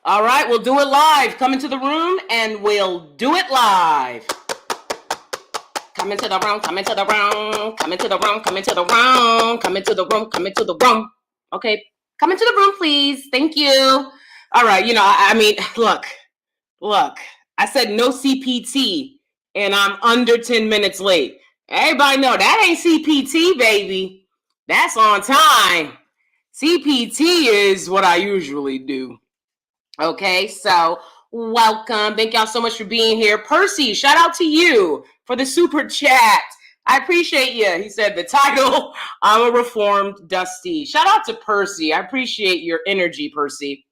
All right, we'll do it live. Come into the room and we'll do it live. Come into the room, come into the room, come into the room, come into the room, come into the room, come into the room. Okay, come into the room, please. Thank you. All right, I mean, look. I said no CPT, and I'm under 10 minutes late. Everybody know that ain't CPT, baby. That's on time. CPT is what I usually do. Okay, so welcome. Thank y'all so much for being here. Percy, shout out to you for the super chat. I appreciate you. He said the title, I'm a reformed Dusty. Shout out to Percy. I appreciate your energy, Percy.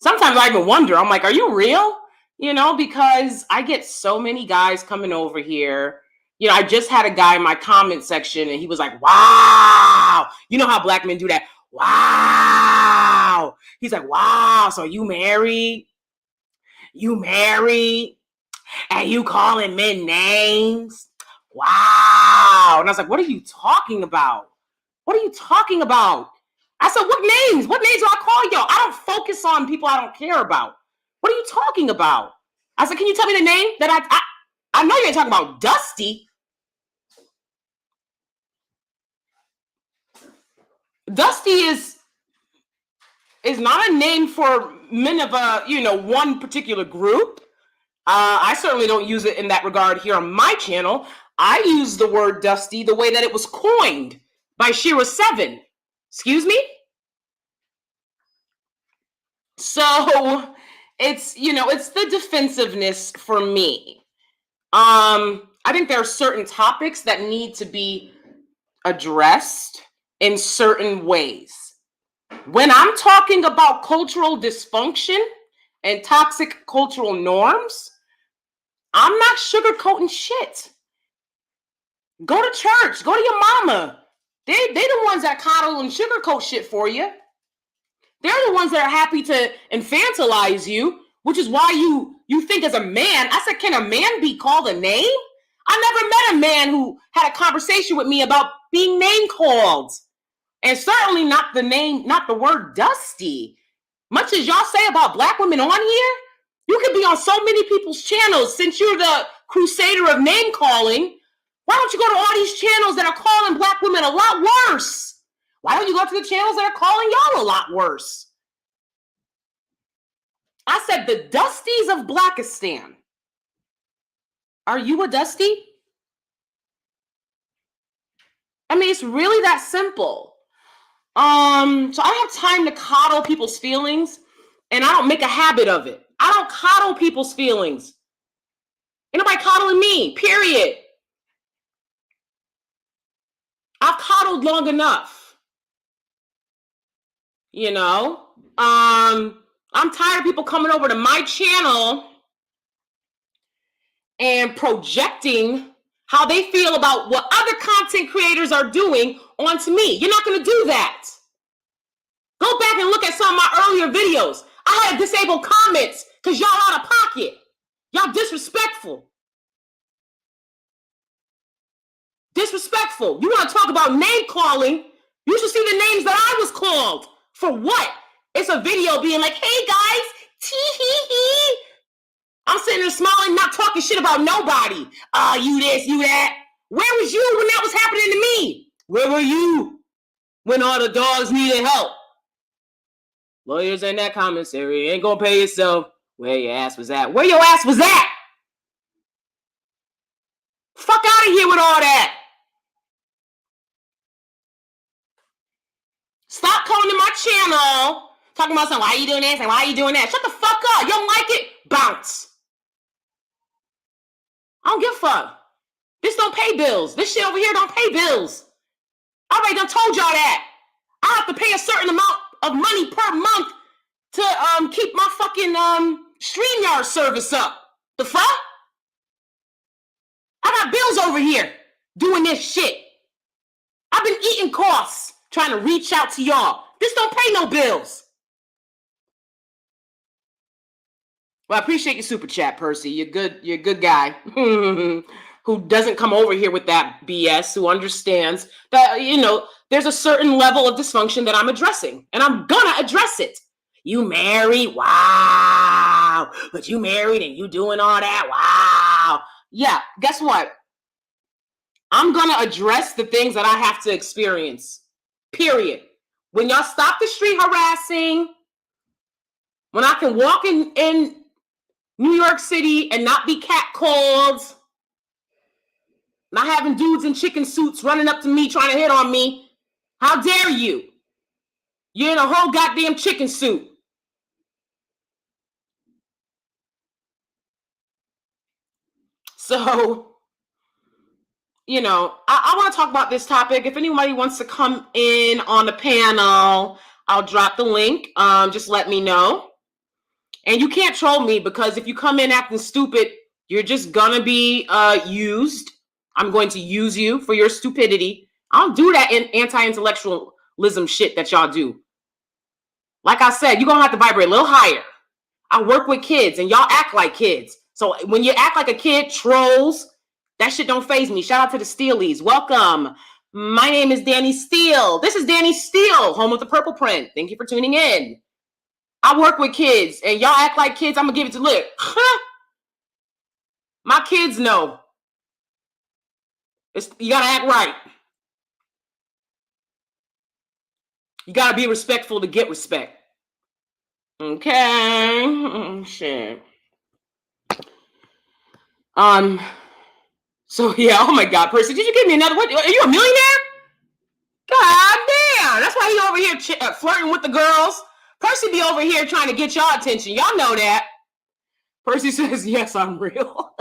Sometimes I even wonder, I'm like, are you real? Because I get so many guys coming over here. I just had a guy in my comment section and he was like, wow. You know how black men do that? Wow. He's like, wow. So you married? You married? And you calling men names? Wow. And I was like, what are you talking about? What are you talking about? I said, what names? What names do I call y'all? I don't focus on people I don't care about. What are you talking about? I said, can you tell me the name that I know you ain't talking about Dusty. Dusty is not a name for men of one particular group. I certainly don't use it in that regard here on my channel. I use the word Dusty the way that it was coined by Shira 7. Excuse me? So it's the defensiveness for me. I think there are certain topics that need to be addressed in certain ways. When I'm talking about cultural dysfunction and toxic cultural norms, I'm not sugarcoating shit. Go to church. Go to your mama. They the ones that coddle and sugarcoat shit for you. They're the ones that are happy to infantilize you, which is why you think as a man. I said, can a man be called a name? I never met a man who had a conversation with me about being name called. And certainly not the word Dusty. Much as y'all say about black women on here, you could be on so many people's channels. Since you're the crusader of name calling, why don't you go to all these channels that are calling black women a lot worse? Why don't you go to the channels that are calling y'all a lot worse? I said the Dusties of Blackistan. Are you a Dusty? I mean, it's really that simple. So I have time to coddle people's feelings, and I don't make a habit of it. I don't coddle people's feelings. Ain't nobody coddling me, period. I've coddled long enough. I'm tired of people coming over to my channel and projecting how they feel about what other content creators are doing onto me. You're not going to do that. Go back and look at some of my earlier videos. I had disabled comments because y'all out of pocket. Y'all disrespectful. Disrespectful. You want to talk about name calling? You should see the names that I was called. For what? It's a video being like, hey guys, tee-hee-hee. I'm sitting there smiling, not talking shit about nobody. You this, you that. Where was you when that was happening to me? Where were you when all the dogs needed help? Lawyers in that commissary ain't gonna pay yourself. Where your ass was at? Where your ass was at? Fuck out of here with all that. Stop coming to my channel talking about something. Why are you doing this and why are you doing that? Shut the fuck up. You don't like it? Bounce. I don't give a fuck. This don't pay bills. This shit over here don't pay bills. I already done told y'all that. I have to pay a certain amount of money per month to keep my fucking StreamYard service up. The fuck? I got bills over here doing this shit. I've been eating costs trying to reach out to y'all. This don't pay no bills. Well, I appreciate your super chat, Percy. You're a good guy who doesn't come over here with that BS, who understands that, there's a certain level of dysfunction that I'm addressing, and I'm gonna address it. You married? Wow. But you married and you doing all that? Wow. Yeah, guess what? I'm going to address the things that I have to experience. Period. When y'all stop the street harassing, when I can walk in New York City and not be catcalled, not having dudes in chicken suits running up to me trying to hit on me, how dare you? You're in a whole goddamn chicken suit. So, you know, I want to talk about this topic. If anybody wants to come in on the panel, I'll drop the link. Just let me know. And you can't troll me, because if you come in acting stupid, you're just gonna be used. I'm going to use you for your stupidity. I don't do that in anti-intellectualism shit that y'all do. Like I said, you're gonna have to vibrate a little higher. I work with kids and y'all act like kids. So when you act like a kid, trolls, that shit don't faze me. Shout out to the Steelies. Welcome. My name is DanieSteel. This is DanieSteel, home of the purple print. Thank you for tuning in. I work with kids and y'all act like kids. I'm gonna give it to look. My kids know. You gotta act right. You gotta be respectful to get respect. Okay. Shit. So yeah, oh my God, Percy, did you give me another one? Are you a millionaire? God damn, that's why he over here flirting with the girls. Percy be over here trying to get y'all attention. Y'all know that. Percy says, yes, I'm real.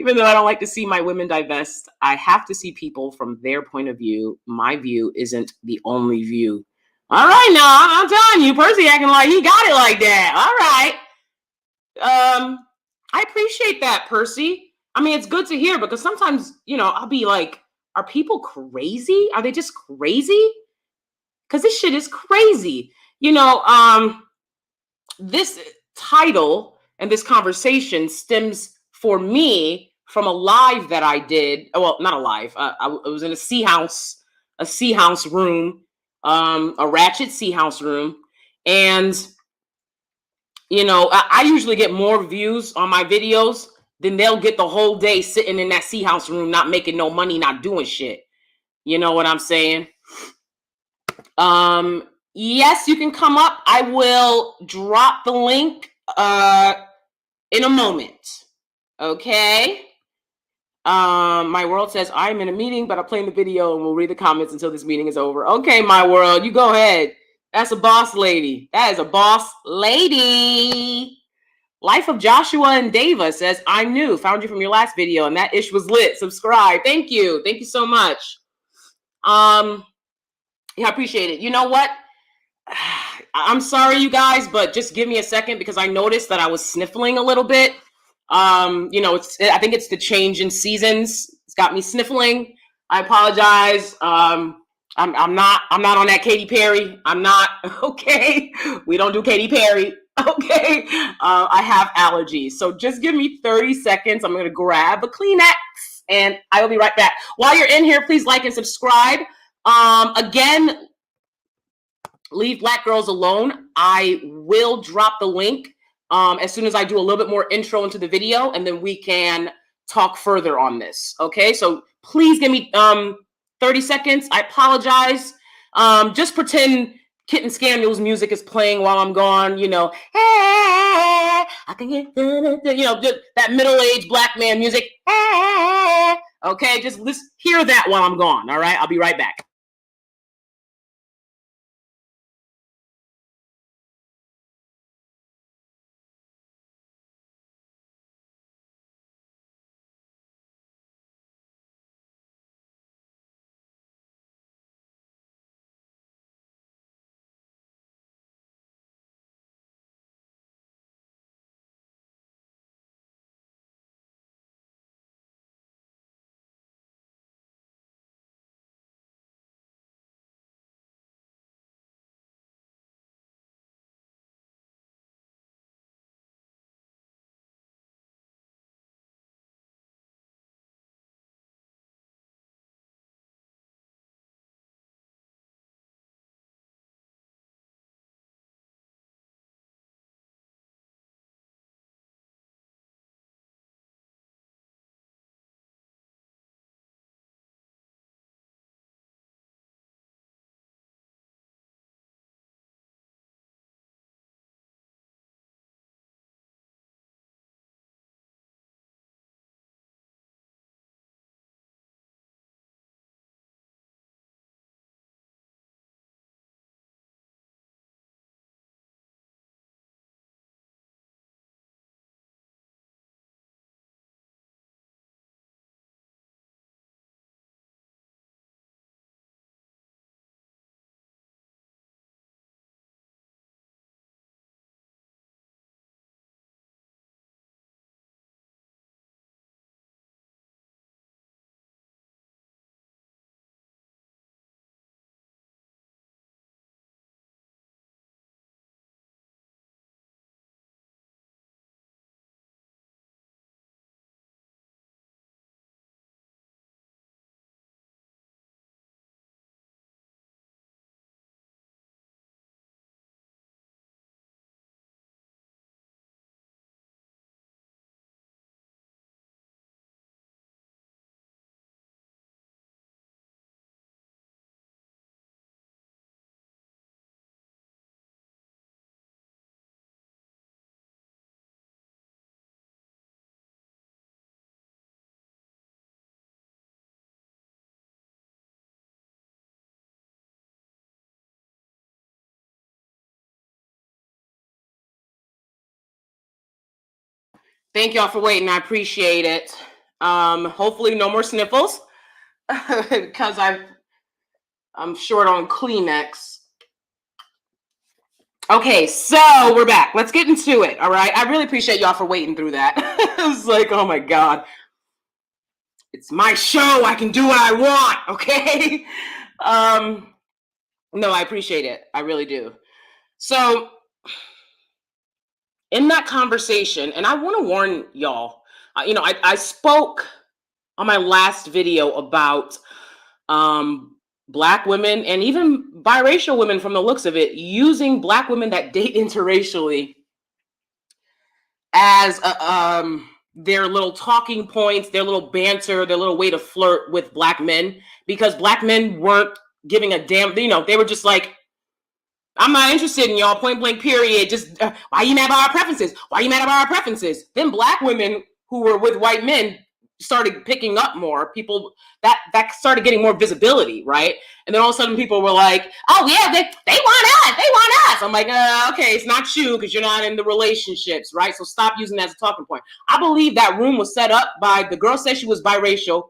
Even though I don't like to see my women divest, I have to see people from their point of view. My view isn't the only view. All right, now, I'm telling you, Percy acting like he got it like that. All right. I appreciate that, Percy. I mean, it's good to hear, because sometimes, you know, I'll be like, are people crazy? Are they just crazy? Because this shit is crazy. You know, this title and this conversation stems for me from a live that I did. Well, not a live. I was in a C house room, a ratchet C house room. And, you know, I usually get more views on my videos than they'll get the whole day sitting in that C house room, not making no money, not doing shit. You know what I'm saying? Yes, you can come up. I will drop the link in a moment. Okay. My world says I'm in a meeting, but I'm playing the video and we'll read the comments until this meeting is over. Okay, my world, you go ahead. That's a boss lady. That is a boss lady. Life of Joshua and Dava says, I'm new. Found you from your last video and that ish was lit. Subscribe. Thank you. Thank you so much. Yeah, I appreciate it. You know what? I'm sorry, you guys, but just give me a second, because I noticed that I was sniffling a little bit. You know, I think it's the change in seasons. It's got me sniffling. I apologize. I'm not on that Katy Perry. I'm not. Okay. We don't do Katy Perry. Okay. I have allergies. So just give me 30 seconds. I'm going to grab a Kleenex and I will be right back. While you're in here, please like and subscribe. Again, leave Black girls alone. I will drop the link as soon as I do a little bit more intro into the video, and then we can talk further on this. Okay, so please give me 30 seconds. I apologize. Just pretend Kitten Scandal's music is playing while I'm gone. You know, hey, I can get, you know, that middle-aged black man music. Hey, okay, just hear that while I'm gone. All right, I'll be right back. Thank y'all for waiting. I appreciate it. Hopefully no more sniffles because I'm short on Kleenex. Okay, so we're back. Let's get into it. All right. I really appreciate y'all for waiting through that. I was like, oh my God. It's my show. I can do what I want. Okay. No, I appreciate it. I really do. So in that conversation, and I want to warn y'all, I spoke on my last video about Black women and even biracial women, from the looks of it, using Black women that date interracially as their little talking points, their little banter, their little way to flirt with Black men, because Black men weren't giving a damn. They were just like, I'm not interested in y'all, point blank, period. Just why you mad about our preferences? Why you mad about our preferences? Then Black women who were with white men started picking up more. People that started getting more visibility, right? And then all of a sudden people were like, oh yeah, they want us, they want us. I'm like, okay, it's not you because you're not in the relationships, right? So stop using that as a talking point. I believe that room was set up by the girl. Said she was biracial.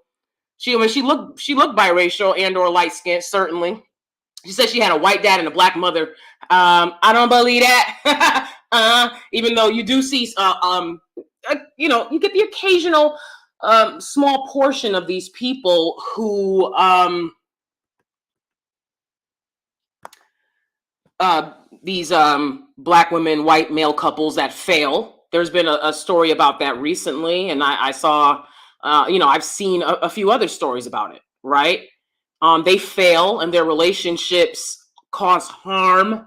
She looked biracial and or light skinned, certainly. She said she had a white dad and a Black mother. I don't believe that. Even though you do see, you get the occasional small portion of these people who these Black women, white male couples that fail. There's been a story about that recently, and I saw, I've seen a few other stories about it, right? They fail and their relationships cause harm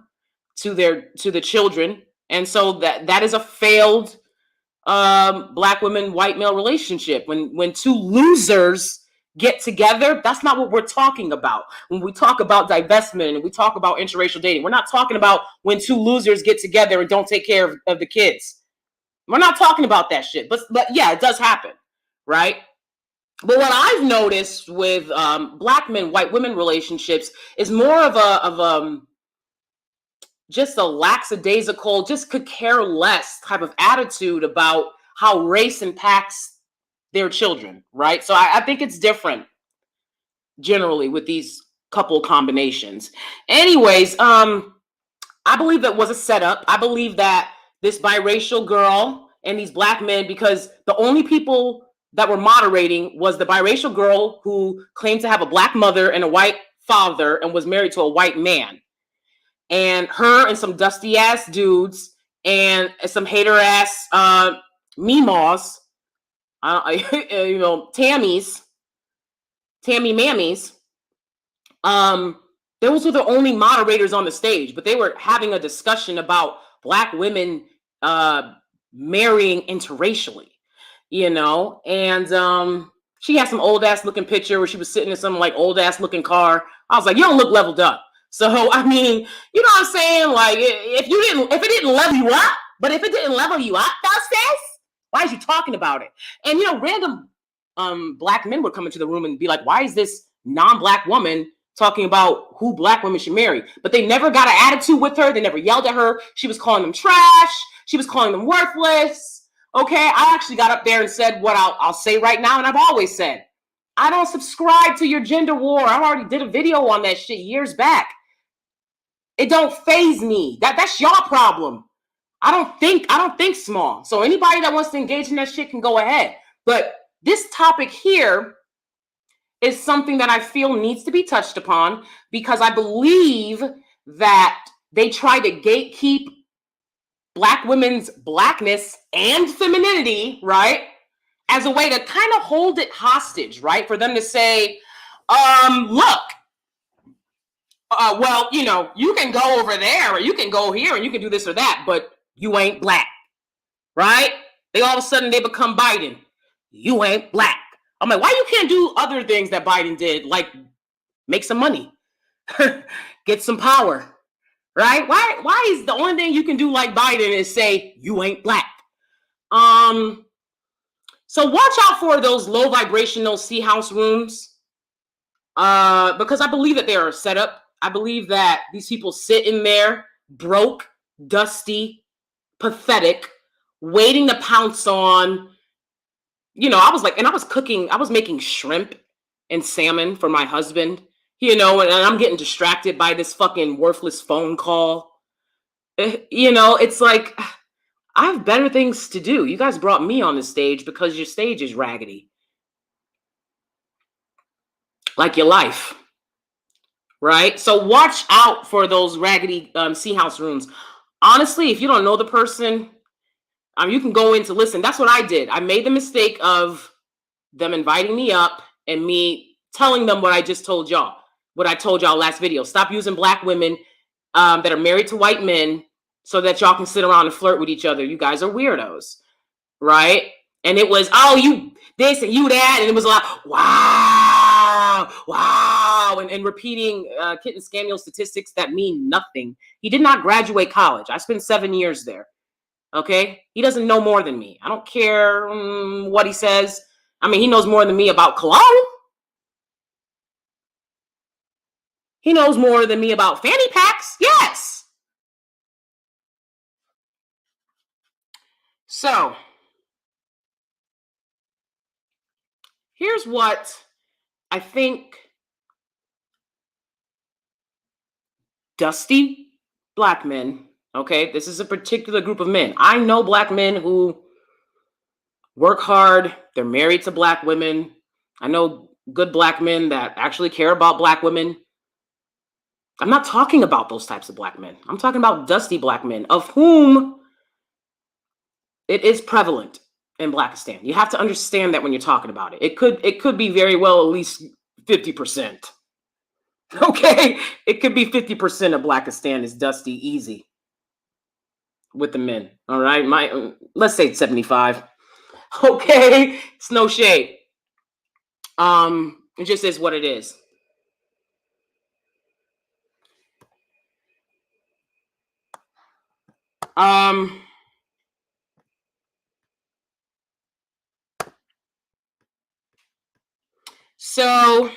to the children. And so that is a failed Black women, white male relationship. When two losers get together, that's not what we're talking about. When we talk about divestment and we talk about interracial dating, we're not talking about when two losers get together and don't take care of the kids. We're not talking about that shit. But yeah, it does happen, right? But what I've noticed with Black men, white women relationships is more of just a lackadaisical, just could care less type of attitude about how race impacts their children, right? So I think it's different generally with these couple combinations. Anyways, I believe that was a setup. I believe that this biracial girl and these Black men, because the only people that were moderating was the biracial girl who claimed to have a Black mother and a white father and was married to a white man. And her and some dusty ass dudes and some hater ass meemaws, Tammy mammies. Those were the only moderators on the stage, but they were having a discussion about Black women marrying interracially, and she had some old ass looking picture where she was sitting in some like old ass looking car. I was like, you don't look leveled up. So I mean, you know what I'm saying? Like, if it didn't level you up, but if it didn't level you up, sis, why is you talking about it? And random Black men would come into the room and be like, why is this non-Black woman talking about who Black women should marry? But they never got an attitude with her. They never yelled at her. She was calling them trash. She was calling them worthless. Okay, I actually got up there and said what I'll say right now, and I've always said, I don't subscribe to your gender war. I already did a video on that shit years back. It don't faze me. That's y'all problem. I don't think small. So anybody that wants to engage in that shit can go ahead. But this topic here is something that I feel needs to be touched upon, because I believe that they try to gatekeep Black women's Blackness and femininity, right, as a way to kind of hold it hostage, right, for them to say, look, well, you can go over there or you can go here and you can do this or that, but you ain't Black, right? They all of a sudden they become Biden. You ain't Black. I'm like, why you can't do other things that Biden did, like make some money, get some power, right? Why is the only thing you can do like Biden is say you ain't Black? So watch out for those low vibrational C house rooms, because I believe that they are set up. I believe that these people sit in there broke, dusty, pathetic, waiting to pounce on, I was like, and I was making shrimp and salmon for my husband, and I'm getting distracted by this fucking worthless phone call. It's like, I have better things to do. You guys brought me on the stage because your stage is raggedy. Like your life. Right? So watch out for those raggedy sea house rooms. Honestly, if you don't know the person, you can go in to listen. That's what I did. I made the mistake of them inviting me up and me telling them what I just told y'all. What I told y'all last video. Stop using black women that are married to white men so that y'all can sit around and flirt with each other. You guys are weirdos. Right? And it was, oh, you this and you that. And it was like, wow, and repeating Kitten Scaniel statistics that mean nothing. He did not graduate college. I spent 7 years there. Okay? He doesn't know more than me. I don't care what he says. I mean, he knows more than me about cologne. He knows more than me about fanny packs. Yes. So, here's what I think dusty black men, okay? This is a particular group of men. I know black men who work hard. They're married to black women. I know good black men that actually care about black women. I'm not talking about those types of black men. I'm talking about dusty black men, of whom it is prevalent in Blackistan. You have to understand that when you're talking about it. It could be very well at least 50%. Okay? It could be 50% of Blackistan is dusty easy with the men. All right? Let's say it's 75. Okay? It's no shade. It just is what it is. So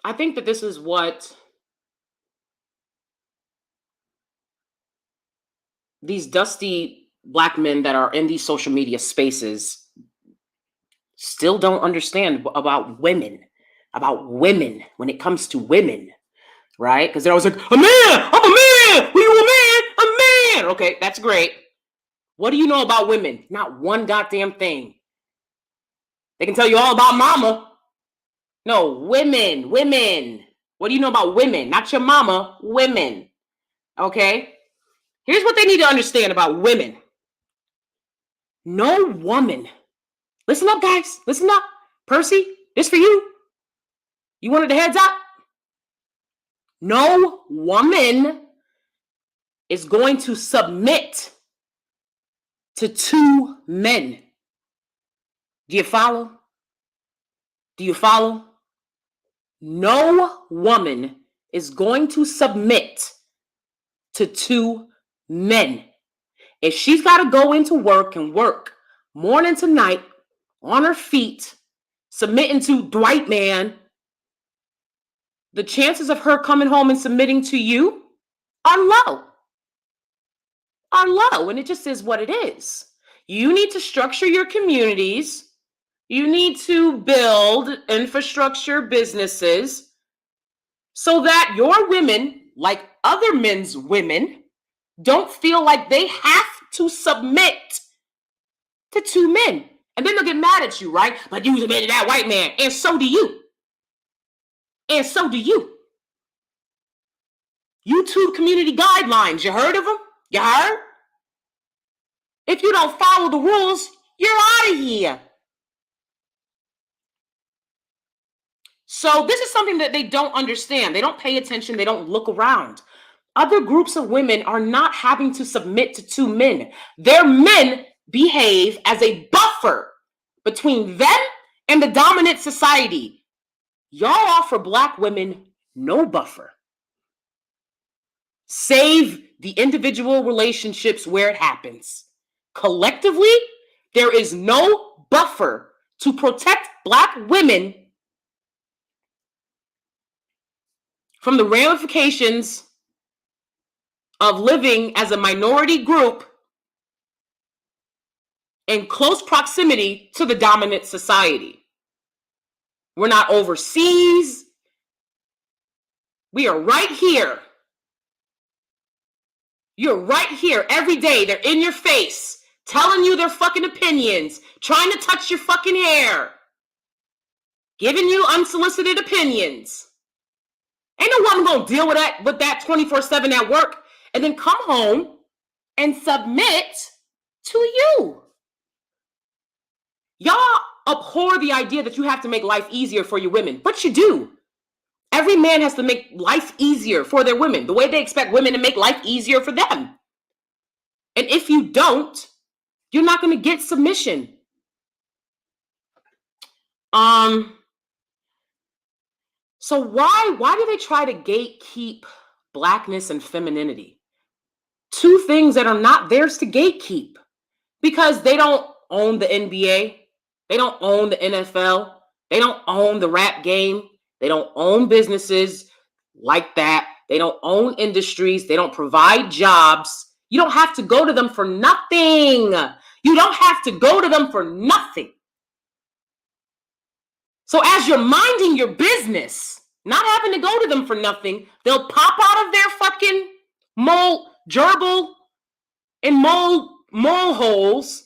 I think that this is what these dusty black men that are in these social media spaces still don't understand about women when it comes to women, right? Because they're always like, a man, I'm a man, are you a man? A man. Okay, that's great. What do you know about women? Not one goddamn thing. They can tell you all about mama. No, women. What do you know about women? Not your mama, women. Okay? Here's what they need to understand about women. No woman. Listen up, guys. Listen up. Percy, this for you. You wanted the heads up? No woman is going to submit to two men. Do you follow? Do you follow? No woman is going to submit to two men. If she's got to go into work and work morning to night on her feet, submitting to Dwight man, the chances of her coming home and submitting to you are low. And it just is what it is. You need to structure your communities. You need to build infrastructure businesses so that your women, like other men's women, don't feel like they have to submit to two men. And then they'll get mad at you, right? But you submitted to that white man. And so do you. And so do you. YouTube community guidelines. You heard of them? You heard? If you don't follow the rules, you're out of here. So this is something that they don't understand. They don't pay attention. They don't look around. Other groups of women are not having to submit to two men. Their men behave as a buffer between them and the dominant society. Y'all offer black women no buffer. Save the individual relationships where it happens. Collectively, there is no buffer to protect black women from the ramifications of living as a minority group in close proximity to the dominant society. We're not overseas. We are right here. You're right here every day. They're in your face, telling you their fucking opinions, trying to touch your fucking hair, giving you unsolicited opinions. Ain't no woman gonna deal with that 24/7 at work and then come home and submit to you. Y'all abhor the idea that you have to make life easier for your women, but you do. Every man has to make life easier for their women, the way they expect women to make life easier for them. And if you don't, you're not going to get submission. So why do they try to gatekeep blackness and femininity? Two things that are not theirs to gatekeep, because they don't own the NBA, they don't own the NFL, they don't own the rap game, they don't own businesses like that, they don't own industries, they don't provide jobs. You don't have to go to them for nothing. You don't have to go to them for nothing. So as you're minding your business, not having to go to them for nothing, they'll pop out of their fucking gerbil and mole holes,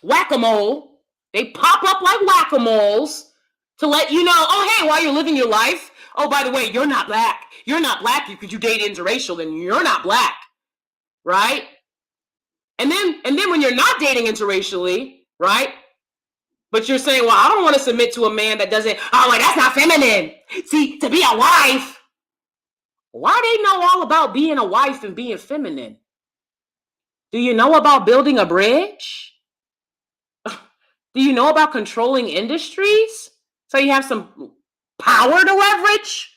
whack-a-mole. They pop up like whack-a-moles to let you know, oh, hey, while you're living your life, oh, by the way, you're not black. You're not black because you date interracial, and you're not black, right? And then when you're not dating interracially, right? But you're saying, well, I don't want to submit to a man that doesn't, oh, like, that's not feminine. See, to be a wife. Why they know all about being a wife and being feminine? Do you know about building a bridge? Do you know about controlling industries? So you have some power to leverage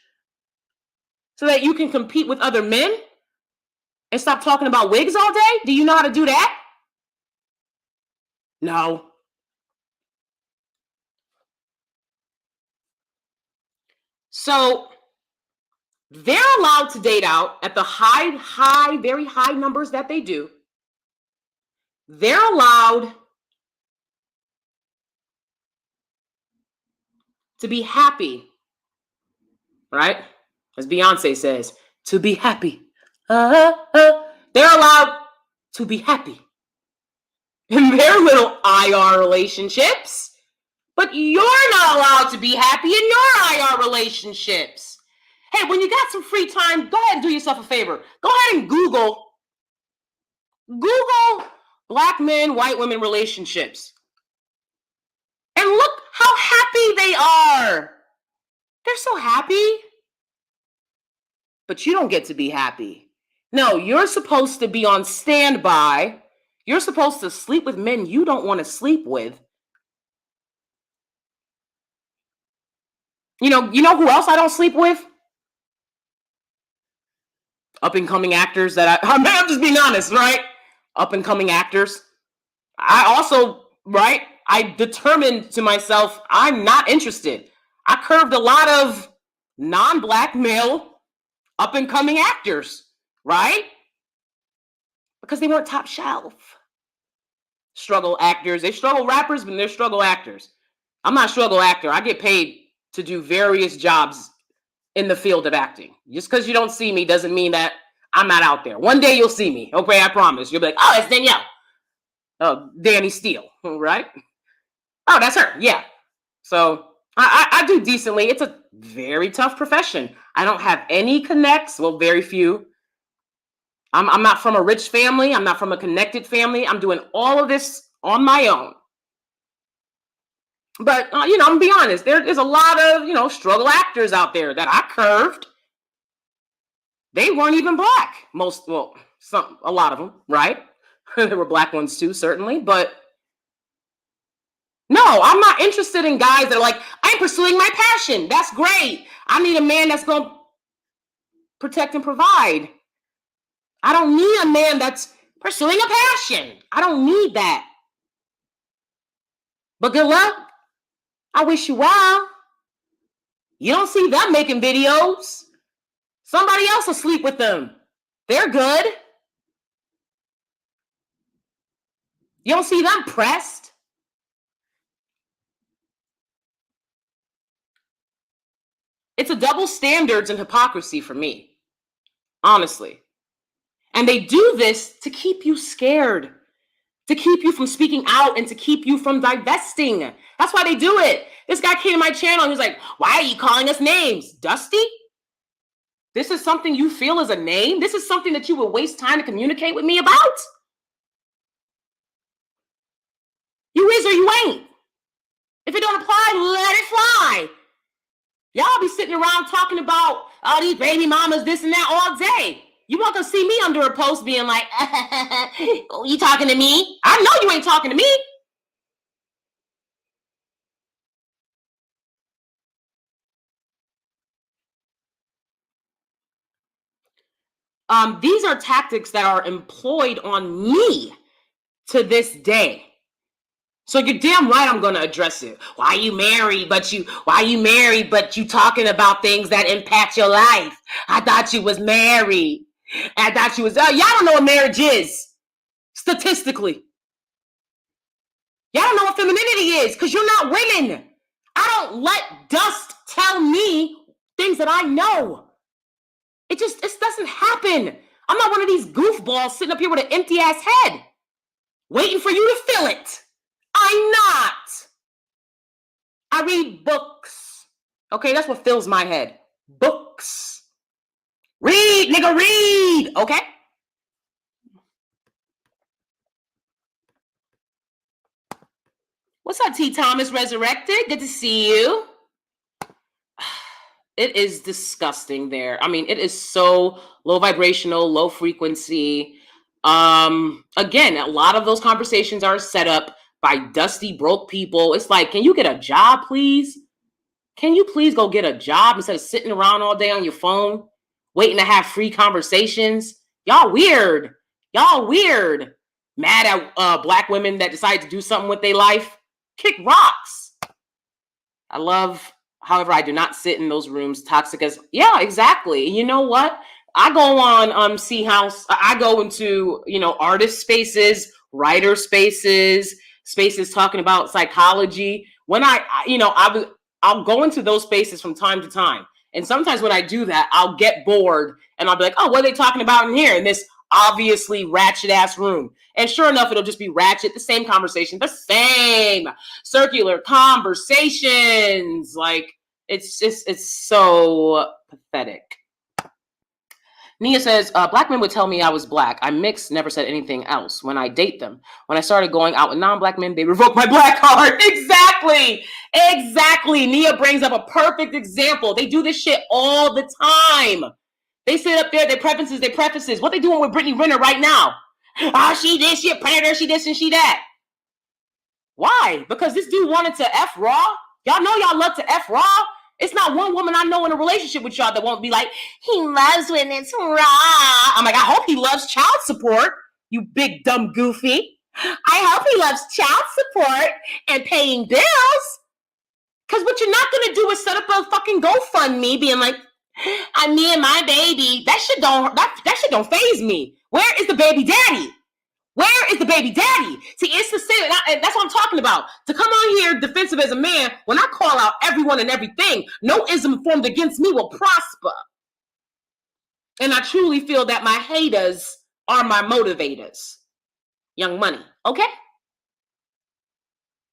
so that you can compete with other men and stop talking about wigs all day? Do you know how to do that? No. So they're allowed to date out at the very high numbers that they do. They're allowed to be happy, right? As Beyonce says, to be happy. They're allowed to be happy in their little IR relationships, but you're not allowed to be happy in your IR relationships. Hey, when you got some free time, go ahead and do yourself a favor. Go ahead and Google black men, white women relationships. And look how happy they are. They're so happy. But you don't get to be happy. No, you're supposed to be on standby. You're supposed to sleep with men you don't want to sleep with. You know who else I don't sleep with? Up-and-coming actors that I'm just being honest, right? Up-and-coming actors. I also, right? I determined to myself, I'm not interested. I curved a lot of non-black male up-and-coming actors, right? Because they weren't top shelf. Struggle actors. They struggle rappers, but they're struggle actors. I'm not a struggle actor. I get paid to do various jobs in the field of acting. Just because you don't see me doesn't mean that I'm not out there. One day you'll see me. Okay, I promise. You'll be like, oh, it's Danielle. Oh, DanieSteel, right? Oh, that's her. Yeah. So I do decently. It's a very tough profession. I don't have any connects. Well, very few. I'm not from a rich family. I'm not from a connected family. I'm doing all of this on my own. But, I'm going to be honest. There's a lot of, struggle actors out there that I curved. They weren't even black. A lot of them, right? There were black ones too, certainly. But no, I'm not interested in guys that are like, I'm pursuing my passion. That's great. I need a man that's going to protect and provide. I don't need a man that's pursuing a passion. I don't need that. But good luck. I wish you well. You don't see them making videos. Somebody else will sleep with them. They're good. You don't see them pressed. It's a double standards and hypocrisy for me, honestly. And they do this to keep you scared, to keep you from speaking out, and to keep you from divesting. That's why they do it. This guy came to my channel and he was like, why are you calling us names? Dusty? This is something you feel is a name? This is something that you would waste time to communicate with me about? You is or you ain't. If it don't apply, let it fly. Y'all be sitting around talking about all these baby mamas, this and that all day. You want to see me under a post being like, you talking to me? I know you ain't talking to me. These are tactics that are employed on me to this day. So you're damn right I'm going to address it. Why you married, but you talking about things that impact your life? I thought you was married. I thought you was, y'all don't know what marriage is. Statistically. Y'all don't know what femininity is because you're not women. I don't let dust tell me things that I know. It doesn't happen. I'm not one of these goofballs sitting up here with an empty ass head waiting for you to fill it. I'm not. I read books. Okay, that's what fills my head. Books. Read, nigga, read. Okay? What's up, T. Thomas Resurrected? Good to see you. It is disgusting there. I mean, it is so low vibrational, low frequency. Again, a lot of those conversations are set up by dusty, broke people. It's like, can you get a job, please? Can you please go get a job instead of sitting around all day on your phone, waiting to have free conversations? Y'all weird. Y'all weird. Mad at Black women that decide to do something with their life. Kick rocks. I love, however, I do not sit in those rooms. Toxic as, yeah, exactly. You know what? I go on C House. I go into, artist spaces, writer spaces, spaces talking about psychology. When I'll go into those spaces from time to time. And sometimes when I do that, I'll get bored and I'll be like, oh, what are they talking about in here? In this obviously ratchet ass room. And sure enough, it'll just be ratchet, the same conversation, the same circular conversations. Like, it's so pathetic. Nia says, Black men would tell me I was Black. I'm mixed, never said anything else when I date them. When I started going out with non-Black men, they revoked my Black card. Exactly. Exactly. Nia brings up a perfect example. They do this shit all the time. They sit up there, their preferences. What they doing with Brittany Renner right now? Oh, she this, she a predator, she this and she that. Why? Because this dude wanted to F raw. Y'all know y'all love to F raw. It's not one woman I know in a relationship with y'all that won't be like, he loves when it's raw. I'm like, I hope he loves child support, you big dumb goofy. I hope he loves child support and paying bills. Because what you're not going to do is set up a fucking GoFundMe being like, I'm me and my baby. That shit don't faze me. Where is the baby daddy? Where is the baby daddy? See, it's the same. That's what I'm talking about. To come on here defensive as a man, when I call out everyone and everything, no ism formed against me will prosper. And I truly feel that my haters are my motivators. Young Money, okay?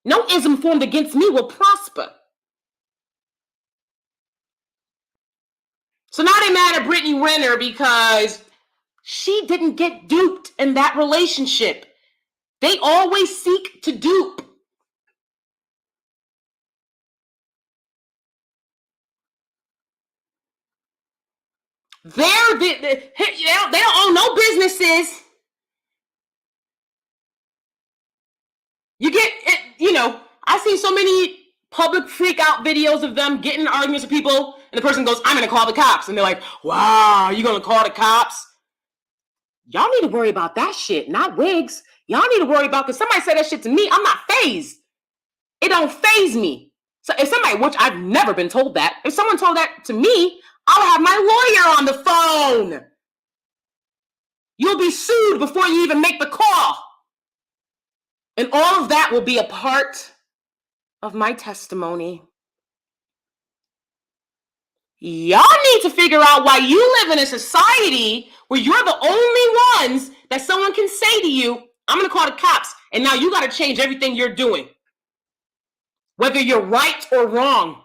No ism formed against me will prosper. So now they mad at Brittany Renner because she didn't get duped in that relationship. They always seek to dupe. They don't own no businesses. You get it, I see so many public freak out videos of them getting in arguments with people, and the person goes, I'm gonna call the cops. And they're like, wow, you gonna call the cops? Y'all need to worry about that shit, not wigs. Y'all need to worry about, because somebody said that shit to me, I'm not fazed. It don't faze me. So if somebody, which I've never been told that, if someone told that to me, I'll have my lawyer on the phone. You'll be sued before you even make the call. And all of that will be a part of my testimony. Y'all need to figure out why you live in a society where you're the only ones that someone can say to you, I'm going to call the cops. And now you got to change everything you're doing, whether you're right or wrong.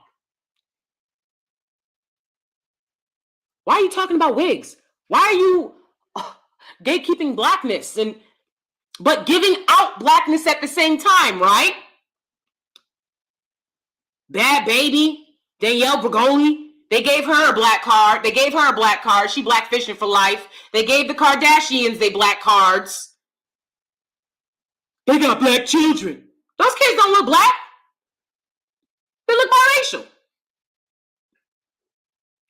Why are you talking about wigs? Why are you gatekeeping blackness but giving out blackness at the same time, right? Bad Baby, Danielle Bregoli, they gave her a black card. They gave her a black card. She blackfishing for life. They gave the Kardashians they black cards. They got black children. Those kids don't look black. They look biracial.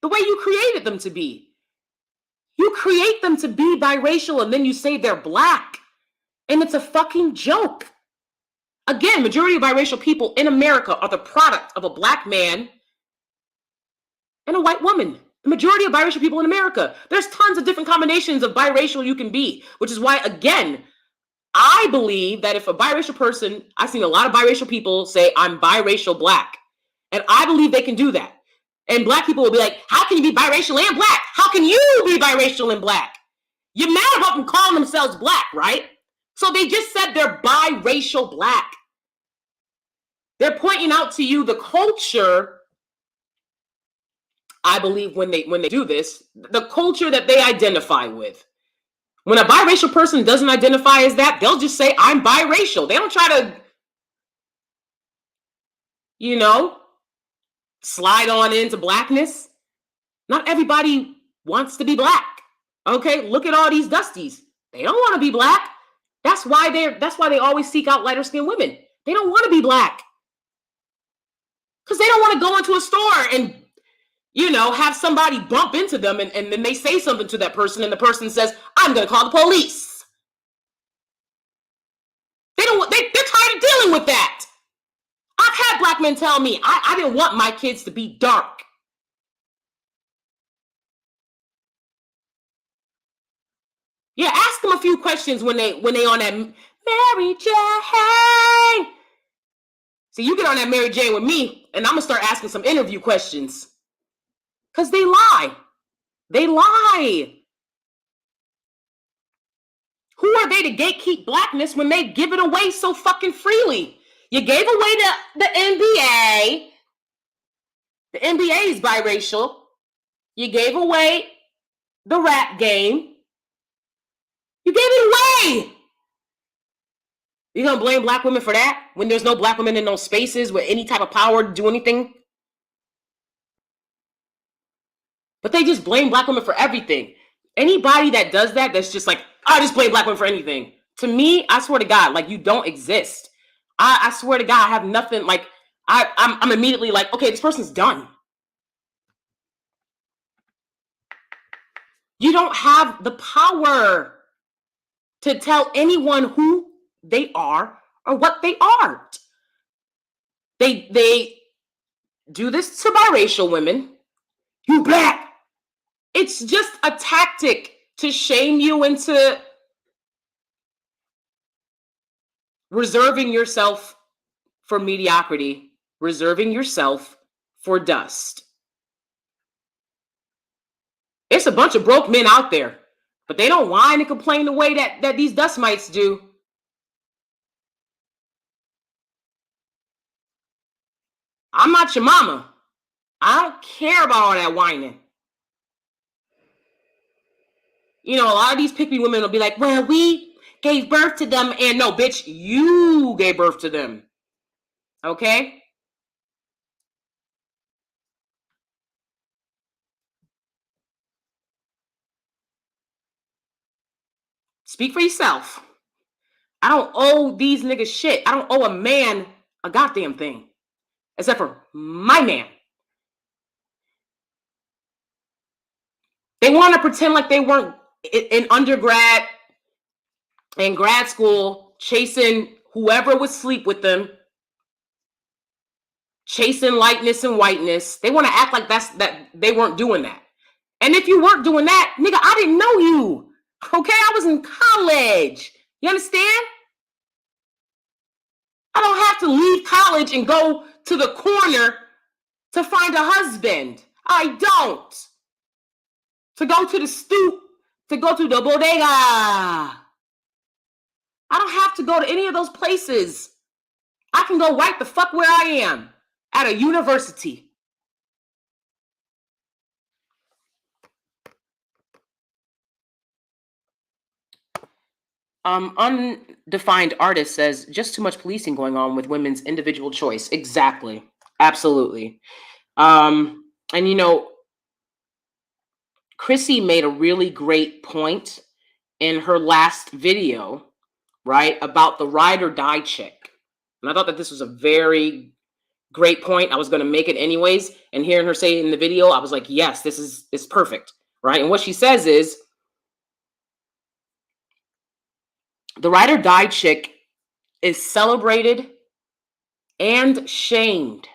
The way you created them to be. You create them to be biracial and then you say they're black. And it's a fucking joke. Again, majority of biracial people in America are the product of a black man and a white woman. The majority of biracial people in America. There's tons of different combinations of biracial you can be, which is why, again, I believe that if a biracial person, I've seen a lot of biracial people say, I'm biracial black. And I believe they can do that. And black people will be like, how can you be biracial and black? How can you be biracial and black? You're mad about them calling themselves black, right? So they just said they're biracial black. They're pointing out to you the culture, I believe when they do this, the culture that they identify with. When a biracial person doesn't identify as that, they'll just say, I'm biracial. They don't try to, slide on into blackness. Not everybody wants to be black. Okay, look at all these dusties. They don't want to be black. That's why they always seek out lighter skinned women. They don't want to be black. Because they don't want to go into a store and, have somebody bump into them and then they say something to that person and the person says, I'm going to call the police. They're tired of dealing with that. I've had black men tell me, I didn't want my kids to be dark. Yeah, ask them a few questions when they on that Mary Jane. See, you get on that Mary Jane with me, and I'm going to start asking some interview questions. Because they lie. They lie. Who are they to gatekeep blackness when they give it away so fucking freely? You gave away the NBA. The NBA is biracial. You gave away the rap game. You gave it away. You're going to blame black women for that when there's no black women in those spaces with any type of power to do anything? But they just blame black women for everything. Anybody that does that, that's just like, I just blame black women for anything. To me, I swear to God, like, you don't exist. I swear to God, I have nothing, like, I'm immediately like, okay, this person's done. You don't have the power to tell anyone who they are or what they aren't. They do this to biracial women. You black. It's just a tactic to shame you into reserving yourself for mediocrity, reserving yourself for dust. It's a bunch of broke men out there, but they don't whine and complain the way that these dust mites do. I'm not your mama. I don't care about all that whining. A lot of these pick-me women will be like, well, we gave birth to them. And no, bitch, you gave birth to them. Okay? Speak for yourself. I don't owe these niggas shit. I don't owe a man a goddamn thing. Except for my man. They want to pretend like they weren't in undergrad and grad school chasing whoever would sleep with them, chasing lightness and whiteness. They want to act like that they weren't doing that. And if you weren't doing that, nigga, I didn't know you. okay? I was in college. You understand? I don't have to leave college and go to the corner to find a husband. I don't. To go to the stoop, to go to the bodega. I don't have to go to any of those places. I can go right the fuck where I am, at a university. Undefined artist says, just too much policing going on with women's individual choice. Exactly. Absolutely. And you know, Chrissy made a really great point in her last video, right, about the ride or die chick. And I thought that this was a very great point. I was going to make it anyways. And hearing her say it in the video, I was like, yes, this is perfect, right? And what she says is, the ride or die chick is celebrated and shamed.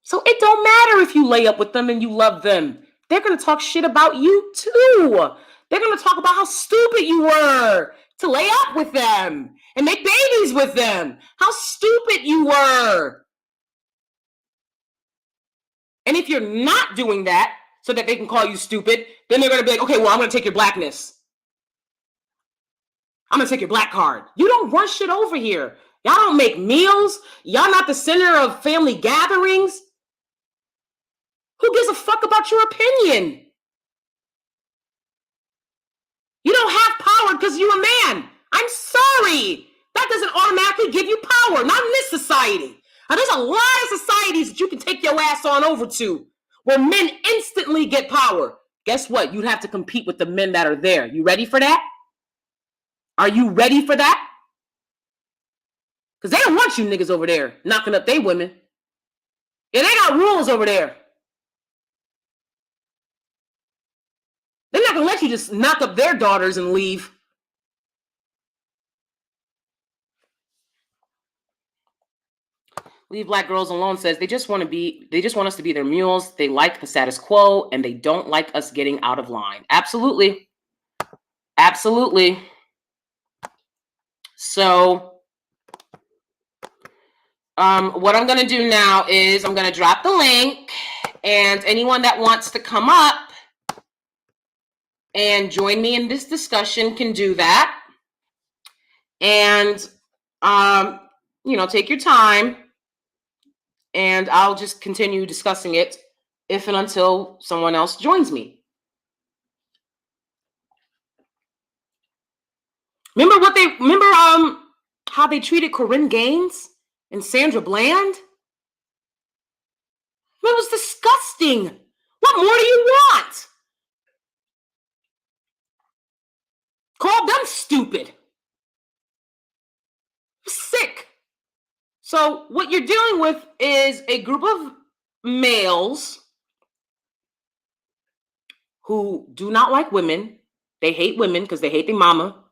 So it don't matter if you lay up with them and you love them. They're going to talk shit about you too. They're going to talk about how stupid you were to lay up with them and make babies with them. How stupid you were. And if you're not doing that so that they can call you stupid, then they're going to be like, okay, well, I'm going to take your blackness. I'm going to take your black card. You don't run shit over here. Y'all don't make meals. Y'all not the center of family gatherings. Who gives a fuck about your opinion? You don't have power because you're a man. I'm sorry. That doesn't automatically give you power. Not in this society. Now, there's a lot of societies that you can take your ass on over to where men instantly get power. Guess what? You'd have to compete with the men that are there. You ready for that? Are you ready for that? Because they don't want you niggas over there knocking up they women. Yeah, they got rules over there. They're not going to let you just knock up their daughters and leave. Leave Black Girls Alone says they just want us to be their mules. They like the status quo and they don't like us getting out of line. Absolutely. Absolutely. So what I'm going to do now is I'm going to drop the link, and anyone that wants to come up and join me in this discussion can do that. And, you know, take your time, and I'll just continue discussing it if and until someone else joins me. Remember how they treated Corinne Gaines and Sandra Bland? It was disgusting. What more do you want? Call them stupid. Sick. So what you're dealing with is a group of males who do not like women. They hate women because they hate their mama.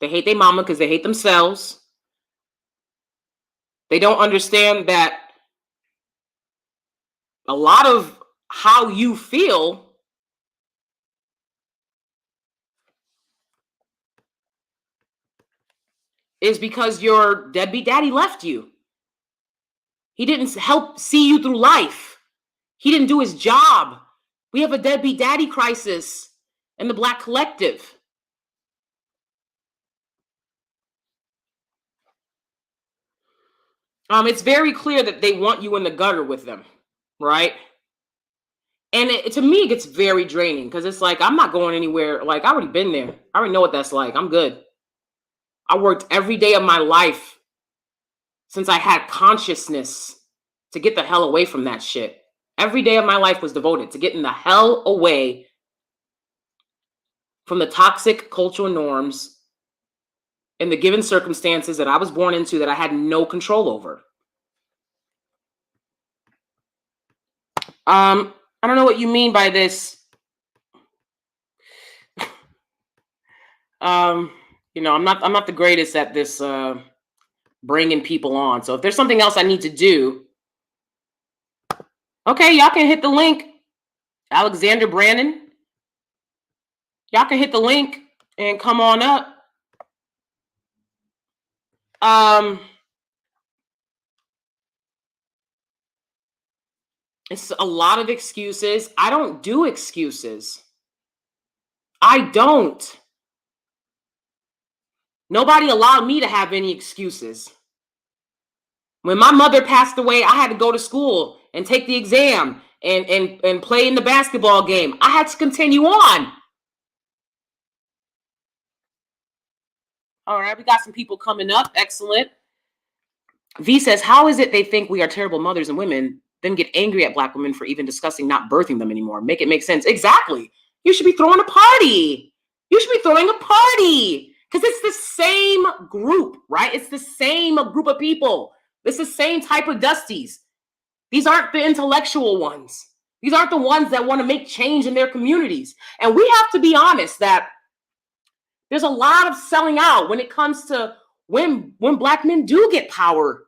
They hate their mama because they hate themselves. They don't understand that a lot of how you feel is because your deadbeat daddy left you. He didn't help see you through life. He didn't do his job. We have a deadbeat daddy crisis in the Black collective. It's very clear that they want you in the gutter with them, right? And to me, it gets very draining because it's like, I'm not going anywhere. Like, I already been there. I already know what that's like. I'm good. I worked every day of my life since I had consciousness to get the hell away from that shit. Every day of my life was devoted to getting the hell away from the toxic cultural norms and the given circumstances that I was born into that I had no control over. I don't know what you mean by this. You know, I'm not the greatest at this bringing people on. So if there's something else I need to do, okay, y'all can hit the link. Alexander Brandon. Y'all can hit the link and come on up. It's a lot of excuses. I don't do excuses. I don't. Nobody allowed me to have any excuses. When my mother passed away, I had to go to school and take the exam and play in the basketball game. I had to continue on. All right, we got some people coming up. Excellent. V says, how is it they think we are terrible mothers and women, then get angry at Black women for even discussing not birthing them anymore? Make it make sense. Exactly. You should be throwing a party. You should be throwing a party because it's the same group, right? It's the same group of people. It's the same type of dusties. These aren't the intellectual ones. These aren't the ones that want to make change in their communities. And we have to be honest that there's a lot of selling out when it comes to when Black men do get power,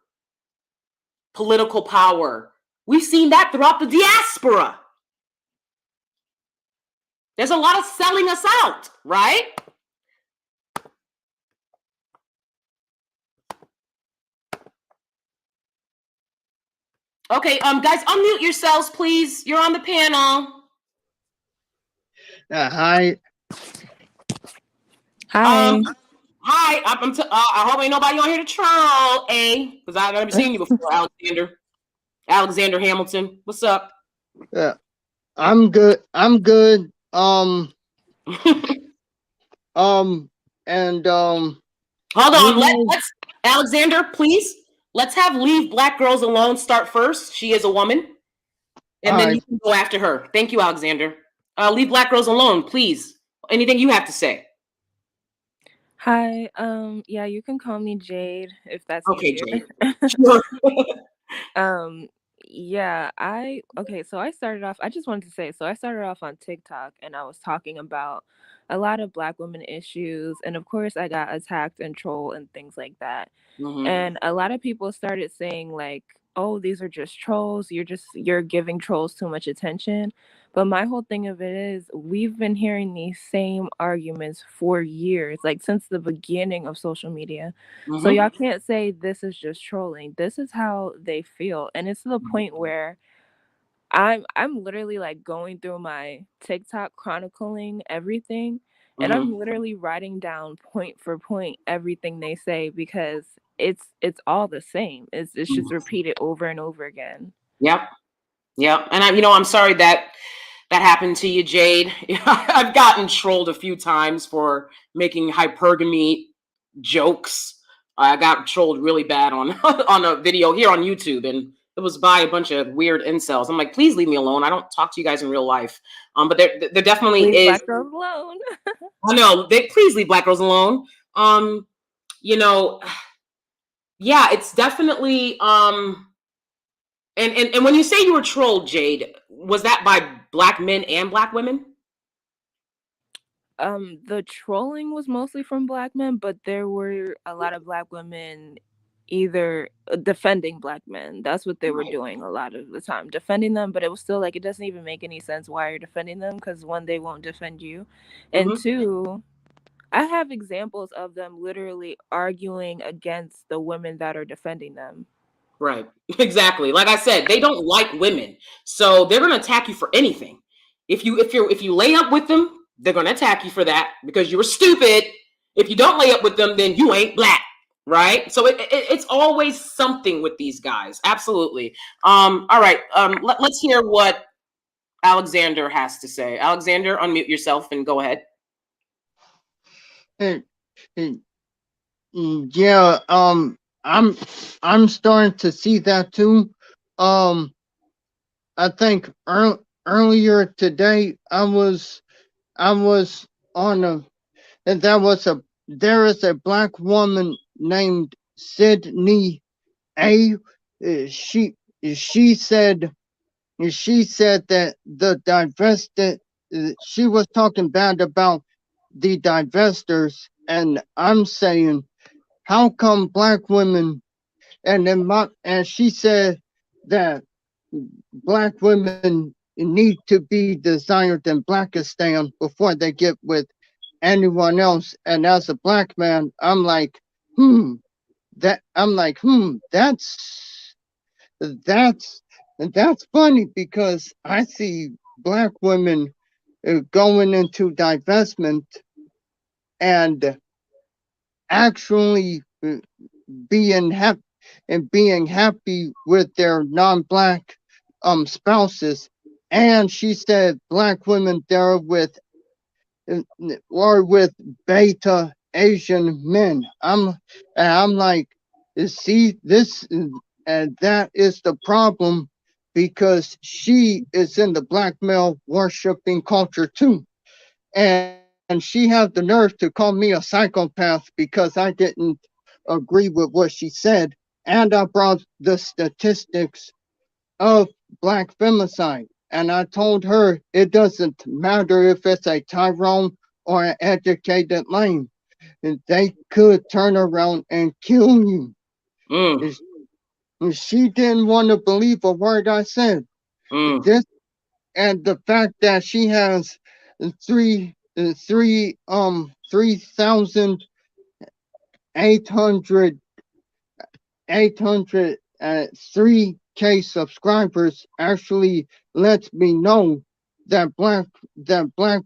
political power. We've seen that throughout the diaspora. There's a lot of selling us out, right? Okay, guys, unmute yourselves, please. You're on the panel. Hi. Hi. Hi. I hope ain't nobody on here to troll, because I've never seen you before, Alexander. Alexander Hamilton. What's up? Yeah, I'm good. I'm good. Hold on. Let's Alexander, please. Let's have Leave Black Girls Alone start first. She is a woman. And then you can go after her. Thank you, Alexander. Leave Black Girls Alone, please. Anything you have to say? Hi. Yeah, you can call me Jade if that's okay, easier. Jade. Sure. Yeah, so I started off, I just wanted to say, so I started off on TikTok and I was talking about a lot of Black women issues. And of course I got attacked and trolled and things like that. Mm-hmm. And a lot of people started saying like, oh, these are just trolls. You're giving trolls too much attention. But my whole thing of it is we've been hearing these same arguments for years, like since the beginning of social media. Mm-hmm. So y'all can't say this is just trolling. This is how they feel. And it's to the point where I'm literally like going through my TikTok chronicling everything. And I'm literally writing down point for point everything they say because it's all the same. It's just repeated over and over again. Yep. And I'm sorry that happened to you, Jade. I've gotten trolled a few times for making hypergamy jokes. I got trolled really bad on a video here on YouTube, and it was by a bunch of weird incels. I'm like, please leave me alone. I don't talk to you guys in real life. But there definitely Leave is. Black girls alone. I know. Please leave Black girls alone. Yeah, it's definitely. And when you say you were trolled, Jade, was that by Black men and Black women? The trolling was mostly from Black men, but there were a lot of Black women either defending Black men. That's what they were doing a lot of the time, defending them. But it was still like, it doesn't even make any sense why you're defending them, because one, they won't defend you, and two, I have examples of them literally arguing against the women that are defending them. Right. Exactly. Like I said, they don't like women, so they're going to attack you for anything. If you lay up with them, they're going to attack you for that because you were stupid. If you don't lay up with them, then you ain't Black, right? So it's always something with these guys. Absolutely. All right. Let's hear what Alexander has to say. Alexander, unmute yourself and go ahead. Yeah. I'm starting to see that too. I think earlier today I was on there is a Black woman named Sydney A. She said that the divested, she was talking bad about the divestors, and I'm saying, how come Black women, and she said that Black women need to be desired in Blackistan before they get with anyone else. And as a black man, I'm like, that's that's funny because I see black women going into divestment and actually being happy with their non-black spouses. And she said black women there with or with beta Asian men. I'm like, see this, and that is the problem because she is in the black male worshiping culture too. And she had the nerve to call me a psychopath because I didn't agree with what she said. And I brought the statistics of black femicide. And I told her it doesn't matter if it's a Tyrone or an educated lame. They could turn around and kill you. Mm, She didn't want to believe a word I said. mm, This and the fact that she has 3,800 3K subscribers actually lets me know that that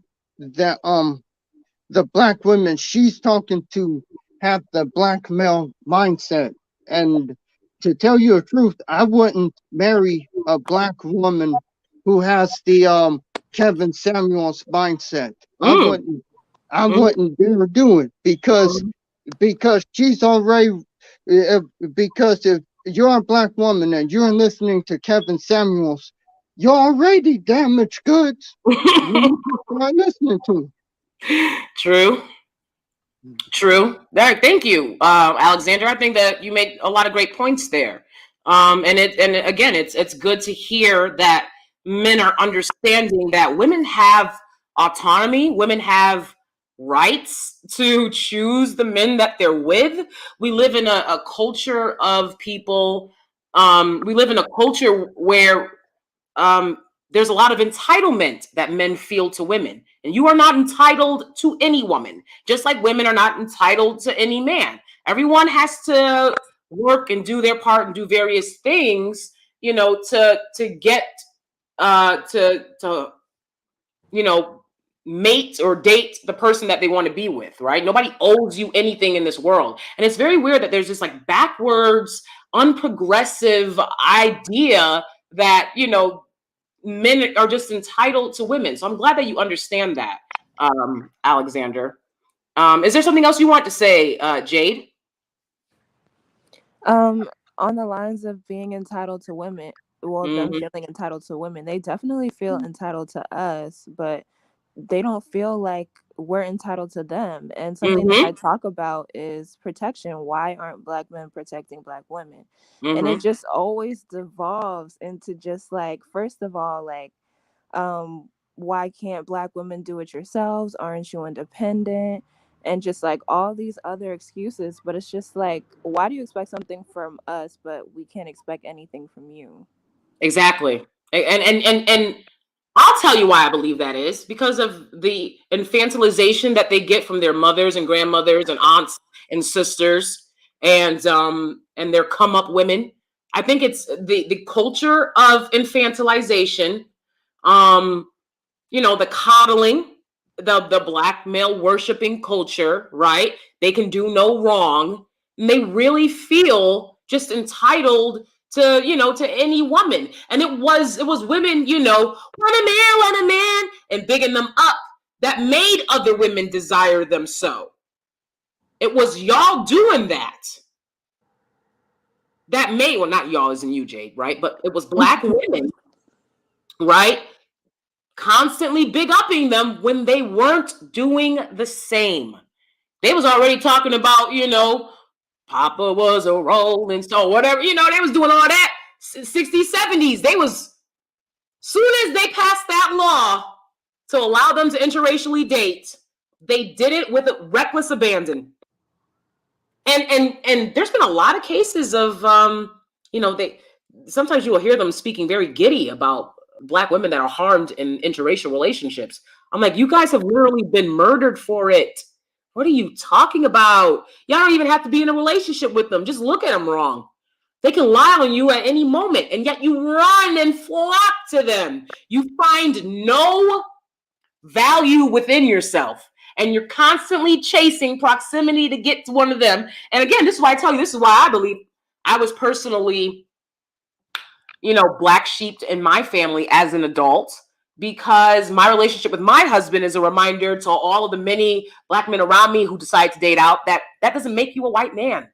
the black women she's talking to have the black male mindset. And to tell you the truth, I wouldn't marry a black woman who has the Kevin Samuels mindset. mm, I mm, wouldn't dare do it because she's already if, because if you're a black woman and you're listening to Kevin Samuels, you're already damaged goods. You mm. need to start listening to True. him. True. That, thank you, Alexander. I think that you made a lot of great points there. And again, it's good to hear that men are understanding that women have autonomy, women have rights to choose the men that they're with. We live in a culture of people. We live in a culture where um, there's a lot of entitlement that men feel to women. And you are not entitled to any woman, just like women are not entitled to any man. Everyone has to work and do their part and do various things, to get to mate or date the person that they want to be with, right? Nobody owes you anything in this world. And it's very weird that there's this like backwards, unprogressive idea that, men are just entitled to women. So I'm glad that you understand that, Alexander. Is there something else you want to say, Jade? On the lines of being entitled to women, well, them Mm-hmm. feeling entitled to women, they definitely feel entitled to us, but they don't feel like we're entitled to them. And something that Mm-hmm. I talk about is protection. Why aren't black men protecting black women? And it Mm-hmm. just always devolves into just like, first of all, like, why can't black women do it yourselves? Aren't you independent? And just like all these other excuses. But it's just like, why do you expect something from us, but we can't expect anything from you? Exactly. And I'll tell you why I believe that is because of the infantilization that they get from their mothers and grandmothers and aunts and sisters and their come up women. I think it's the culture of infantilization, um, the coddling, the black male worshiping culture, right? They can do no wrong. And they really feel just entitled to any woman. And it was women, want a man, and bigging them up that made other women desire them so. It was y'all doing that made, well, not y'all as in you, Jade, right? But it was black women, right? Constantly big upping them when they weren't doing the same. They was already talking about, Papa was a rolling stone, whatever, they was doing all that 60s, 70s. They was, soon as they passed that law to allow them to interracially date, they did it with reckless abandon. And there's been a lot of cases of they sometimes you will hear them speaking very giddy about black women that are harmed in interracial relationships. I'm like, you guys have literally been murdered for it. What are you talking about? Y'all don't even have to be in a relationship with them. Just look at them wrong. They can lie on you at any moment, and yet you run and flock to them. You find no value within yourself, and you're constantly chasing proximity to get to one of them. And again, this is why I tell you, this is why I believe I was personally, black sheep in my family as an adult, because my relationship with my husband is a reminder to all of the many black men around me who decide to date out that doesn't make you a white man.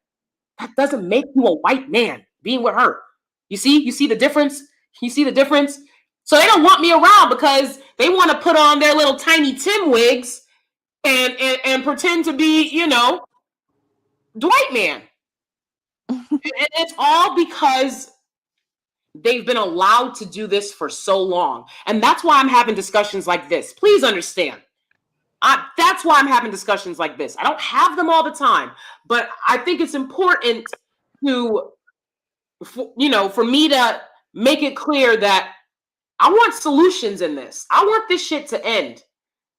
That doesn't make you a white man being with her. You see the difference? You see the difference? So they don't want me around because they want to put on their little Tiny Tim wigs and pretend to be, Dwight man. And it's all because they've been allowed to do this for so long. And that's why I'm having discussions like this. Please understand. That's why I'm having discussions like this. I don't have them all the time, but I think it's important for me to make it clear that I want solutions in this. I want this shit to end.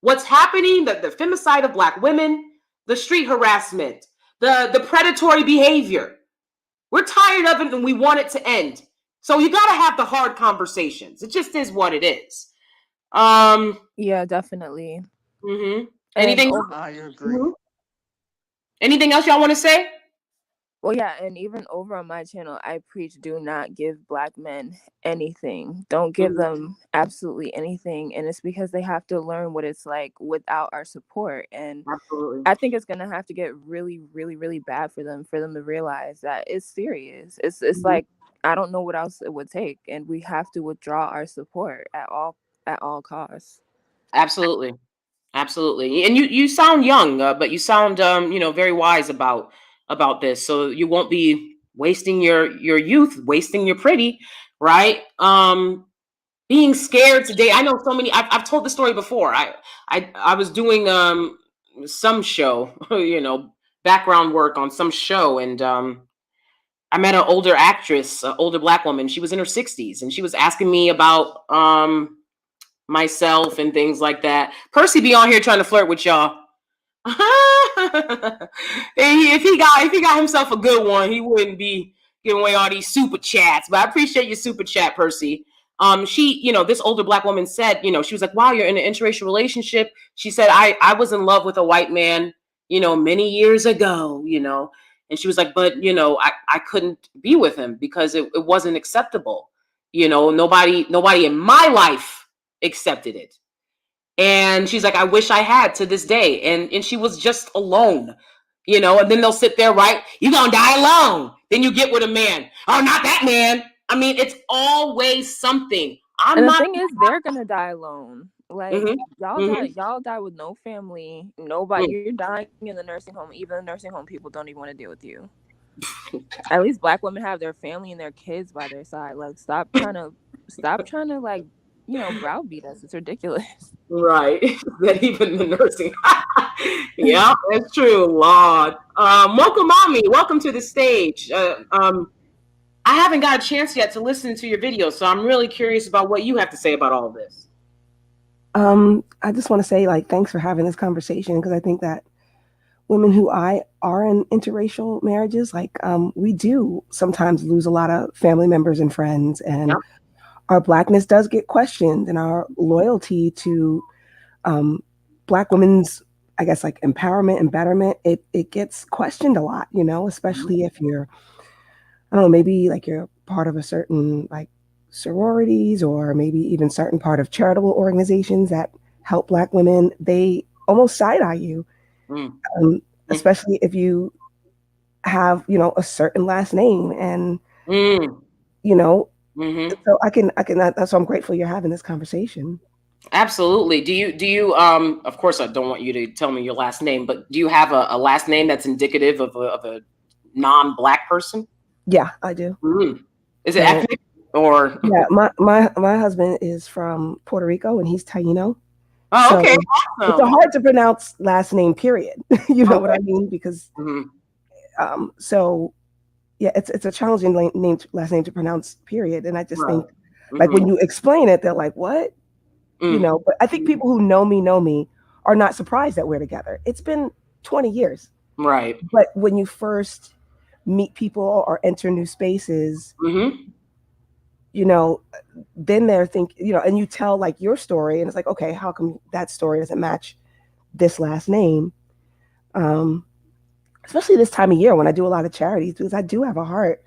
What's happening, the femicide of black women, the street harassment, the predatory behavior. We're tired of it and we want it to end. So you got to have the hard conversations. It just is what it is. Yeah, definitely. Anything? I agree. Anything else y'all want to say? Well, yeah, and even over on my channel, I preach do not give black men anything. Don't give them absolutely anything. And it's because they have to learn what it's like without our support. And Absolutely. I think it's going to have to get really, really, really bad for them to realize that it's serious. It's like, I don't know what else it would take. And we have to withdraw our support at all costs. Absolutely. Absolutely. And you sound young, but you sound, very wise about this. So you won't be wasting your youth, wasting your pretty, right? Being scared today. I know so many, I've told the story before. I was doing some show, background work on some show. And I met an older actress, an older black woman. She was in her 60s and she was asking me about myself and things like that. Percy be on here trying to flirt with y'all. If he got himself a good one, he wouldn't be giving away all these super chats. But I appreciate your super chat, Percy. She, this older black woman said, she was like, wow, you're in an interracial relationship. She said, I was in love with a white man, many years ago, and she was like, but, I couldn't be with him because it wasn't acceptable. Nobody in my life accepted it. And she's like, I wish I had to this day. And she was just alone, and then they'll sit there, right? You gonna die alone. Then you get with a man. Oh, not that man. I mean, it's always something. The thing is, they're gonna die alone. Like y'all die with no family, nobody. You're dying in the nursing home. Even the nursing home people don't even want to deal with you. At least black women have their family and their kids by their side. Like, stop trying to like, browbeat us. It's ridiculous. Right. That even the nursing. Yeah, that's true. Lord. Mocha Mommy, welcome to the stage. I haven't got a chance yet to listen to your video, so I'm really curious about what you have to say about all of this. I just want to say, thanks for having this conversation, because I think that women who are in interracial marriages, we do sometimes lose a lot of family members and friends, and our blackness does get questioned, and our loyalty to black women's, I guess, empowerment and betterment, it gets questioned a lot, especially if you're, I don't know, maybe you're part of a certain sororities, or maybe even certain part of charitable organizations that help black women. They almost side-eye you, especially if you have, a certain last name, and so I can. That's why I'm grateful you're having this conversation. Absolutely. Do you? Of course, I don't want you to tell me your last name, but do you have a last name that's indicative of a non-black person? Yeah, I do. Is it ethnic or? Yeah, my husband is from Puerto Rico, and he's Taino. Oh, so okay. Awesome. It's a hard to pronounce last name, period. You know what I mean? Because so yeah, it's a challenging last name to pronounce, period. And I just think when you explain it, they're like, what? you know, but I think people who know me are not surprised that we're together. It's been 20 years. Right. But when you first meet people or enter new spaces, you know, then they're thinking, you know, and you tell like your story and it's like, okay, how come that story doesn't match this last name? Especially this time of year when I do a lot of charities, because I do have a heart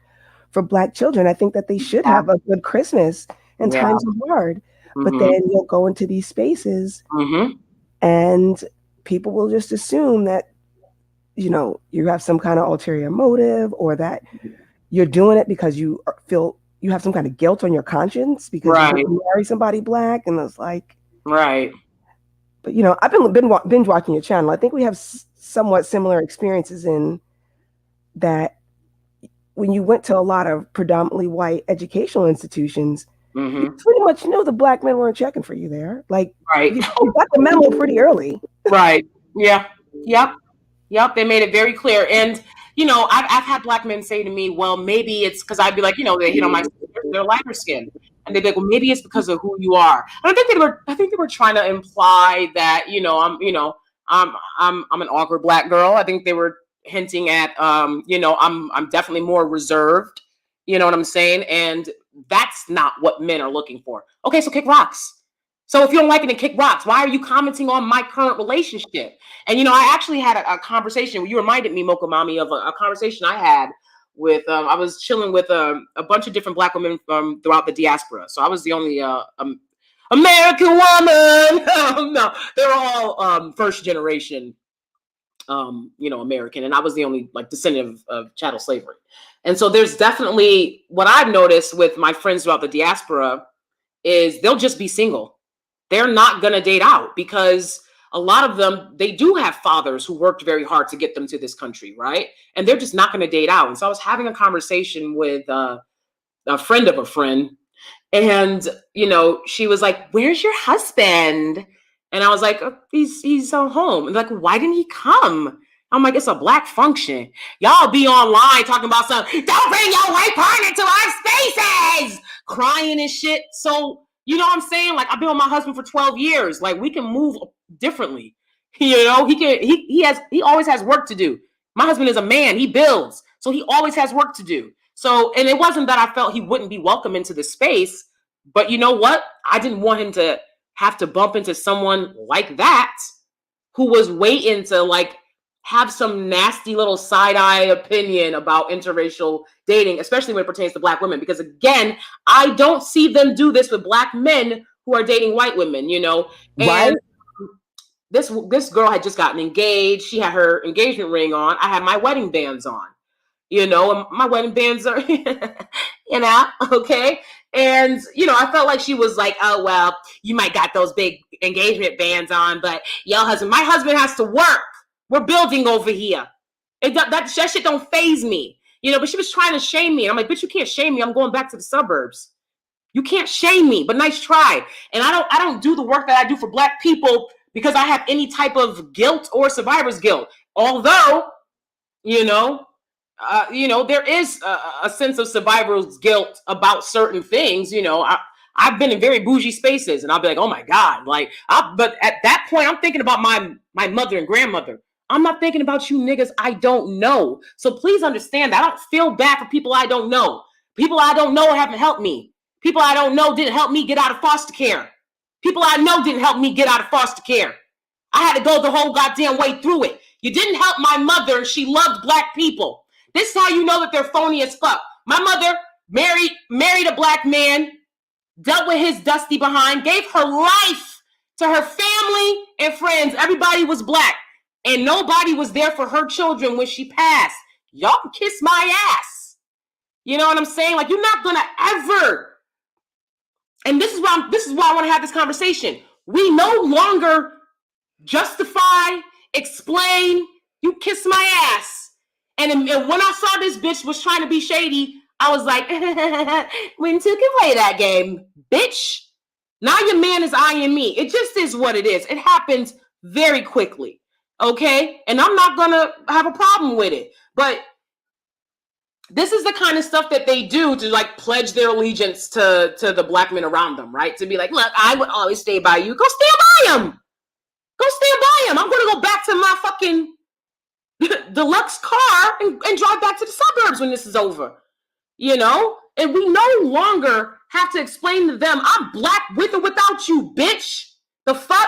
for Black children. I think that they should have a good Christmas, and times are hard. But then you'll go into these spaces and people will just assume that, you know, you have some kind of ulterior motive, or that you're doing it because you feel you have some kind of guilt on your conscience because you didn't marry somebody Black. And it's like, but you know, I've been binge watching your channel. I think we have somewhat similar experiences in that when you went to a lot of predominantly white educational institutions, you pretty much knew the Black men weren't checking for you there. Like, you got the memo pretty early. Yep. They made it very clear. And, you know, I've had Black men say to me, well, maybe it's because I'd be like, you know, my they're lighter skinned. And they'd be like, well, maybe it's because of who you are. And I think they were trying to imply that, I'm an awkward Black girl. I think they were hinting at, I'm definitely more reserved. You know what I'm saying? And that's not what men are looking for. Okay, so kick rocks. So if you don't like it, then kick rocks. Why are you commenting on my current relationship? And, you know, I actually had a conversation. You reminded me, Mocha Mommy, of a conversation I had with, I was chilling with a bunch of different Black women from throughout the diaspora. So I was the only American woman. No, they're all first generation, American. And I was the only like descendant of chattel slavery. And so there's definitely what I've noticed with my friends throughout the diaspora is they'll just be single. They're not going to date out because a lot of them, they do have fathers who worked very hard to get them to this country, right? And they're just not going to date out. And so I was having a conversation with a friend of a friend, and, you know, she was like, where's your husband? And I was like, oh, he's home. And like, why didn't he come? I'm like, it's a Black function. Y'all be online talking about something. Don't bring your white partner to our spaces, crying and shit. So, you know what I'm saying? Like, I've been with my husband for 12 years. Like, we can move differently. You know, he always has work to do. My husband is a man. He builds. So he always has work to do. So, and it wasn't that I felt he wouldn't be welcome into the space, but you know what? I didn't want him to have to bump into someone like that who was waiting to like have some nasty little side-eye opinion about interracial dating, especially when it pertains to Black women. Because again, I don't see them do this with Black men who are dating white women, you know. And this girl had just gotten engaged. She had her engagement ring on. I had my wedding bands on, you know, and my wedding bands are, okay. And, you know, I felt like she was like, oh, well, you might got those big engagement bands on, but my husband has to work. We're building over here. That shit don't faze me, you know, but she was trying to shame me. And I'm like, bitch, you can't shame me. I'm going back to the suburbs. You can't shame me, but nice try. And I don't do the work that I do for Black people because I have any type of guilt or survivor's guilt. Although, there is a sense of survivor's guilt about certain things. You know, I've been in very bougie spaces and I'll be like, oh my God, but at that point, I'm thinking about my mother and grandmother. I'm not thinking about you niggas I don't know. So please understand that I don't feel bad for people I don't know. People I don't know haven't helped me. People I don't know didn't help me get out of foster care. People I know didn't help me get out of foster care. I had to go the whole goddamn way through it. You didn't help my mother. She loved Black people. This is how you know that they're phony as fuck. My mother married a Black man, dealt with his dusty behind, gave her life to her family and friends. Everybody was Black. And nobody was there for her children when she passed. Y'all can kiss my ass. You know what I'm saying? Like, you're not gonna ever. And this is why I want to have this conversation. We no longer justify, explain. You kiss my ass. And when I saw this bitch was trying to be shady, I was like, when two can play that game, bitch. Now your man is eyeing me. It just is what it is. It happens very quickly. Okay, and I'm not gonna have a problem with it. But this is the kind of stuff that they do to like pledge their allegiance to the black men around them, right? To be like, look, I would always stay by you. Go stand by him. Go stand by him. I'm going to go back to my fucking deluxe car and drive back to the suburbs when this is over, you know? And we no longer have to explain to them, I'm black with or without you, bitch. The fuck?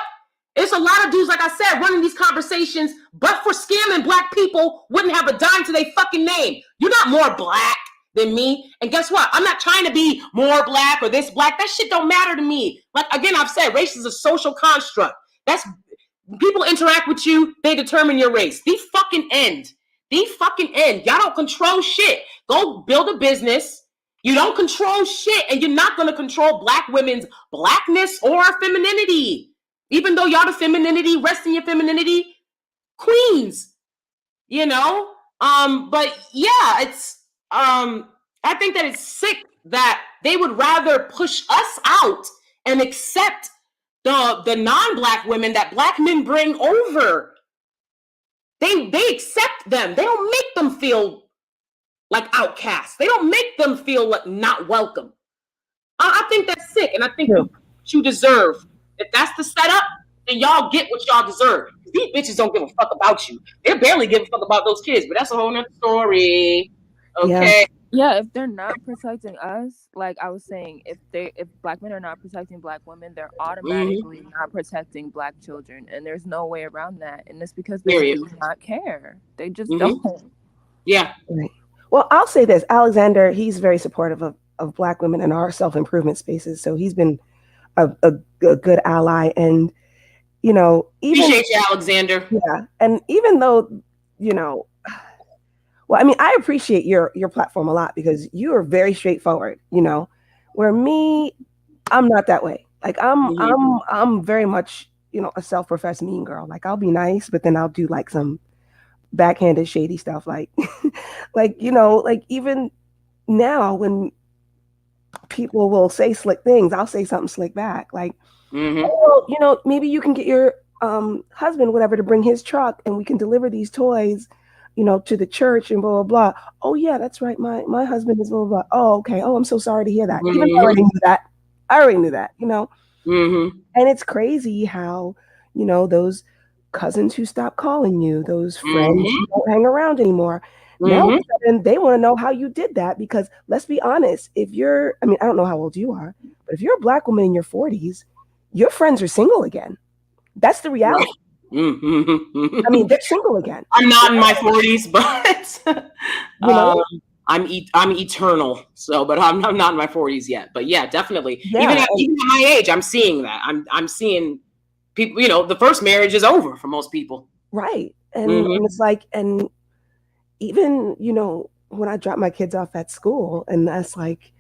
It's a lot of dudes, like I said, running these conversations, but for scamming black people, wouldn't have a dime to their fucking name. You're not more black than me. And guess what? I'm not trying to be more black or this black. That shit don't matter to me. Like, again, I've said race is a social construct. That's people interact with you, they determine your race. The fucking end. The fucking end. Y'all don't control shit. Go build a business. You don't control shit, and you're not going to control black women's blackness or femininity. Even though y'all the femininity, rest in your femininity, queens, you know? But yeah, it's, I think that it's sick that they would rather push us out and accept the non-black women that black men bring over. They accept them. They don't make them feel like outcasts. They don't make them feel like not welcome. I think that's sick, and I think you deserve. If that's the setup, then y'all get what y'all deserve. These bitches don't give a fuck about you. They barely give a fuck about those kids, but that's a whole nother story. Okay. Yeah, if they're not protecting us, like I was saying, if black men are not protecting black women, they're automatically not protecting black children, and there's no way around that. And it's because they do not care. They just don't. Yeah. Right. Well, I'll say this. Alexander, he's very supportive of black women in our self-improvement spaces. So he's been a good ally. And, you know, even, appreciate you, Alexander. Yeah. And even though, you know, well, I mean, I appreciate your platform a lot because you are very straightforward, you know, where me, I'm not that way. Like I'm very much, you know, a self-professed mean girl. Like I'll be nice, but then I'll do like some backhanded shady stuff, like like, you know, like even now when people will say slick things, I'll say something slick back, like oh, you know, maybe you can get your husband whatever to bring his truck and we can deliver these toys, you know, to the church and blah blah blah. Oh yeah, that's right, my husband is blah blah blah. Oh okay, oh I'm so sorry to hear that. Even though I already knew that, you know. And it's crazy how, you know, those cousins who stop calling you, those friends who don't hang around anymore. Now they want to know how you did that, because let's be honest, if you're, I mean, I don't know how old you are, but if you're a black woman in your 40s, your friends are single again. That's the reality. I mean, they're single again. I'm not in my 40s, but you know, I'm eternal. So, but I'm not in my 40s yet. But yeah, definitely. Even at my age, I'm seeing that. I'm seeing people, you know, the first marriage is over for most people. Right. And it's like, and even, you know, when I drop my kids off at school, and that's like,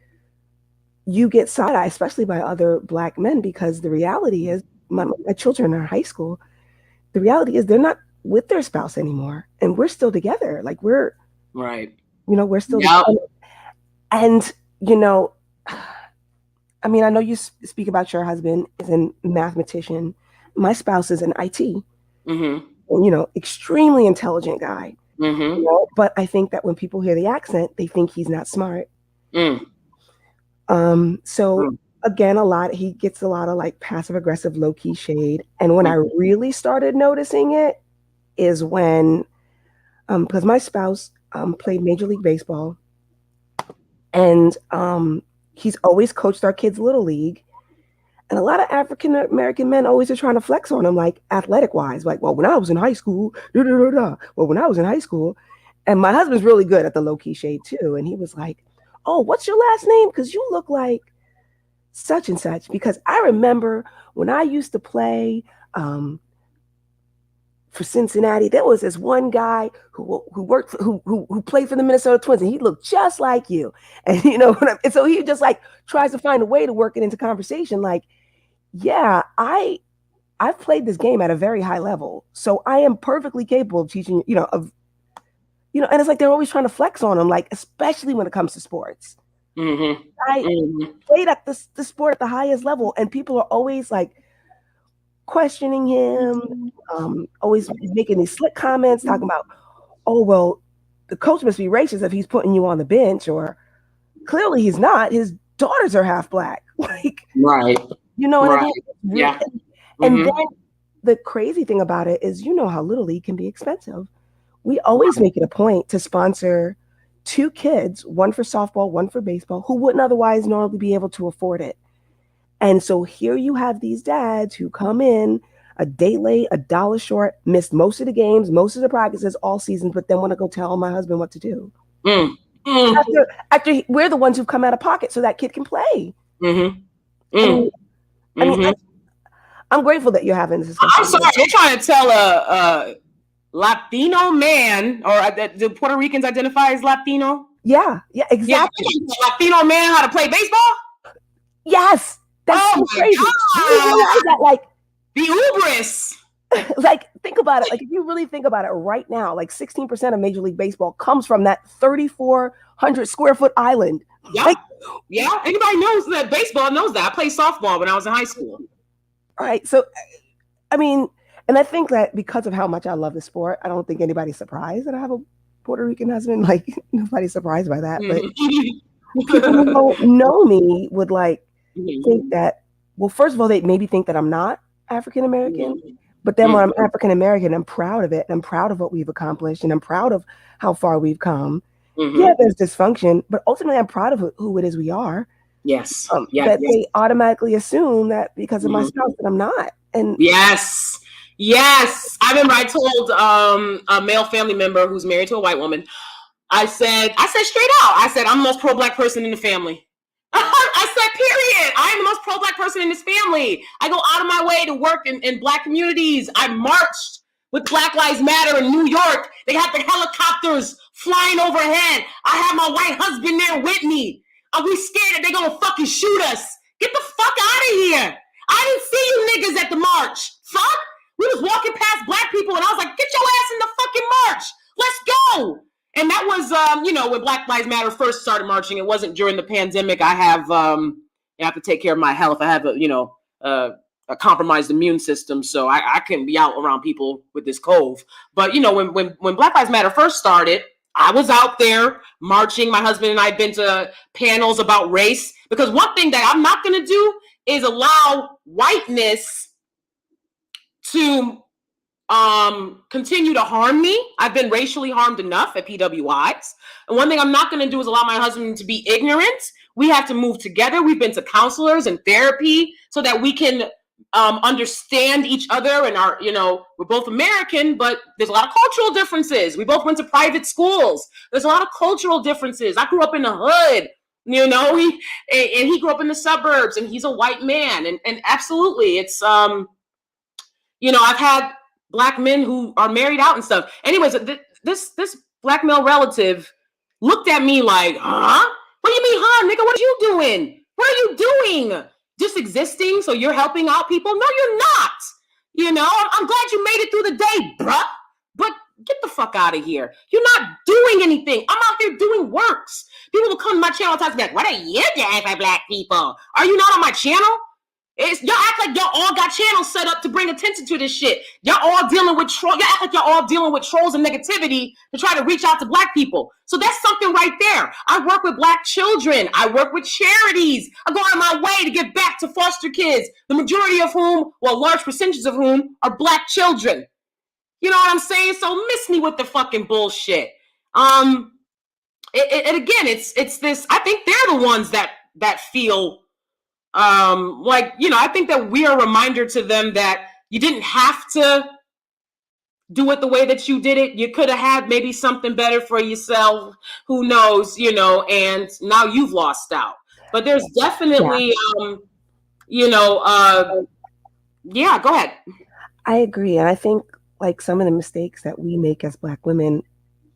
you get side eye, especially by other black men, because the reality is my children are in high school. The reality is they're not with their spouse anymore, and we're still together. Like we're right. You know, we're still together. And, you know, I mean, I know you speak about your husband is a mathematician. My spouse is an IT, and, you know, extremely intelligent guy. You know, but I think that when people hear the accent, they think he's not smart. So again, he gets a lot of like passive aggressive, low key shade. And when I really started noticing it is when, because my spouse played Major League Baseball, and he's always coached our kids' little league. And a lot of African American men always are trying to flex on him, like athletic wise, like, well, when I was in high school, well, when I was in high school, and my husband's really good at the low key shade too. And he was like, oh, what's your last name? Because you look like such and such. Because I remember when I used to play for Cincinnati, there was this one guy who played for the Minnesota Twins, and he looked just like you. And you know, and so he just like tries to find a way to work it into conversation. Like, yeah, I've played this game at a very high level, so I am perfectly capable of teaching. You know, and it's like they're always trying to flex on him, like especially when it comes to sports. I played at the sport at the highest level, and people are always like questioning him, always making these slick comments, talking about, oh, well, the coach must be racist if he's putting you on the bench, or clearly he's not. His daughters are half black. Like, right. You know what right. I mean? Really, Yeah. And then the crazy thing about it is, you know how Little League can be expensive. We always make it a point to sponsor 2 kids, one for softball, one for baseball, who wouldn't otherwise normally be able to afford it. And so here you have these dads who come in a day late, $1 short, missed most of the games, most of the practices all season, but then want to go tell my husband what to do. After we're the ones who've come out of pocket so that kid can play. I mean, I'm grateful that you're having this discussion. I'm sorry, they're trying to tell a Latino man, or do Puerto Ricans identify as Latino? Yeah, exactly. Latino man how to play baseball? Yes, that's so crazy. You realize that, like, the hubris. Like, think about it. Like, if you really think about it right now, like 16% of Major League Baseball comes from that 3,400 square foot island. Yeah, like, anybody knows that baseball knows that. I played softball when I was in high school. All right, so I mean, and I think that because of how much I love the sport, I don't think anybody's surprised that I have a Puerto Rican husband. Like, nobody's surprised by that. But people who don't know me would like think that, well, first of all, they maybe think that I'm not African American. But then when I'm African American, I'm proud of it. And I'm proud of what we've accomplished. And I'm proud of how far we've come. Yeah, there's dysfunction, but ultimately I'm proud of who it is we are. Yes. That they automatically assume that because of my spouse that I'm not. And yes. I remember I told a male family member who's married to a white woman, I said straight out, I said, I'm the most pro-black person in the family. I said, period. I am the most pro-black person in this family. I go out of my way to work in black communities. I marched with Black Lives Matter in New York. They had the helicopters flying overhead. I have my white husband there with me. Are we scared that they're going to fucking shoot us? Get the fuck out of here. I didn't see you niggas at the march. Fuck. We was walking past black people and I was like, get your ass in the fucking march. Let's go. And that was, when Black Lives Matter first started marching. It wasn't during the pandemic. I have to take care of my health. I have a compromised immune system, so I couldn't be out around people with this cove. But when Black Lives Matter first started, I was out there marching. My husband and I had been to panels about race, because one thing that I'm not going to do is allow whiteness to continue to harm me. I've been racially harmed enough at PWIs. And one thing I'm not going to do is allow my husband to be ignorant. We have to move together. We've been to counselors and therapy so that we can understand each other. And we're both American, but there's a lot of cultural differences. We both went to private schools. There's a lot of cultural differences. I grew up in the hood, and he grew up in the suburbs, and he's a white man. And absolutely, it's, I've had Black men who are married out and stuff. Anyways, this Black male relative looked at me like, huh? What do you mean, huh, nigga? What are you doing? What are you doing? Just existing so you're helping out people? No, you're not. I'm glad you made it through the day, bruh. But get the fuck out of here. You're not doing anything. I'm out here doing works. People will come to my channel and talk to me like, what are you doing for Black people? Are you not on my channel? Y'all act like y'all all got channels set up to bring attention to this shit. Y'all all dealing with trolls. Y'all act like y'all all dealing with trolls and negativity to try to reach out to Black people. So that's something right there. I work with Black children. I work with charities. I go out of my way to give back to foster kids, the majority of whom, well, large percentages of whom are Black children. You know what I'm saying? So miss me with the fucking bullshit. And again, it's this. I think they're the ones that feel. I think that we are a reminder to them that you didn't have to do it the way that you did it. You could have had maybe something better for yourself. Who knows, and now you've lost out. But there's definitely, go ahead. I agree. And I think like some of the mistakes that we make as Black women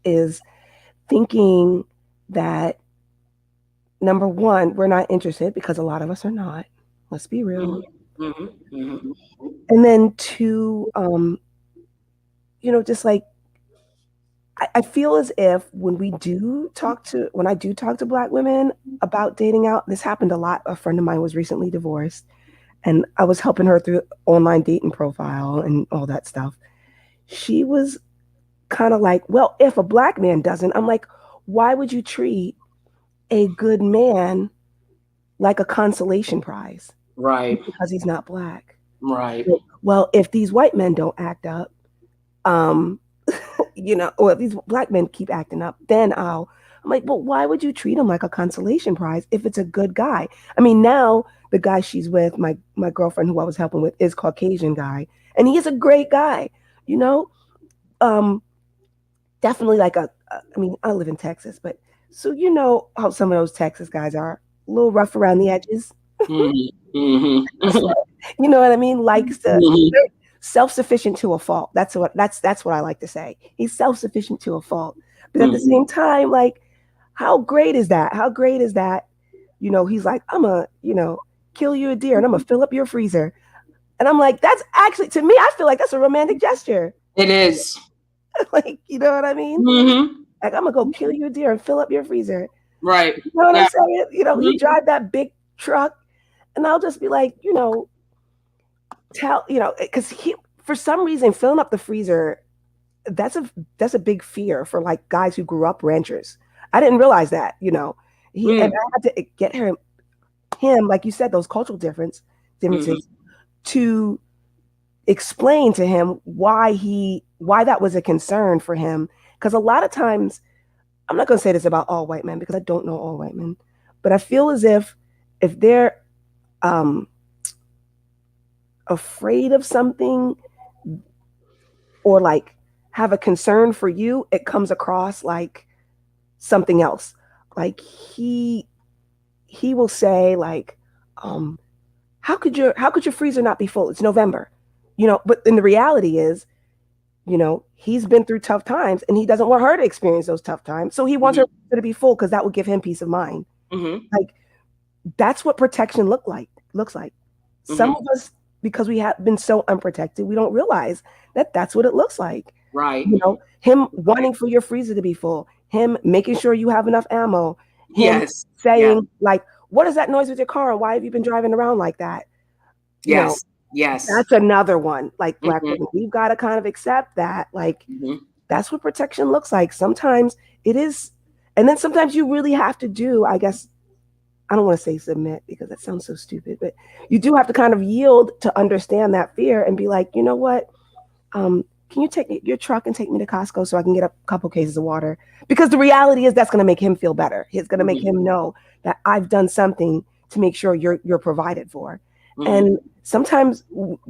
is thinking that, number one, we're not interested, because a lot of us are not. Let's be real. And then two, just like, I feel as if when I do talk to Black women about dating out, this happened a lot. A friend of mine was recently divorced, and I was helping her through online dating profile and all that stuff. She was kind of like, well, if a black man doesn't, I'm like, why would you treat a good man like a consolation prize? Right. Because he's not black. Right. Well, if these white men don't act up, you know, or if these black men keep acting up, then I'm like, well, why would you treat him like a consolation prize if it's a good guy? I mean, now the guy she's with, my girlfriend who I was helping with, is Caucasian guy, and he is a great guy, you know. Definitely like I mean, I live in Texas, but so you know how some of those Texas guys are, a little rough around the edges. Mm-hmm. Mm-hmm. You know what I mean? Likes to Mm-hmm. self-sufficient to a fault. That's what I like to say. He's self-sufficient to a fault. But at the Mm-hmm. same time, like, how great is that? How great is that? You know, he's like, I'm a, you know, kill you a deer and I'm gonna fill up your freezer. And I'm like, that's actually, to me, I feel like that's a romantic gesture. It is. Like, you know what I mean? Mm-hmm. Like, I'm gonna go kill you a deer and fill up your freezer. Right. You know what Yeah. I'm saying? You know, Mm-hmm. he drive that big truck, and I'll just be like, you know, because he, for some reason, filling up the freezer, that's a big fear for like guys who grew up ranchers. I didn't realize that, you know. And I had to get him, like you said, those cultural differences to explain to him why that was a concern for him. Because a lot of times, I'm not going to say this about all white men because I don't know all white men, but I feel as if they're afraid of something or like have a concern for you, it comes across like something else. Like he will say like, how could your freezer not be full? It's November, you know. But then the reality is, you know, he's been through tough times and he doesn't want her to experience those tough times. So he wants her to be full because that would give him peace of mind. Mm-hmm. Like that's what protection looks like. Some of us, because we have been so unprotected, we don't realize that that's what it looks like. Right. You know, him wanting for your freezer to be full, him making sure you have enough ammo, him saying like, what is that noise with your car? And why have you been driving around like that? You know, that's another one. Like black women, we've got to kind of accept that. Like that's what protection looks like. Sometimes it is, and then sometimes you really have to do, I guess, I don't want to say submit because that sounds so stupid, but you do have to kind of yield to understand that fear and be like, you know what? Can you take your truck and take me to Costco so I can get a couple cases of water? Because the reality is that's going to make him feel better. It's going to make him know that I've done something to make sure you're provided for. And sometimes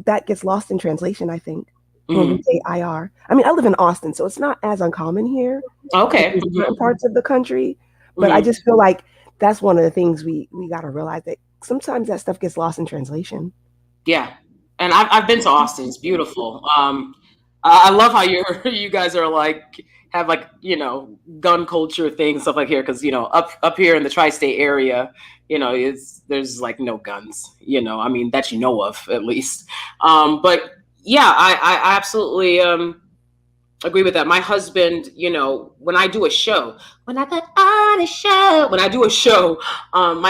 that gets lost in translation, I think, when we say IR. I mean, I live in Austin, so it's not as uncommon here. Okay. In certain parts of the country. But I just feel like that's one of the things we got to realize, that sometimes that stuff gets lost in translation. Yeah. And I've been to Austin. It's beautiful. I love how you guys are like, have like, you know, gun culture things, stuff like here. Cause you know, up here in the tri-state area, you know, there's like no guns, you know, I mean, that you know of at least. But yeah, I absolutely, agree with that. My husband, you know, when I do a show, my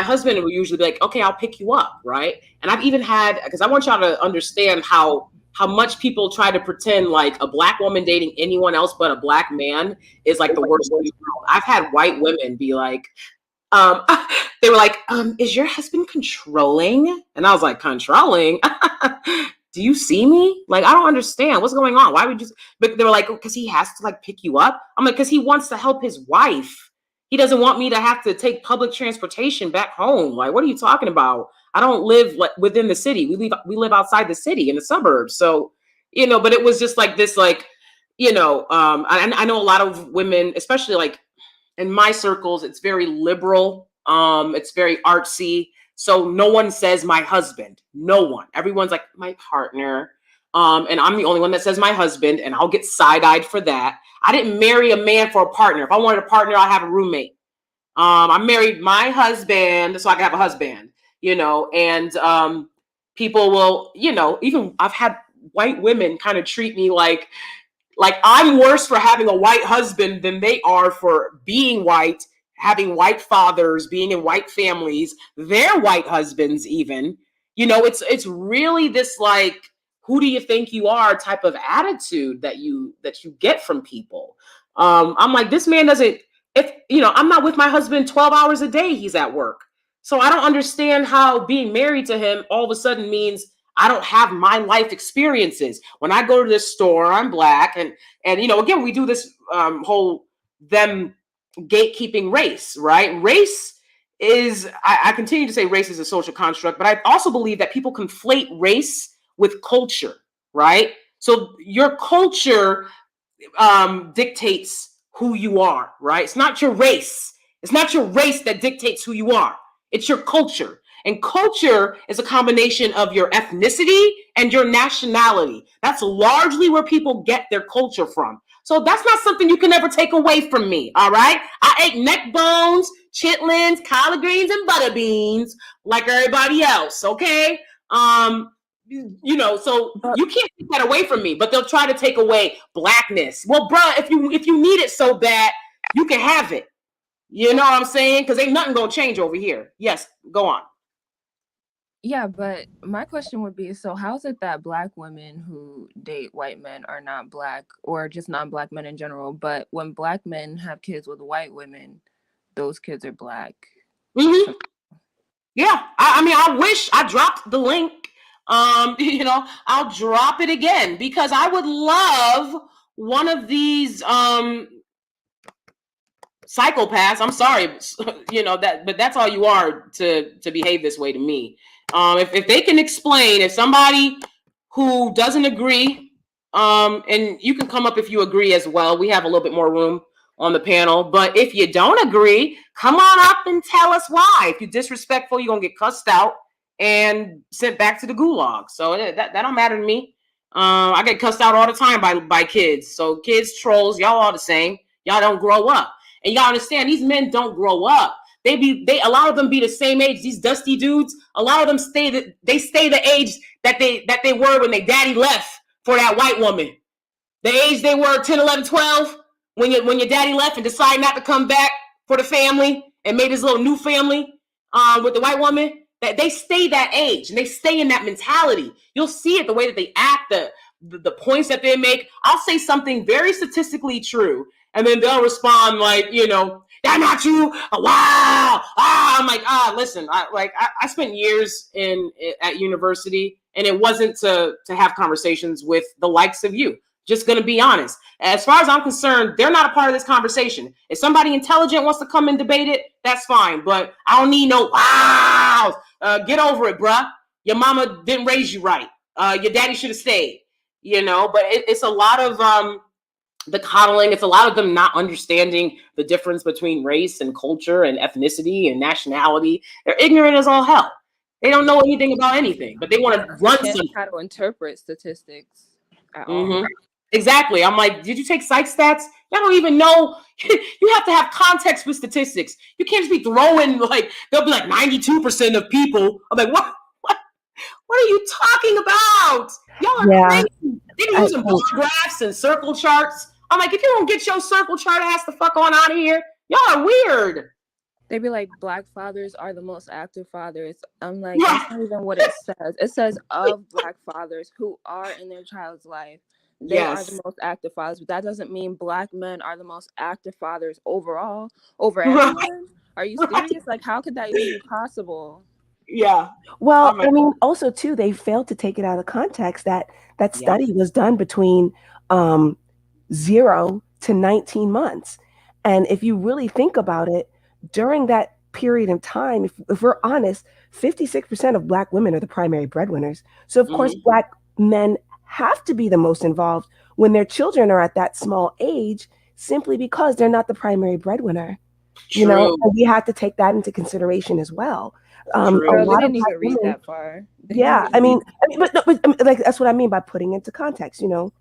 husband will usually be like, okay, I'll pick you up. Right. And I've even had, because I want y'all to understand how much people try to pretend like a black woman dating anyone else but a black man is like the worst thing in the world. I've had white women be like, they were like, is your husband controlling? And I was like, controlling? Do you see me? Like, I don't understand what's going on. Why would you? But they were like, because he has to like pick you up. I'm like, because he wants to help his wife. He doesn't want me to have to take public transportation back home. Like, what are you talking about? I don't live like within the city. We live outside the city in the suburbs. So, you know, but it was just like this, like, you know, I know a lot of women, especially like in my circles, it's very liberal. It's very artsy. So no one says my husband. No one. Everyone's like my partner. And I'm the only one that says my husband, and I'll get side-eyed for that. I didn't marry a man for a partner. If I wanted a partner, I'd have a roommate. I married my husband so I could have a husband, you know, and people will, you know, even I've had white women kind of treat me like I'm worse for having a white husband than they are for being white, having white fathers, being in white families, their white husbands even. You know, it's really this like, who do you think you are type of attitude that you get from people. I'm like, this man doesn't, if, you know, I'm not with my husband 12 hours a day, he's at work. So I don't understand how being married to him all of a sudden means I don't have my life experiences. When I go to this store, I'm Black. And you know, again, we do this whole them gatekeeping race, right? Race is, I continue to say race is a social construct, but I also believe that people conflate race with culture, right? So your culture dictates who you are, right? It's not your race. It's not your race that dictates who you are. It's your culture. And culture is a combination of your ethnicity and your nationality. That's largely where people get their culture from. So that's not something you can ever take away from me, all right? I ate neck bones, chitlins, collard greens, and butter beans like everybody else, okay? You know, so you can't take that away from me, but they'll try to take away Blackness. Well, bruh, if you need it so bad, you can have it. You know what I'm saying? Because ain't nothing gonna change over here. Yes, go on. Yeah, but my question would be, so how is it that Black women who date white men are not Black, or just non-Black men in general, but when Black men have kids with white women, those kids are Black? Mm-hmm. Yeah, I mean, I wish I dropped the link. You know, I'll drop it again because I would love one of these psychopaths. I'm sorry, you know that, but that's all you are to behave this way to me. If they can explain, if somebody who doesn't agree, and you can come up if you agree as well. We have a little bit more room on the panel, but if you don't agree, come on up and tell us why. If you're disrespectful, you're gonna get cussed out and sent back to the gulag. So that don't matter to me. I get cussed out all the time by kids. So kids, trolls, y'all all the same. Y'all don't grow up. And you gotta understand, these men don't grow up. A lot of them be the same age. These dusty dudes, a lot of them stay the age that they were when their daddy left for that white woman. The age they were 10, 11, 12 when your daddy left and decided not to come back for the family and made his little new family with the white woman. That they stay that age and they stay in that mentality. You'll see it the way that they act, the points that they make. I'll say something very statistically true, and then they'll respond like, you know, that's not true. Wow. I'm like, listen, I spent years at university, and it wasn't to have conversations with the likes of you. Just going to be honest. As far as I'm concerned, they're not a part of this conversation. If somebody intelligent wants to come and debate it, that's fine. But I don't need no wow. Get over it, bruh. Your mama didn't raise you right. Your daddy should have stayed. You know, but it's a lot of the coddling. It's a lot of them not understanding the difference between race and culture and ethnicity and nationality. They're ignorant as all hell. They don't know anything about anything, but they want to run something. How to interpret statistics at Mm-hmm. all. Exactly. I'm like, did you take psych stats? Y'all don't even know. You have to have context with statistics. You can't just be throwing like, they'll be like 92% of people. I'm like, what are you talking about? Y'all are crazy. They're using bar graphs and circle charts. I'm like, if you don't get your circle chart ass the fuck on out of here, y'all are weird. They'd be like, Black fathers are the most active fathers. I'm like, that's not even what it says. It says of Black fathers who are in their child's life. They are the most active fathers, but that doesn't mean Black men are the most active fathers overall, over everyone. Are you serious? Like, how could that even be possible? Yeah. Well, I mean, also too, they failed to take it out of context that study was done between 0 to 19 months. And if you really think about it, during that period of time, if we're honest, 56% of Black women are the primary breadwinners. So of course, Black men have to be the most involved when their children are at that small age, simply because they're not the primary breadwinner. True. You know, and we have to take that into consideration as well. A lot of people read that far. Yeah, I mean, but like that's what I mean by putting into context. You know,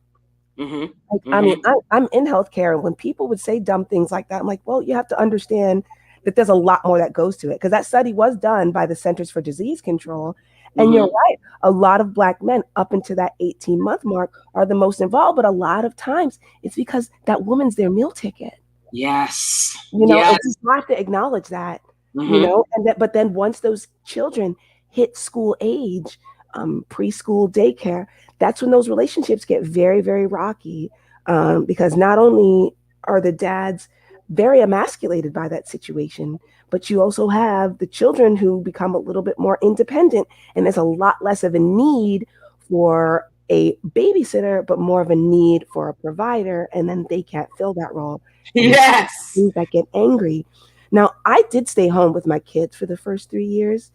I mean, I'm in healthcare, and when people would say dumb things like that, I'm like, well, you have to understand that there's a lot more that goes to it, because that study was done by the Centers for Disease Control. And you're right, a lot of Black men up into that 18-month mark are the most involved, but a lot of times it's because that woman's their meal ticket. Yes. You know, and you have to acknowledge that, you know, and but then once those children hit school age, preschool, daycare, that's when those relationships get very, very rocky, because not only are the dads very emasculated by that situation. But you also have the children who become a little bit more independent, and there's a lot less of a need for a babysitter, but more of a need for a provider, and then they can't fill that role. And Yes. that get angry. Now, I did stay home with my kids for the first 3 years,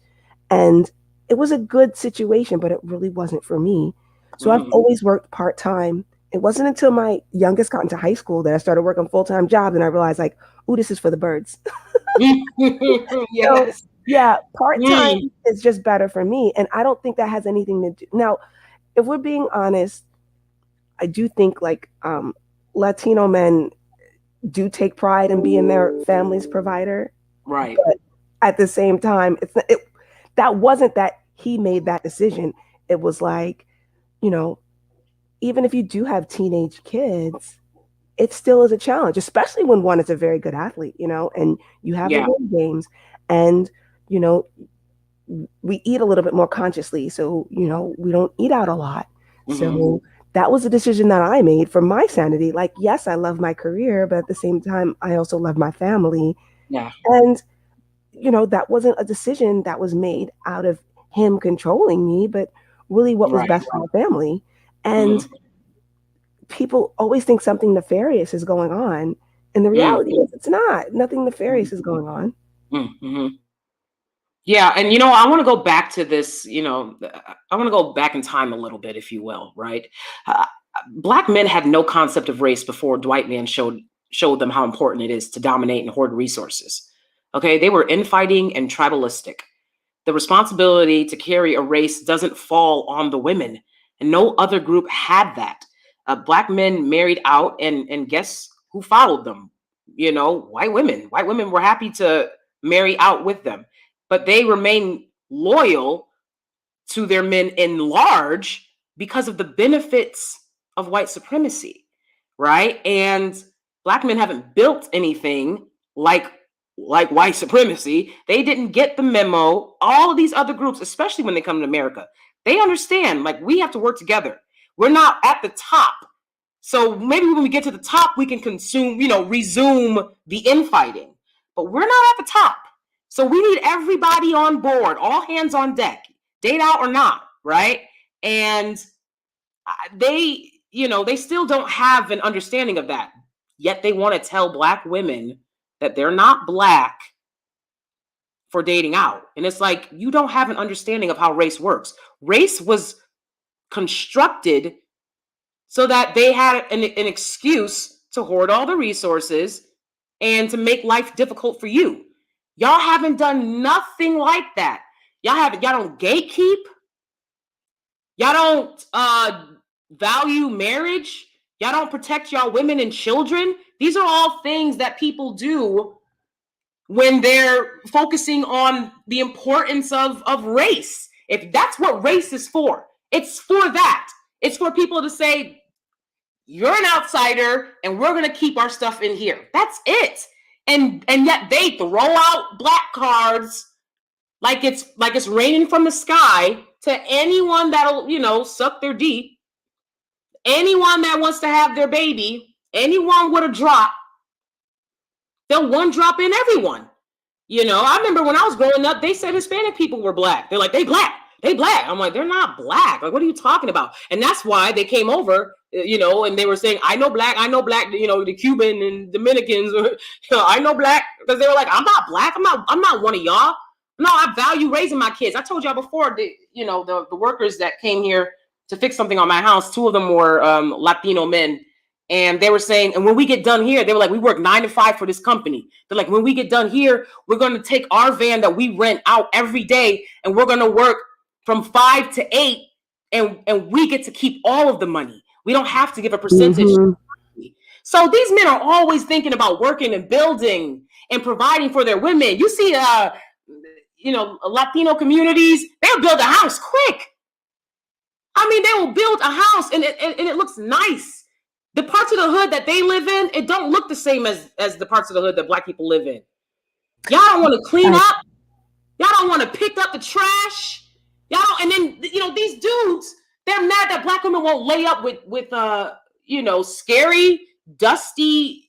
and it was a good situation, but it really wasn't for me. So I've always worked part-time. It wasn't until my youngest got into high school that I started working full-time jobs, and I realized, like, oh, this is for the birds. Yes. So, yeah, part-time is just better for me, and I don't think that has anything to do. Now, if we're being honest, I do think like Latino men do take pride in being their family's provider. Right. But at the same time, that wasn't that he made that decision. It was like, you know, even if you do have teenage kids, it still is a challenge, especially when one is a very good athlete, you know, and you have the win games, and, you know, we eat a little bit more consciously. So, you know, we don't eat out a lot. So that was a decision that I made for my sanity. Like, yes, I love my career, but at the same time, I also love my family. Yeah. And, you know, that wasn't a decision that was made out of him controlling me, but really what was best for our family. And people always think something nefarious is going on. And the reality is it's not. Nothing nefarious is going on. Yeah. And, you know, I want to go back to this, you know, I want to go back in time a little bit, if you will, right? Black men had no concept of race before white men showed them how important it is to dominate and hoard resources. Okay, they were infighting and tribalistic. The responsibility to carry a race doesn't fall on the women, and no other group had that. Black men married out, and guess who followed them? You know, white women. White women were happy to marry out with them, but they remain loyal to their men in large because of the benefits of white supremacy, right? And Black men haven't built anything like white supremacy. They didn't get the memo. All of these other groups, especially when they come to America, they understand, like, we have to work together. We're not at the top. So maybe when we get to the top, we can resume the infighting. But we're not at the top. So we need everybody on board, all hands on deck, date out or not, right? And they still don't have an understanding of that. Yet they want to tell Black women that they're not Black for dating out. And it's like, you don't have an understanding of how race works. Race was constructed so that they had an excuse to hoard all the resources and to make life difficult for you. Y'all haven't done nothing like that. Y'all don't gatekeep. Y'all don't value marriage. Y'all don't protect y'all women and children. These are all things that people do when they're focusing on the importance of race. If that's what race is for, it's for that. It's for people to say, you're an outsider and we're going to keep our stuff in here. That's it. And yet they throw out Black cards like it's raining from the sky to anyone that'll, suck their D, anyone that wants to have their baby, anyone with a drop. They'll one drop in everyone. I remember when I was growing up, they said Hispanic people were Black. They're like, they Black. I'm like, they're not Black. Like, what are you talking about? And that's why they came over, and they were saying, I know Black, the Cuban and Dominicans, I know Black, because they were like, I'm not Black. I'm not one of y'all. No, I value raising my kids. I told y'all before, the workers that came here to fix something on my house, 2 of them were Latino men. And they were saying, and when we get done here, they were like, we work 9 to 5 for this company. They're like, when we get done here, we're going to take our van that we rent out every day, and we're going to work from 5 to 8, and we get to keep all of the money. We don't have to give a percentage. So these men are always thinking about working and building and providing for their women. You see, Latino communities, they'll build a house quick. I mean, they will build a house and it looks nice. The parts of the hood that they live in, it don't look the same as the parts of the hood that Black people live in. Y'all don't want to clean up. Y'all don't want to pick up the trash. And then, these dudes, they're mad that Black women won't lay up with scary, dusty,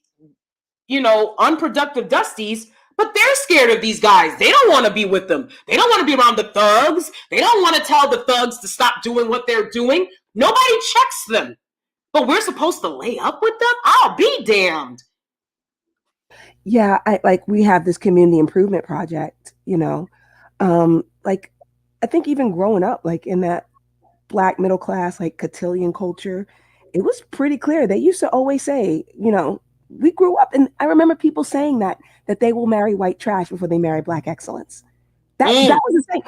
unproductive dusties, but they're scared of these guys. They don't want to be with them. They don't want to be around the thugs. They don't want to tell the thugs to stop doing what they're doing. Nobody checks them. But we're supposed to lay up with them? I'll be damned. Yeah, we have this community improvement project, I think even growing up, in that Black middle class, cotillion culture, it was pretty clear. They used to always say, we grew up, and I remember people saying that they will marry white trash before they marry Black excellence. That was the thing.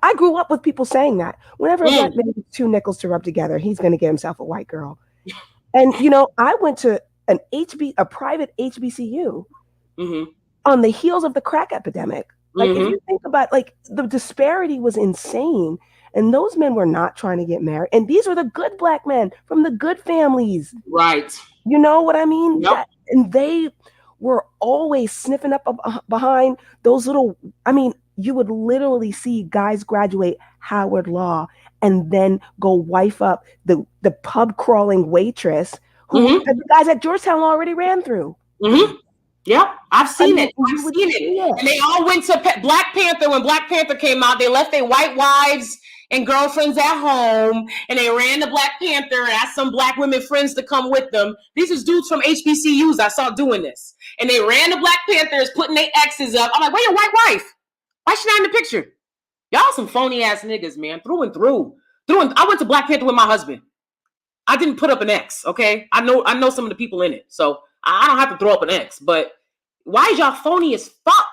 I grew up with people saying that. Whenever a Black man gets 2 nickels to rub together, he's going to get himself a white girl. And, I went to a private HBCU on the heels of the crack epidemic. If you think about, the disparity was insane. And those men were not trying to get married. And these were the good Black men from the good families. Right. You know what I mean? Yep. And they were always sniffing up behind those little, you would literally see guys graduate Howard Law and then go wife up the pub crawling waitress who the guys at Georgetown already ran through. Yeah, I've seen it. And they all went to Black Panther. When Black Panther came out, they left their white wives and girlfriends at home, and they ran to Black Panther and asked some Black women friends to come with them. These are dudes from HBCUs I saw doing this. And they ran to Black Panthers, putting their X's up. I'm like, where your white wife? Why she not in the picture? Y'all some phony ass niggas, man, through and through. I went to Black Panther with my husband. I didn't put up an X, okay? I know some of the people in it, so I don't have to throw up an X, but why is y'all phony as fuck?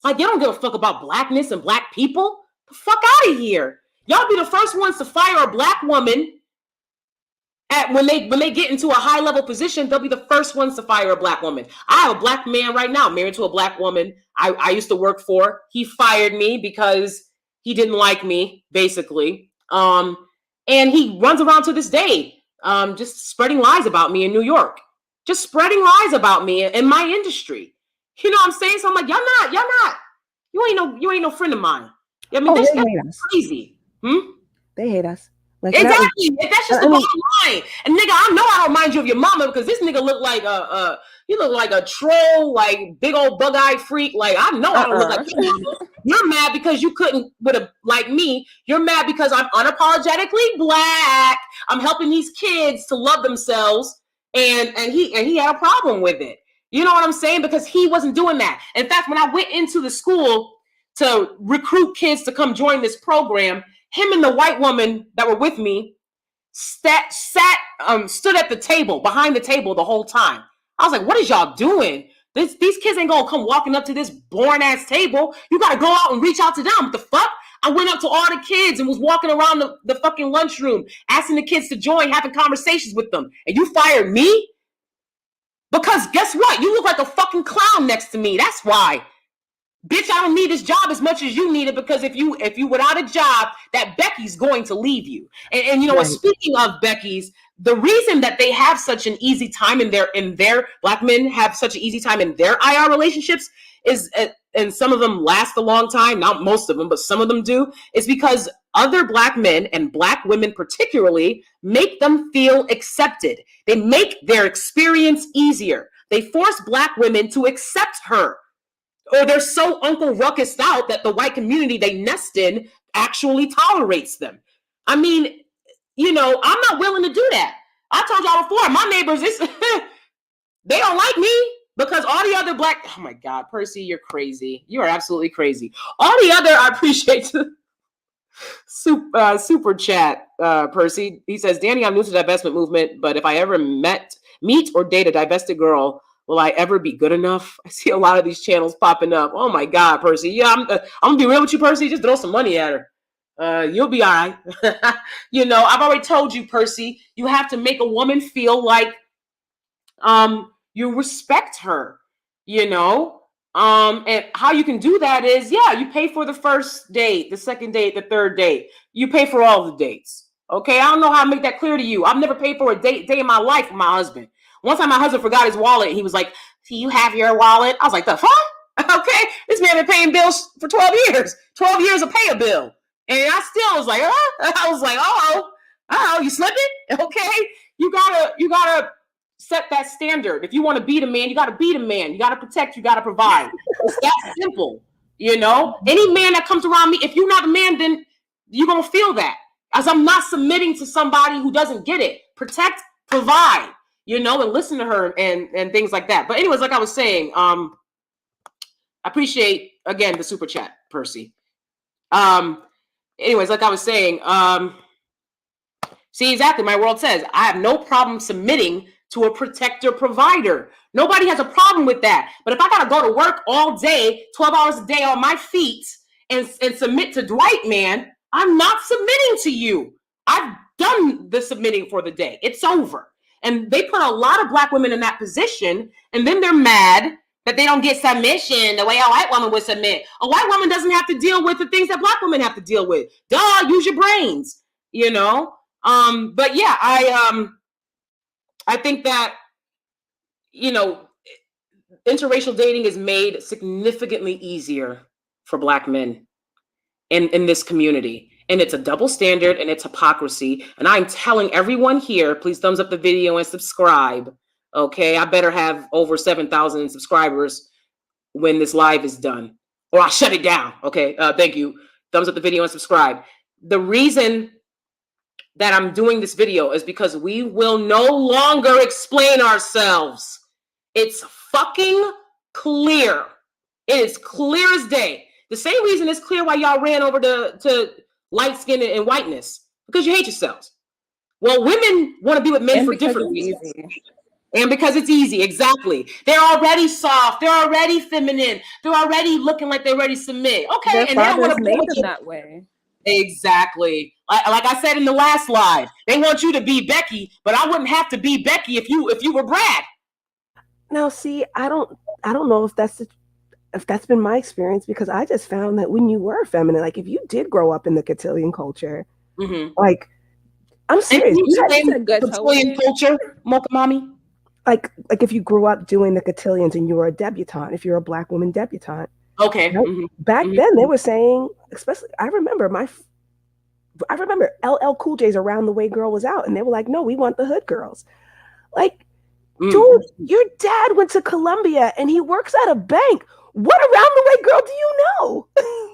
You don't give a fuck about Blackness and Black people? The fuck out of here. Y'all be the first ones to fire a Black woman when they get into a high level position. They'll be the first ones to fire a Black woman. I have a Black man right now married to a Black woman I used to work for. He fired me because he didn't like me, basically. And he runs around to this day just spreading lies about me in New York. Just spreading lies about me in my industry. You know what I'm saying? So I'm like, you ain't no friend of mine. I mean, that's crazy. They hate us. Exactly. That's just the bottom line. And nigga, I know I don't mind you of your mama because this nigga look like you look like a troll, big old bug-eyed freak. I know I don't look like your mama. You're mad because you couldn't like me. You're mad because I'm unapologetically Black. I'm helping these kids to love themselves, and he had a problem with it. You know what I'm saying? Because he wasn't doing that. In fact, when I went into the school to recruit kids to come join this program, him and the white woman that were with me stood at the table, behind the table the whole time. I was like, what is y'all doing? These kids ain't gonna come walking up to this boring ass table. You gotta go out and reach out to them. What the fuck? I went up to all the kids and was walking around the fucking lunchroom, asking the kids to join, having conversations with them. And you fired me? Because guess what? You look like a fucking clown next to me. That's why. Bitch, I don't need this job as much as you need it, because if you without a job, that Becky's going to leave you. And you know what? Speaking of Becky's, the reason that they have such an easy time in their Black men have such an easy time in their IR relationships is, and some of them last a long time, not most of them, but some of them do, is because other Black men and Black women particularly make them feel accepted. They make their experience easier. They force Black women to accept her. Or they're so Uncle Ruckused out that the white community they nest in actually tolerates them. I mean, I'm not willing to do that. I told y'all before, my neighbors, they don't like me because all the other Black, oh my God, Percy, you're crazy. You are absolutely crazy. All the other, I appreciate the super chat, Percy. He says, Danie, I'm new to the divestment movement, but if I ever meet or date a divested girl, will I ever be good enough? I see a lot of these channels popping up. Oh my God, Percy. Yeah, I'm gonna be real with you, Percy. Just throw some money at her. You'll be all right. I've already told you, Percy, you have to make a woman feel like you respect her, and how you can do that is, you pay for the first date, the second date, the third date. You pay for all the dates. Okay, I don't know how to make that clear to you. I've never paid for a day in my life with my husband. One time my husband forgot his wallet. He was like, do you have your wallet? I was like, the fuck? Okay, this man been paying bills for 12 years. 12 years to pay a bill. And I still was like, I was like, oh, you slipping? Okay, you gotta set that standard. If you want to beat a man, you got to beat a man. You got to protect, you got to provide. It's that simple, you know? Any man that comes around me, if you're not a man, then you're going to feel that. As I'm not submitting to somebody who doesn't get it. Protect, provide, you know, and listen to her and things like that. But anyways, like I was saying, I appreciate, again, the super chat, Percy. Anyways, like I was saying, see, exactly, my world says, I have no problem submitting to a protector provider. Nobody has a problem with that. But if I got to go to work all day, 12 hours a day on my feet and submit to Dwight, man, I'm not submitting to you. I've done the submitting for the day. It's over. And they put a lot of Black women in that position, and then they're mad that they don't get submission the way a white woman would submit. A white woman doesn't have to deal with the things that Black women have to deal with. Duh, use your brains, you know? But yeah, I think that, you know, interracial dating is made significantly easier for Black men in this community. And it's a double standard and it's hypocrisy. And I'm telling everyone here, please thumbs up the video and subscribe. Okay, I better have over 7,000 subscribers when this live is done, or I'll shut it down. Okay, thank you. Thumbs up the video and subscribe. The reason that I'm doing this video is because we will no longer explain ourselves. It's fucking clear. It is clear as day. The same reason it's clear why y'all ran over to light skin and whiteness, because you hate yourselves. Well, women want to be with men for different reasons. And because it's easy, exactly. They're already soft. They're already feminine. They're already looking like they're ready to submit. Okay, Their and they don't want fathers to made them that way. Exactly. Like I said in the last live, they want you to be Becky, but I wouldn't have to be Becky if you were Brad. Now, see, I don't know if that's been my experience, because I just found that when you were feminine, like if you did grow up in the cotillion culture, like I'm serious, you had cotillion culture, Mocha Mommy. Like if you grew up doing the cotillions and you were a debutante, if you're a Black woman debutante. Okay. Right? Back then they were saying, especially I remember LL Cool J's Around the Way Girl was out, and they were like, no, we want the hood girls. Like, dude, your dad went to Columbia and he works at a bank. What Around the Way Girl do you know?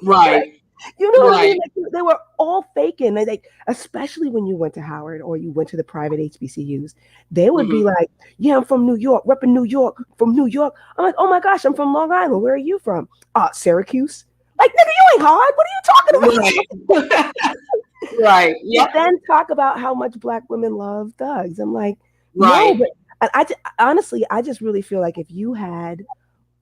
Right. You know what I mean? Like, they were all faking. Like, especially when you went to Howard or you went to the private HBCUs, they would be like, yeah, I'm from New York, repping New York, from New York. I'm like, oh my gosh, I'm from Long Island. Where are you from? Syracuse. Like, nigga, you ain't hard. What are you talking about? Right. Yeah. But then talk about how much Black women love thugs. I'm like, no, but honestly, I just really feel like if you had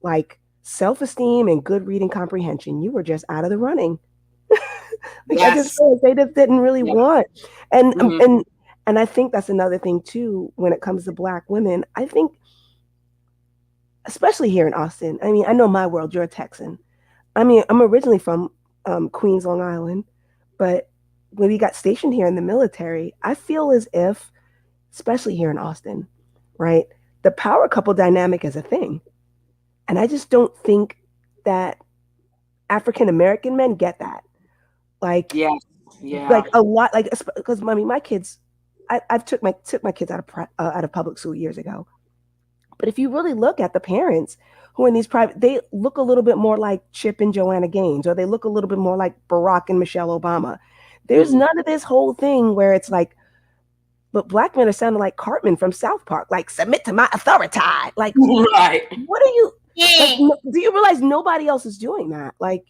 like self-esteem and good reading comprehension, you were just out of the running. Like, I just feel like they just didn't really want. And I think that's another thing too, when it comes to Black women. I think, especially here in Austin, I mean, I know my world, you're a Texan. I mean, I'm originally from Queens, Long Island, but when we got stationed here in the military, I feel as if, especially here in Austin, right, the power couple dynamic is a thing. And I just don't think that African American men get that. Like, like a lot, like, because I mean, my kids, I took my kids out of public school years ago. But if you really look at the parents who are in these private, they look a little bit more like Chip and Joanna Gaines, or they look a little bit more like Barack and Michelle Obama. There's none of this whole thing where it's like, but Black men are sounding like Cartman from South Park, like, submit to my authority. Like, right. What are you, like, do you realize nobody else is doing that? Like,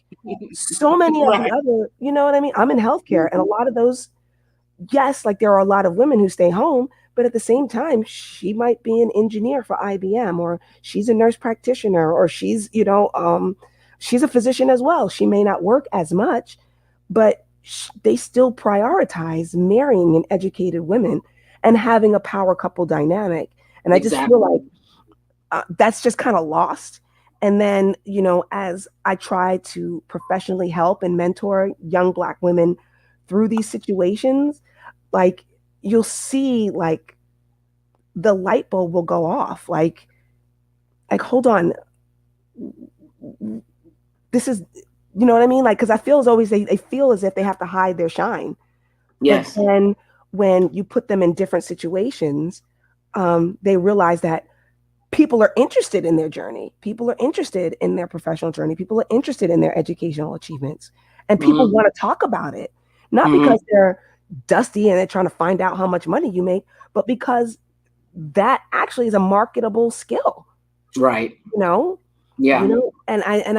so many of the other, you know what I mean? I'm in healthcare, and a lot of those, yes, like there are a lot of women who stay home, but at the same time, she might be an engineer for IBM, or she's a nurse practitioner, or she's, you know, she's a physician as well. She may not work as much, but they still prioritize marrying an educated women and having a power couple dynamic. And I just feel like that's just kind of lost. And then, you know, as I try to professionally help and mentor young Black women through these situations, like, you'll see, like, the light bulb will go off. Like, hold on. This is, you know what I mean? Like, because I feel as always they feel as if they have to hide their shine. Yes. And when you put them in different situations, they realize that people are interested in their journey. People are interested in their professional journey. People are interested in their educational achievements. And people Mhm. want to talk about it, not Mhm. because they're dusty and they're trying to find out how much money you make, but because that actually is a marketable skill, Right. Yeah. and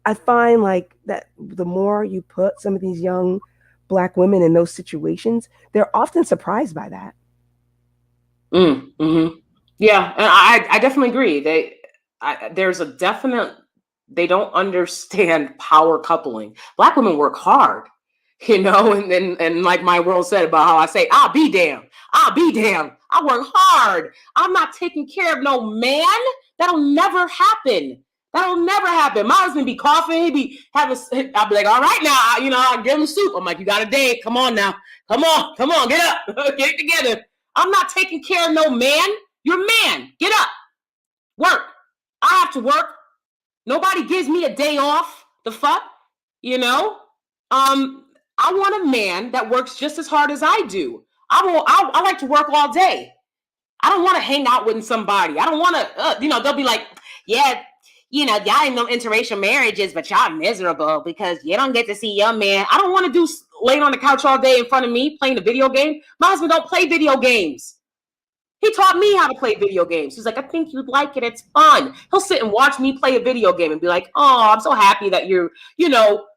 I find like that the more you put some of these young Black women in those situations, they're often surprised by that. Mm-hmm. Yeah, and I definitely agree. There's a definite, they don't understand power coupling. Black women work hard, and like my world said about how I say, I'll be damned. I'll be damned. I work hard. I'm not taking care of no man. That'll never happen. That'll never happen. My husband be coughing. I'll be like, all right now, I give him soup. I'm like, you got a day. Come on now. Come on, get up. Get it together. I'm not taking care of no man. You're a man. Get up. Work. I have to work. Nobody gives me a day off. The fuck? I want a man that works just as hard as I do. I like to work all day. I don't want to hang out with somebody. I don't want to, they'll be like, yeah, y'all ain't no interracial marriages, but y'all miserable because you don't get to see your man. I don't want to do laying on the couch all day in front of me playing a video game. My husband don't play video games. He taught me how to play video games. He's like, I think you'd like it. It's fun. He'll sit and watch me play a video game and be like, oh, I'm so happy that you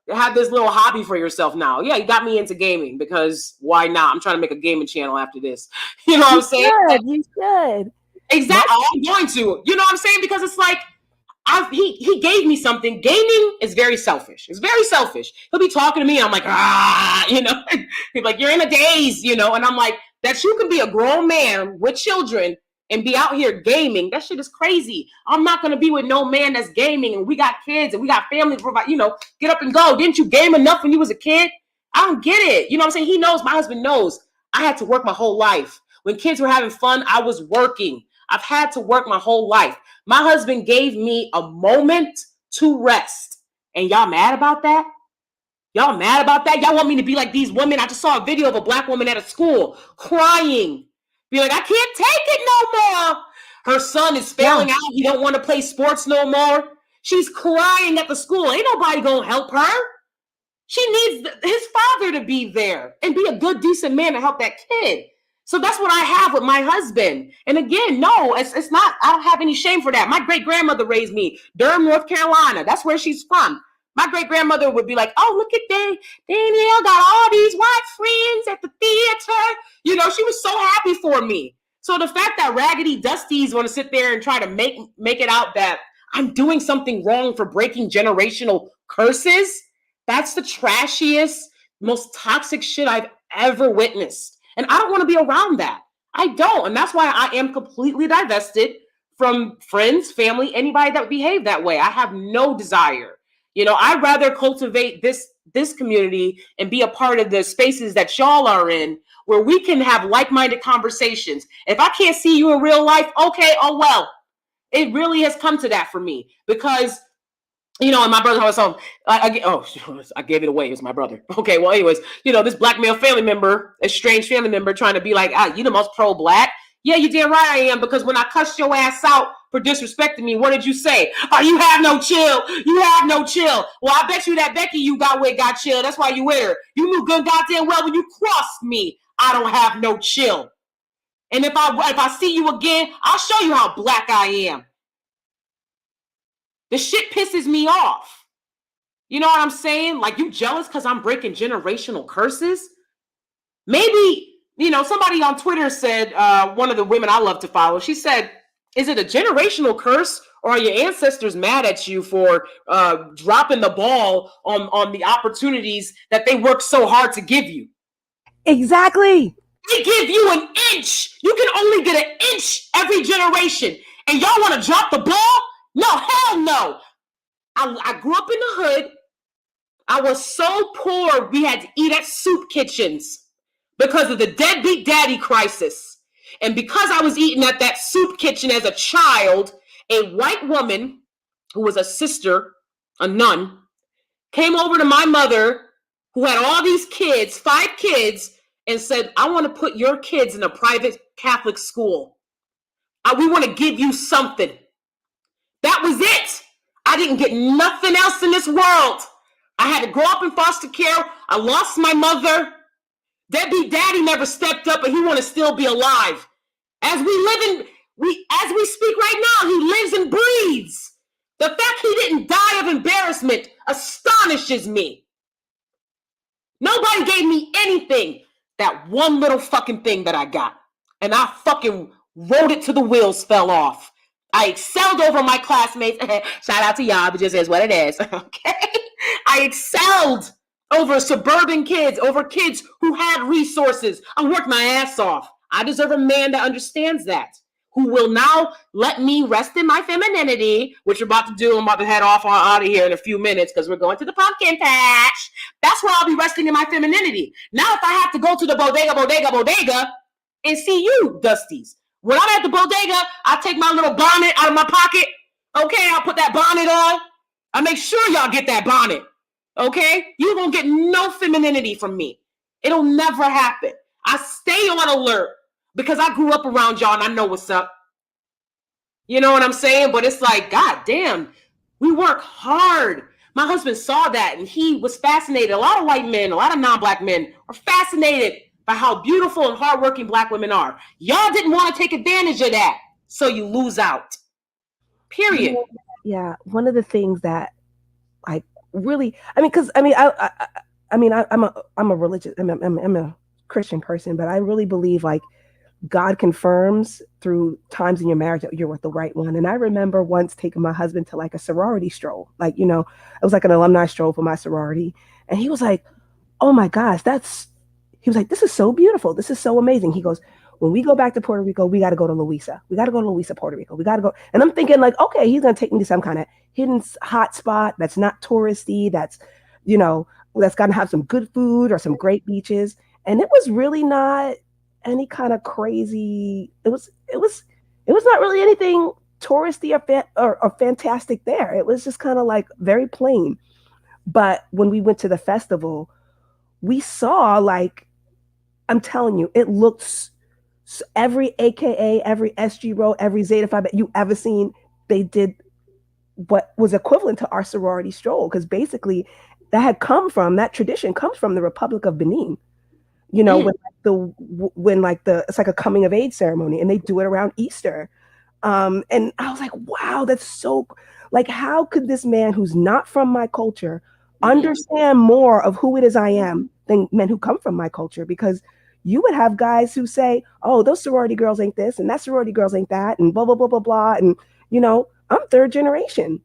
have this little hobby for yourself now. Yeah, you got me into gaming because why not? I'm trying to make a gaming channel after this. You know what I'm saying? You should. Exactly. I'm going to. You know what I'm saying? Because it's like, he gave me something. Gaming is very selfish. It's very selfish. He'll be talking to me and I'm like, he'll be like, you're in a daze, and I'm like, that you can be a grown man with children and be out here gaming. That shit is crazy. I'm not going to be with no man that's gaming and we got kids and we got families to provide, get up and go. Didn't you game enough when you was a kid? I don't get it. You know what I'm saying? He knows, my husband knows I had to work my whole life. When kids were having fun, I was working. I've had to work my whole life. My husband gave me a moment to rest. And y'all mad about that? Y'all mad about that? Y'all want me to be like these women? I just saw a video of a Black woman at a school crying. Be like, I can't take it no more. Her son is failing out. He don't want to play sports no more. She's crying at the school. Ain't nobody gonna help her. She needs his father to be there and be a good, decent man to help that kid. So that's what I have with my husband. And again, no, it's not, I don't have any shame for that. My great-grandmother raised me, Durham, North Carolina. That's where she's from. My great-grandmother would be like, oh, look at Danielle got all these white friends at the theater. She was so happy for me. So the fact that raggedy dusties want to sit there and try to make it out that I'm doing something wrong for breaking generational curses, that's the trashiest, most toxic shit I've ever witnessed. And I don't want to be around that. I don't. And that's why I am completely divested from friends, family, anybody that behave that way. I have no desire. I'd rather cultivate this community and be a part of the spaces that y'all are in where we can have like-minded conversations. If I can't see you in real life, okay, oh well. It really has come to that for me because and my brother was home. I gave it away. It was my brother. Okay, well, anyways, this black male family member, a strange family member, trying to be like, you the most pro-black. Yeah, you damn right I am, because when I cussed your ass out for disrespecting me, what did you say? Oh, you have no chill. You have no chill. Well, I bet you that Becky you got with got chill. That's why you with her. You knew good goddamn well when you crossed me, I don't have no chill. And if I see you again, I'll show you how black I am. The shit pisses me off. You know what I'm saying? Like, you jealous because I'm breaking generational curses? Maybe, somebody on Twitter said, one of the women I love to follow, she said, is it a generational curse or are your ancestors mad at you for dropping the ball on the opportunities that they worked so hard to give you? Exactly. They give you an inch. You can only get an inch every generation. And y'all want to drop the ball? No, hell no. I grew up in the hood. I was so poor we had to eat at soup kitchens because of the deadbeat daddy crisis. And because I was eating at that soup kitchen as a child, a white woman who was a sister, a nun, came over to my mother who had all these kids, 5 kids, and said, I want to put your kids in a private Catholic school. We want to give you something. That was it. I didn't get nothing else in this world. I had to grow up in foster care. I lost my mother. Deadbeat daddy never stepped up, and he want to still be alive. As we speak right now, he lives and breathes. The fact he didn't die of embarrassment astonishes me. Nobody gave me anything. That one little fucking thing that I got. And I fucking rode it till the wheels fell off. I excelled over my classmates. Shout out to y'all, but just is what it is. Okay? I excelled over suburban kids, over kids who had resources. I worked my ass off. I deserve a man that understands that, who will now let me rest in my femininity, which we're about to do. I'm about to head off out of here in a few minutes because we're going to the pumpkin patch. That's where I'll be resting in my femininity. Now, if I have to go to the bodega, and see you, Dusties. When I'm at the bodega, I take my little bonnet out of my pocket. Okay, I'll put that bonnet on. I make sure y'all get that bonnet. Okay? You won't get no femininity from me. It'll never happen. I stay on alert because I grew up around y'all and I know what's up. You know what I'm saying? But it's like, God damn, we work hard. My husband saw that and he was fascinated. A lot of white men, a lot of non-black men are fascinated by how beautiful and hardworking black women are. Y'all didn't want to take advantage of that, so you lose out. Period. Yeah, one of the things that, like, really, I'm a religious, I'm a Christian person, but I really believe like God confirms through times in your marriage that you're with the right one. And I remember once taking my husband to like a sorority stroll, like, you know, it was like an alumni stroll for my sorority, and he was like, "Oh my gosh, he was like, this is so beautiful. This is so amazing." He goes, "When we go back to Puerto Rico, we got to go to Luisa. We got to go to Luisa, Puerto Rico. We got to go." And I'm thinking like, okay, he's going to take me to some kind of hidden hot spot that's not touristy, that's, you know, that's going to have some good food or some great beaches. And it was really not any kind of crazy. It was not really anything touristy or fantastic there. It was just kind of like very plain. But when we went to the festival, we saw, like, I'm telling you, it looks, every AKA, every SG row, every Zeta Phi that you ever seen, they did what was equivalent to our sorority stroll, because basically that tradition comes from the Republic of Benin. You know, it's like a coming of age ceremony, and they do it around Easter. And I was like, wow, that's so, like, how could this man who's not from my culture understand more of who it is I am than men who come from my culture? Because you would have guys who say, "Oh, those sorority girls ain't this, and that sorority girls ain't that, and blah, blah, blah, blah, blah." And, you know, I'm third generation,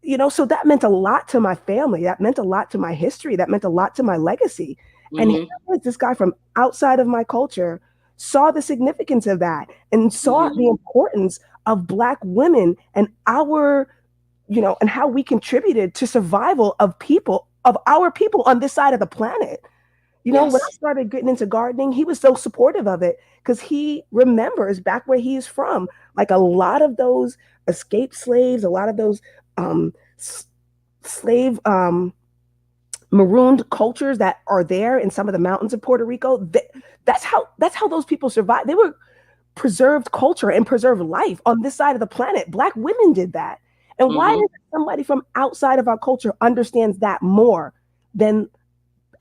you know, so that meant a lot to my family. That meant a lot to my history. That meant a lot to my legacy. And here was this guy from outside of my culture, saw the significance of that and saw the importance of Black women and our, you know, and how we contributed to survival of our people on this side of the planet. You know, when I started getting into gardening, he was so supportive of it because he remembers back where he's from, like a lot of those escaped slaves, a lot of those slave marooned cultures that are there in some of the mountains of Puerto Rico. That's how those people survived. They were preserved culture and preserved life on this side of the planet. Black women did that. And why is somebody from outside of our culture understands that more than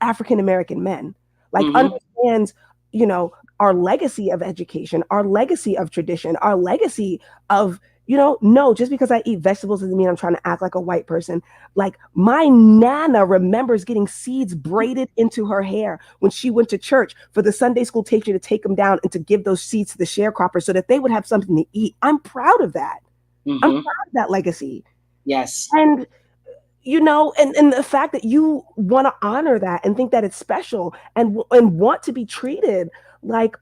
African-American men? Like understands, you know, our legacy of education, our legacy of tradition, our legacy of, you know, no, just because I eat vegetables doesn't mean I'm trying to act like a white person. Like, my Nana remembers getting seeds braided into her hair when she went to church for the Sunday school teacher to take them down and to give those seeds to the sharecroppers so that they would have something to eat. I'm proud of that. I'm proud of that legacy. Yes. And, you know, and the fact that you want to honor that and think that it's special and want to be treated like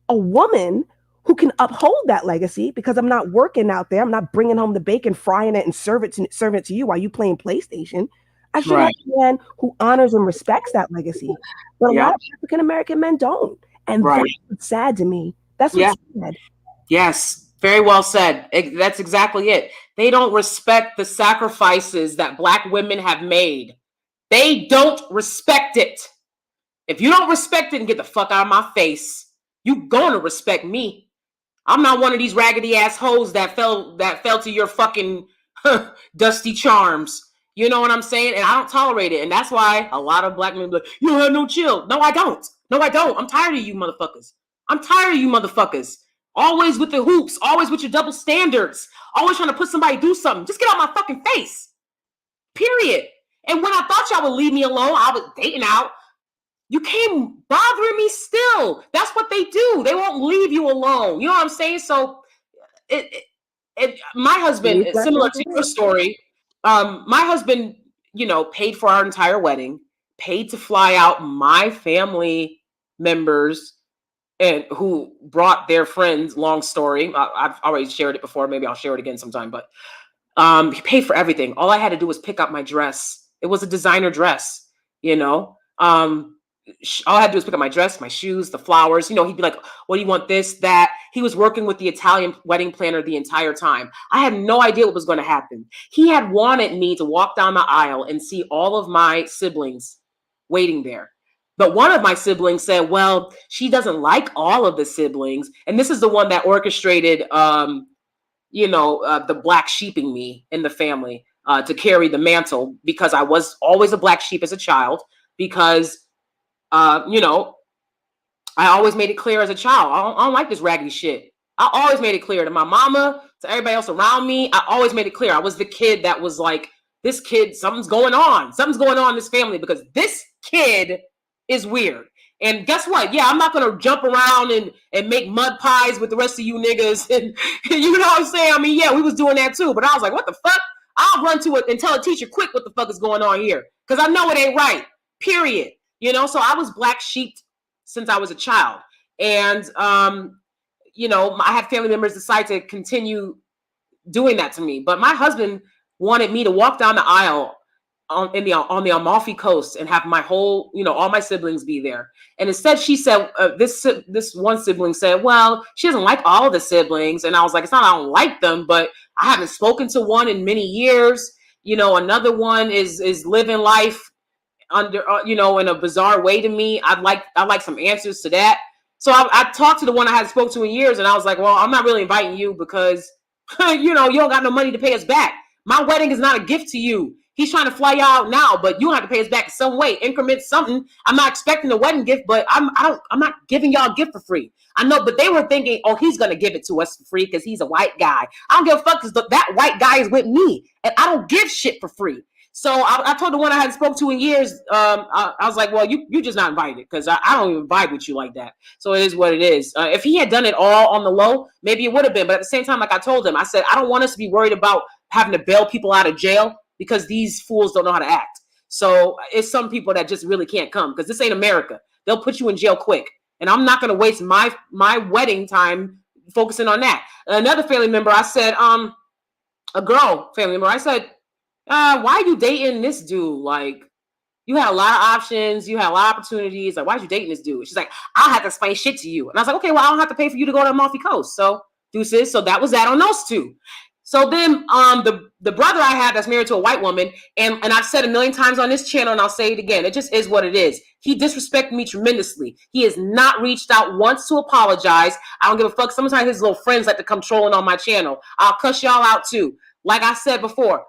a woman who can uphold that legacy, because I'm not working out there. I'm not bringing home the bacon, frying it, and serving it to you while you playing PlayStation. I should have a man who honors and respects that legacy. But a lot of African-American men don't. And that's what's sad to me. That's what's sad. Yes. Very well said. That's exactly it. They don't respect the sacrifices that Black women have made. They don't respect it. If you don't respect it, and get the fuck out of my face, you gonna respect me. I'm not one of these raggedy ass hoes that fell to your fucking dusty charms. You know what I'm saying? And I don't tolerate it. And that's why a lot of black men be like, you don't have no chill. No, I don't. No, I don't. I'm tired of you motherfuckers. I'm tired of you motherfuckers. Always with the hoops. Always with your double standards. Always trying to put somebody do something. Just get out my fucking face. Period. And when I thought y'all would leave me alone, I was dating out. You came bothering me still. That's what they do. They won't leave you alone. You know what I'm saying? So my husband, similar to your story, my husband, paid for our entire wedding, paid to fly out my family members and who brought their friends. Long story. I've already shared it before. Maybe I'll share it again sometime, but he paid for everything. All I had to do was pick up my dress. It was a designer dress, all I had to do was pick up my dress, my shoes, the flowers. He'd be like, what do you want, this, that? He was working with the Italian wedding planner the entire time. I had no idea what was going to happen. He had wanted me to walk down the aisle and see all of my siblings waiting there. But one of my siblings said, well, she doesn't like all of the siblings. And this is the one that orchestrated, the black sheeping me in the family to carry the mantle, because I was always a black sheep as a child, because I always made it clear as a child, I don't like this raggedy shit. I always made it clear to my mama, to everybody else around me. I always made it clear. I was the kid that was like, this kid, something's going on. Something's going on in this family because this kid is weird. And guess what? Yeah, I'm not going to jump around and make mud pies with the rest of you niggas. And you know what I'm saying? I mean, yeah, we was doing that too. But I was like, what the fuck? I'll run to it and tell a teacher quick what the fuck is going on here. Because I know it ain't right. Period. So I was black sheeped since I was a child. And, I had family members decide to continue doing that to me. But my husband wanted me to walk down the aisle on the Amalfi Coast and have my whole, all my siblings be there. And instead she said, this one sibling said, well, she doesn't like all of the siblings. And I was like, it's not I don't like them, but I haven't spoken to one in many years. Another one is living life under, in a bizarre way to me. I'd like some answers to that. So I talked to the one I hadn't spoken to in years, and I was like, well, I'm not really inviting you because, you don't got no money to pay us back. My wedding is not a gift to you. He's trying to fly you out now, but you have to pay us back in some way, increment something. I'm not expecting a wedding gift, but I'm not giving y'all a gift for free. I know, but they were thinking, oh, he's going to give it to us for free because he's a white guy. I don't give a fuck because that white guy is with me, and I don't give shit for free. So I told the one I hadn't spoken to in years, I was like, well, you just not invited because I don't even vibe with you like that. So it is what it is. If he had done it all on the low, maybe it would have been. But at the same time, like I told him, I said, I don't want us to be worried about having to bail people out of jail because these fools don't know how to act. So it's some people that just really can't come because this ain't America. They'll put you in jail quick. And I'm not going to waste my wedding time focusing on that. Another family member, I said, a girl family member, I said, why are you dating this dude? Like, you had a lot of options. You had a lot of opportunities. Like, why are you dating this dude? She's like, I'll have to explain shit to you. And I was like, okay, well, I don't have to pay for you to go to Amalfi Coast. So, deuces. So that was that on those two. So then the brother I had that's married to a white woman, and I've said a million times on this channel, and I'll say it again, it just is what it is. He disrespected me tremendously. He has not reached out once to apologize. I don't give a fuck. Sometimes his little friends like to come trolling on my channel. I'll cuss y'all out too. Like I said before,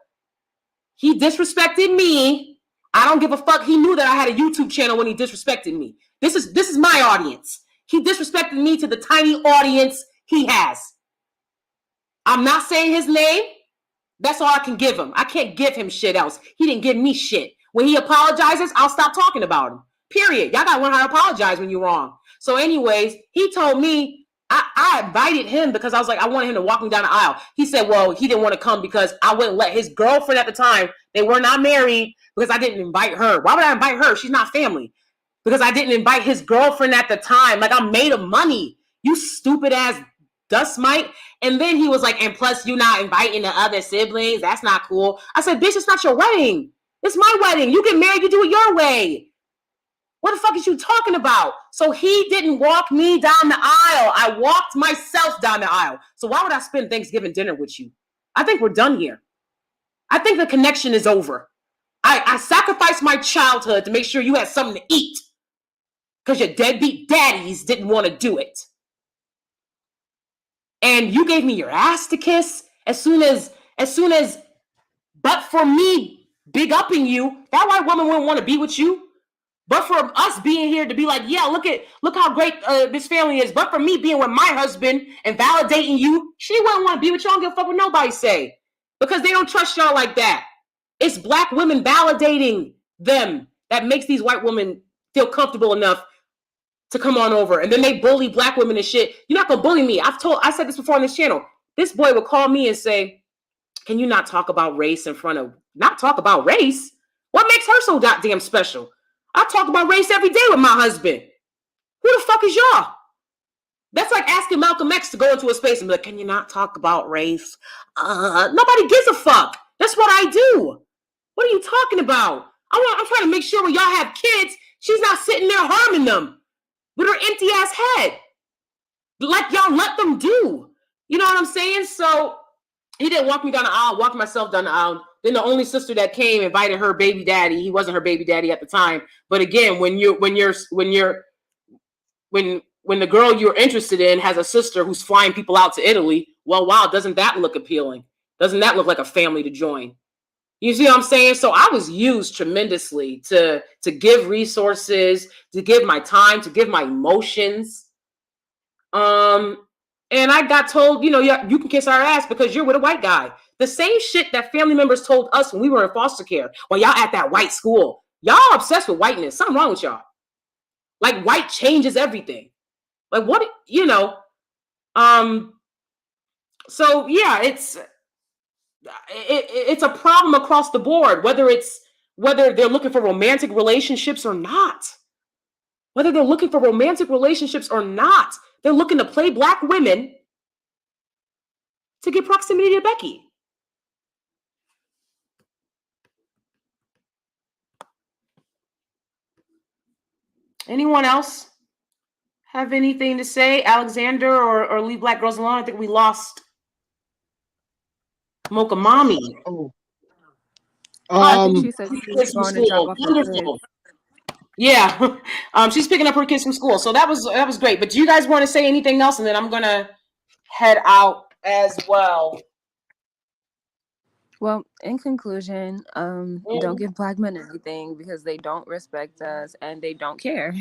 he disrespected me. I don't give a fuck. He knew that I had a YouTube channel when he disrespected me. This is my audience. He disrespected me to the tiny audience he has. I'm not saying his name. That's all I can give him. I can't give him shit else. He didn't give me shit. When he apologizes, I'll stop talking about him. Period. Y'all gotta learn how to apologize when you're wrong. So anyways, he told me, I invited him because I was like, I wanted him to walk me down the aisle. He said, well, he didn't want to come because I wouldn't let his girlfriend at the time, they were not married, because I didn't invite her. Why would I invite her? She's not family. Because I didn't invite his girlfriend at the time. Like, I'm made of money. You stupid ass dust mite. And then he was like, and plus you not inviting the other siblings. That's not cool. I said, bitch, it's not your wedding. It's my wedding. You get married, you do it your way. What the fuck is you talking about? So he didn't walk me down the aisle. I walked myself down the aisle. So why would I spend Thanksgiving dinner with you? I think we're done here. I think the connection is over. I sacrificed my childhood to make sure you had something to eat because your deadbeat daddies didn't want to do it. And you gave me your ass to kiss as soon as, but for me big upping you, that white woman wouldn't want to be with you. But for us being here to be like, yeah, look how great this family is. But for me being with my husband and validating you, she wouldn't want to be with y'all. Don't give a fuck what nobody say, because they don't trust y'all like that. It's black women validating them that makes these white women feel comfortable enough to come on over. And then they bully black women and shit. You're not gonna bully me. I said this before on this channel. This boy would call me and say, can you not talk about race in front of, not talk about race? What makes her so goddamn special? I talk about race every day with my husband. Who the fuck is y'all? That's like asking Malcolm X to go into a space and be like, can you not talk about race? Nobody gives a fuck. That's what I do. What are you talking about? I'm trying to make sure when y'all have kids, she's not sitting there harming them with her empty ass head, like y'all let them do. You know what I'm saying? So he didn't walk me down the aisle, walked myself down the aisle. Then the only sister that came invited her baby daddy. He wasn't her baby daddy at the time. But again, when the girl you're interested in has a sister who's flying people out to Italy, well, wow, doesn't that look appealing? Doesn't that look like a family to join? You see what I'm saying? So I was used tremendously to give resources, to give my time, to give my emotions. And I got told, you can kiss our ass because you're with a white guy. The same shit that family members told us when we were in foster care. Well, y'all at that white school. Y'all are obsessed with whiteness. Something wrong with y'all. Like white changes everything. Like what, So yeah, it's a problem across the board, whether they're looking for romantic relationships or not. Whether they're looking for romantic relationships or not, they're looking to play black women to get proximity to Becky. Anyone else have anything to say? Alexander or leave black girls alone? I think we lost Mocha Mommy. Oh. I think she said she was going to drop off her kids. Yeah, she's picking up her kids from school, so that was great. But do you guys want to say anything else? And then I'm gonna head out as well. Well, in conclusion, don't give black men anything because they don't respect us and they don't care.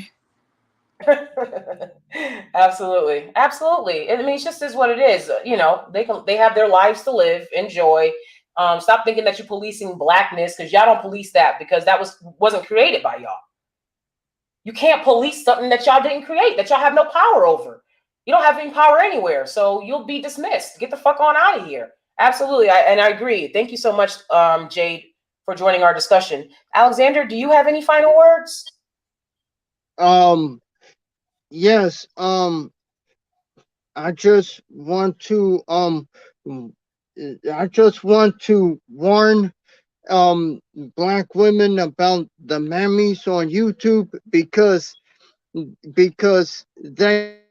Absolutely. I mean, it just is what it is. They have their lives to live, enjoy. Stop thinking that you're policing blackness, because y'all don't police that, because that wasn't created by y'all. You can't police something that y'all didn't create, that y'all have no power over. You don't have any power anywhere, so you'll be dismissed. Get the fuck on out of here. Absolutely, I agree. Thank you so much, Jade, for joining our discussion. Alexander, do you have any final words? Yes. I just want to warn black women about the mammies on YouTube, because they're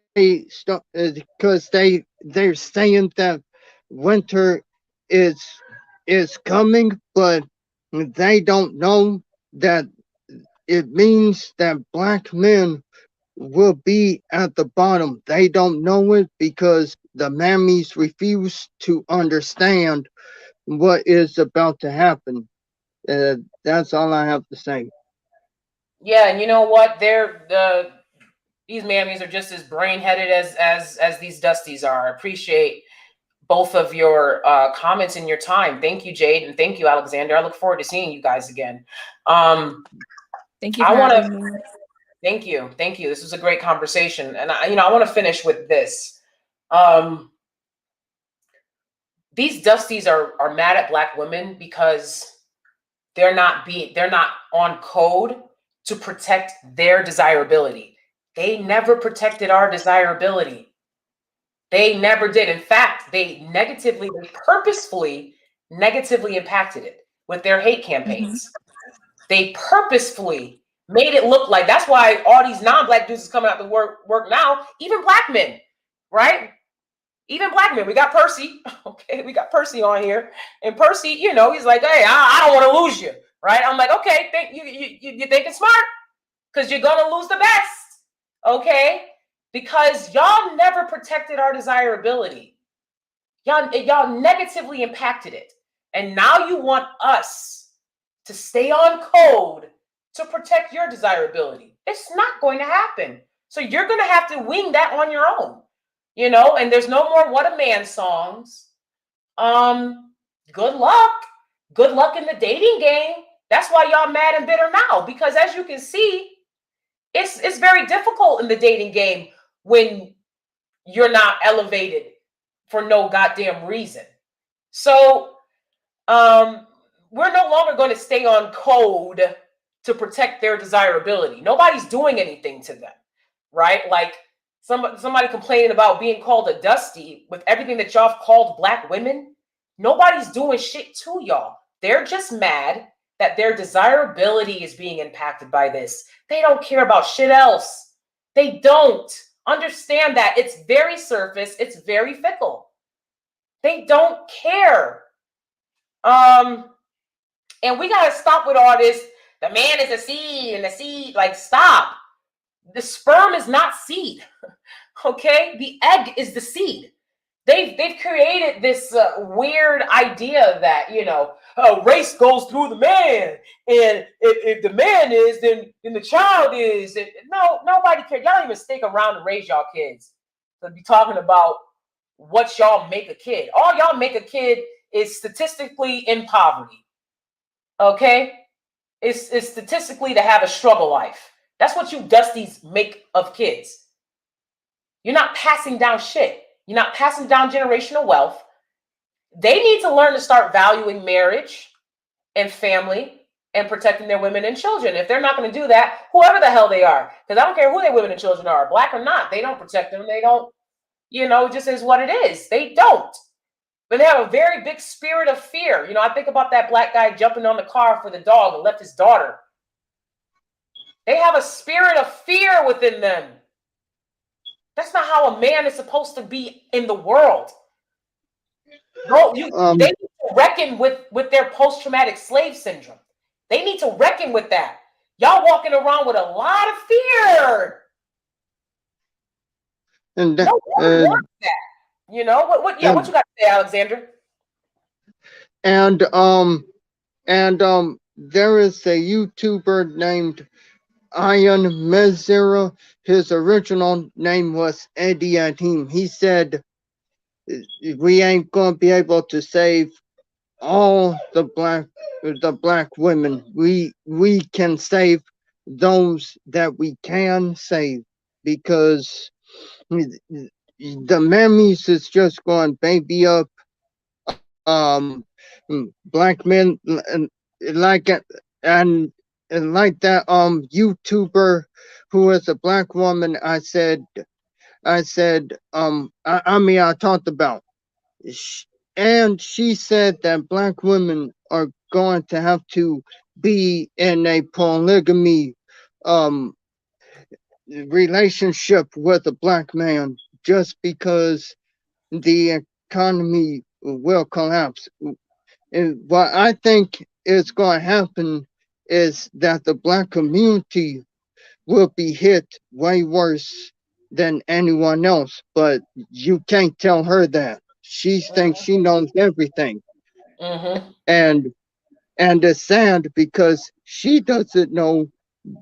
saying that winter is coming, but they don't know that it means that black men will be at the bottom. They don't know it because the mammies refuse to understand what is about to happen. That's all I have to say. Yeah, and you know what? These mammies are just as brain-headed as these dusties are. I appreciate both of your comments and your time. Thank you, Jade, and thank you, Alexander. I look forward to seeing you guys again. Thank you for having me. Thank you. This was a great conversation, and I want to finish with this. These dusties are mad at black women because they're not on code to protect their desirability. They never protected our desirability. They never did. In fact, they purposefully negatively impacted it with their hate campaigns. Mm-hmm. They purposefully made it look like, that's why all these non-black dudes is coming out to work now, even black men, right? Even black men. We got Percy. Okay, we got Percy on here. And Percy, he's like, hey, I don't want to lose you, right? I'm like, okay, you think it's smart? Because you're going to lose the best, okay? Because y'all never protected our desirability. Y'all negatively impacted it. And now you want us to stay on code to protect your desirability. It's not going to happen. So you're going to have to wing that on your own, you know, and there's no more What a Man songs. Good luck. Good luck in the dating game. That's why y'all mad and bitter now, because as you can see, it's very difficult in the dating game when you're not elevated for no goddamn reason. So we're no longer going to stay on code to protect their desirability. Nobody's doing anything to them, right? Like somebody complaining about being called a dusty with everything that y'all have called Black women. Nobody's doing shit to y'all. They're just mad that their desirability is being impacted by this. They don't care about shit else. They don't. Understand that. It's very surface. It's very fickle. They don't care. And we got to stop with all this. The man is a seed and the seed, like, stop. The sperm is not seed. Okay? The egg is the seed. They've created this weird idea that, you know, race goes through the man, and if the man is, then the child is. No, nobody cares. Y'all don't even stick around to raise y'all kids to be talking about what y'all make a kid. All y'all make a kid is statistically in poverty. Okay? It's statistically to have a struggle life. That's what you dusties make of kids. You're not passing down shit. You're not passing down generational wealth. They need to learn to start valuing marriage and family and protecting their women and children. If they're not going to do that, whoever the hell they are, because I don't care who their women and children are, Black or not, they don't protect them. They don't, you know, it just is what it is. They don't. But they have a very big spirit of fear. You know, I think about that Black guy jumping on the car for the dog and left his daughter. They have a spirit of fear within them. That's not how a man is supposed to be in the world. No, they need to reckon with their post-traumatic slave syndrome. They need to reckon with that. Y'all walking around with a lot of fear. And No one wants that. You know what you got to say, Alexander? And there is a YouTuber named Ian Mezera. His original name was Eddie Adim. He said, we ain't gonna be able to save all the black women. We can save those that we can save, because the mammies is just going baby up black men, like and like that YouTuber who is a Black woman. I talked about, and she said that Black women are going to have to be in a polygamy relationship with a Black man, just because the economy will collapse. And what I think is going to happen is that the Black community will be hit way worse than anyone else, but you can't tell her that. She thinks she knows everything. And it's sad because she doesn't know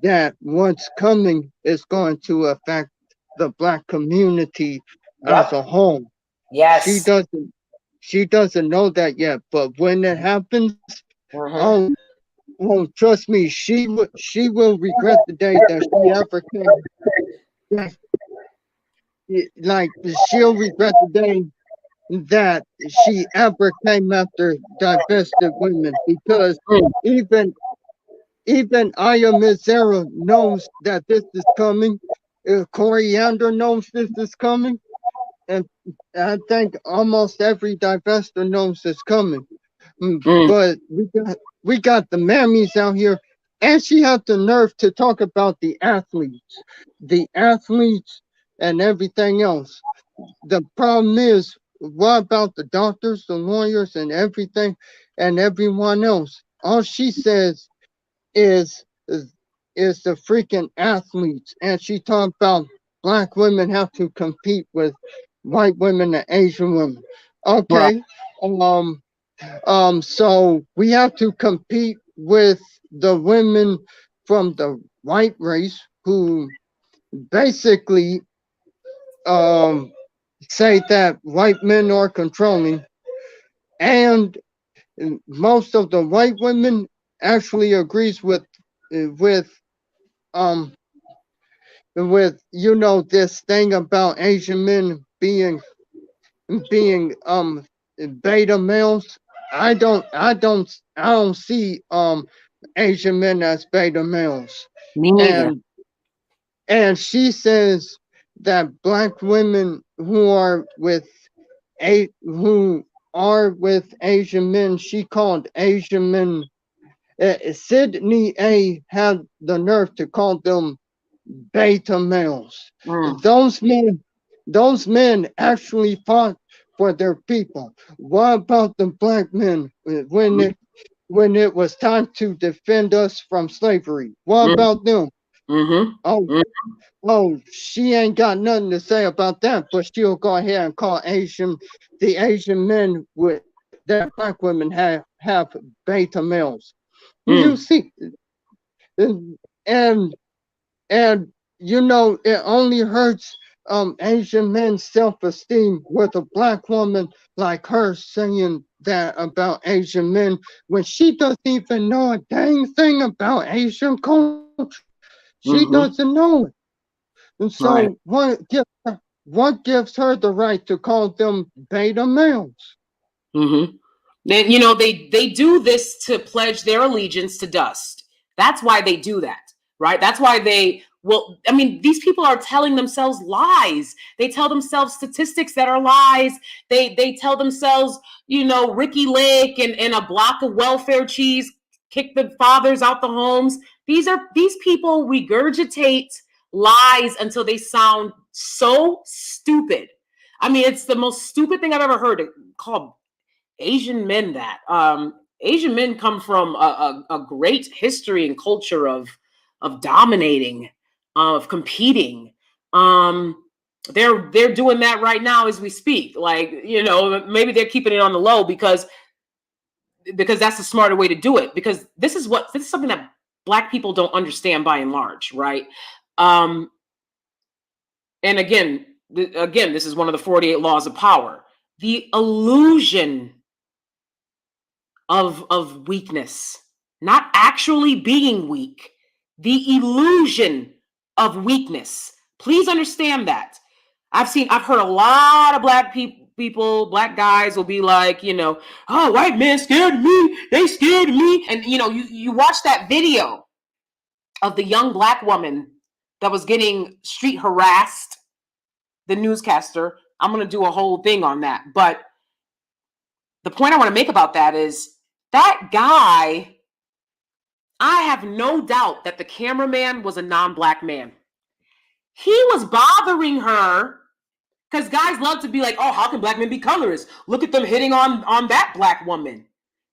that what's coming is going to affect the Black community as a whole. Yes. She doesn't know that yet, but when it happens, oh, trust me, she will regret the day that she ever came. Like, she'll regret the day that she ever came after divested women, because even Aya Mizera knows that this is coming. Coriander knows this is coming. And I think almost every divester knows it's coming. But we got the mammies out here, and she had the nerve to talk about the athletes and everything else. The problem is, what about the doctors, the lawyers, and everything, and everyone else? All she says is the freaking athletes, and she talked about Black women have to compete with white women and Asian women. Okay. So we have to compete with the women from the white race who basically say that white men are controlling, and most of the white women actually agrees with um this thing about Asian men being beta males. I don't see Asian men as beta males. Me neither. And she says that black women who are with Asian men, she called Asian men. Sydney A had the nerve to call them beta males. Mm. Those men actually fought for their people. What about the black men when it was time to defend us from slavery? What about them? Mm-hmm. Oh, she ain't got nothing to say about that, but she'll go ahead and call the Asian men that black women have beta males. You Mm. see, and and it only hurts Asian men's self-esteem with a black woman like her saying that about Asian men when she doesn't even know a dang thing about Asian culture. She doesn't know it. And so Right. what gives her the right to call them beta males? Mm-hmm. They do this to pledge their allegiance to dust. That's why they do that, right? That's why these people are telling themselves lies. They tell themselves statistics that are lies. They tell themselves, Ricky Lake and a block of welfare cheese kick the fathers out the homes. These people regurgitate lies until they sound so stupid. I mean, it's the most stupid thing I've ever heard called Asian men. That Asian men come from a great history and culture of dominating, of competing. They're doing that right now as we speak. Like, maybe they're keeping it on the low because that's a smarter way to do it. Because this is something that Black people don't understand by and large, right? And again, this is one of the 48 laws of power. The illusion of weakness, not actually being weak, the illusion of weakness. Please understand that. I've heard a lot of Black people, Black guys will be like, oh, white men scared of me, they scared of me. And you watch that video of the young Black woman that was getting street harassed, the newscaster. I'm going to do a whole thing on that. But the point I want to make about that is that guy, I have no doubt that the cameraman was a non-Black man. He was bothering her because guys love to be like, oh, how can Black men be colorist? Look at them hitting on that Black woman.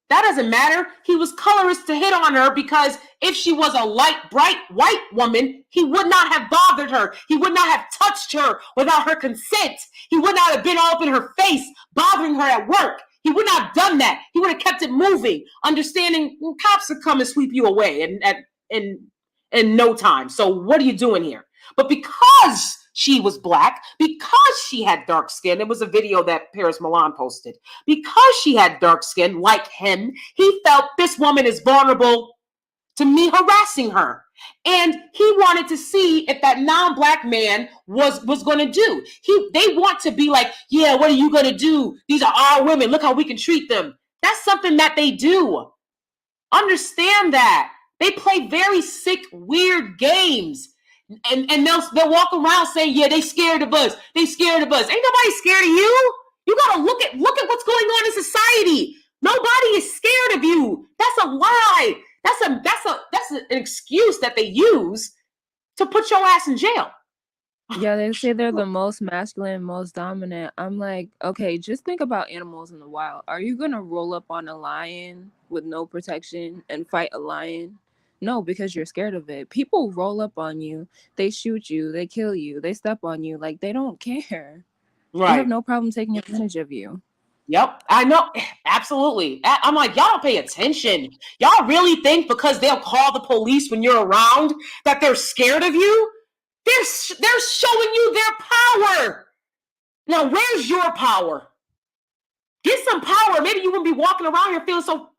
That doesn't matter. He was colorist to hit on her because if she was a light, bright white woman, he would not have bothered her. He would not have touched her without her consent. He would not have been all up in her face, bothering her at work. He would not have done that. He would have kept it moving, understanding cops would come and sweep you away in no time. So what are you doing here? But because she was Black, because she had dark skin, it was a video that Paris Milan posted, because she had dark skin like him, he felt this woman is vulnerable to me harassing her. And he wanted to see if that non-Black man was going to do. They want to be like, yeah, what are you going to do? These are our women. Look how we can treat them. That's something that they do. Understand that. They play very sick, weird games. And they'll walk around saying, yeah, they scared of us. They scared of us. Ain't nobody scared of you. You got to look at what's going on in society. Nobody is scared of you. That's a lie. That's an excuse that they use to put your ass in jail. Yeah, they say they're the most masculine, most dominant. I'm like, okay, just think about animals in the wild. Are you going to roll up on a lion with no protection and fight a lion? No, because you're scared of it. People roll up on you. They shoot you. They kill you. They step on you. Like, they don't care. Right. They have no problem taking advantage of you. Yep, I know. Absolutely. I'm like, y'all don't pay attention. Y'all really think because they'll call the police when you're around that they're scared of you? They're showing you their power. Now, where's your power? Get some power. Maybe you wouldn't be walking around here feeling so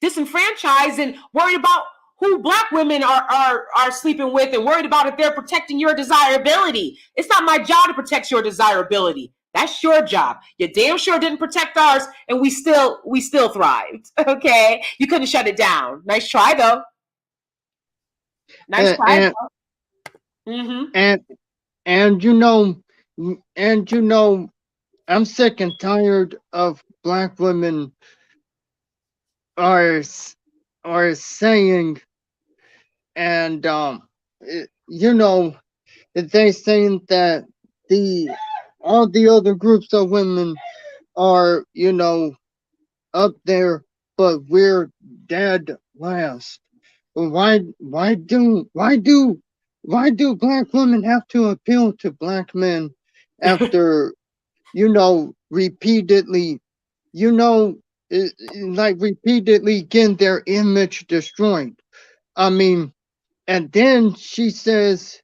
disenfranchised and worried about who Black women are sleeping with and worried about if they're protecting your desirability. It's not my job to protect your desirability. That's your job. You damn sure didn't protect ours, and we still thrived. Okay, you couldn't shut it down. Nice try though. Nice try. And you know, I'm sick and tired of Black women are saying, and you know, they saying that all the other groups of women are, you know, up there, but we're dead last. Why do Black women have to appeal to Black men after, you know, repeatedly, you know, like repeatedly getting their image destroyed? I mean, and then she says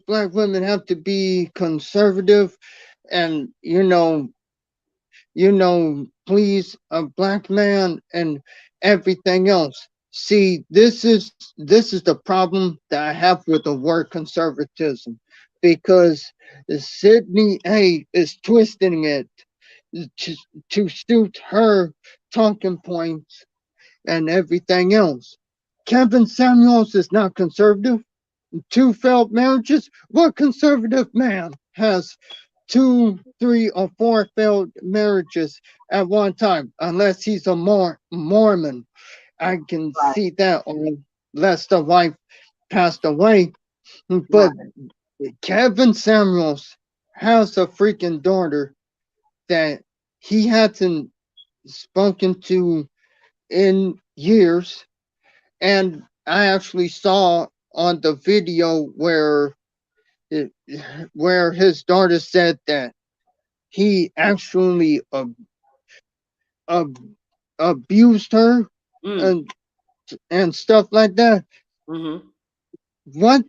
Black women have to be conservative and, you know, please a Black man and everything else. See, this is the problem that I have with the word conservatism, because Sydney A is twisting it to suit her talking points and everything else. Kevin Samuels is not conservative. 2 failed marriages. What conservative man has 2, 3, or 4 failed marriages at one time, unless he's a Mormon? I can see that, unless the wife passed away. But Kevin Samuels has a freaking daughter that he hasn't spoken to in years, and I actually saw on the video where his daughter said that he actually abused her and stuff like that. What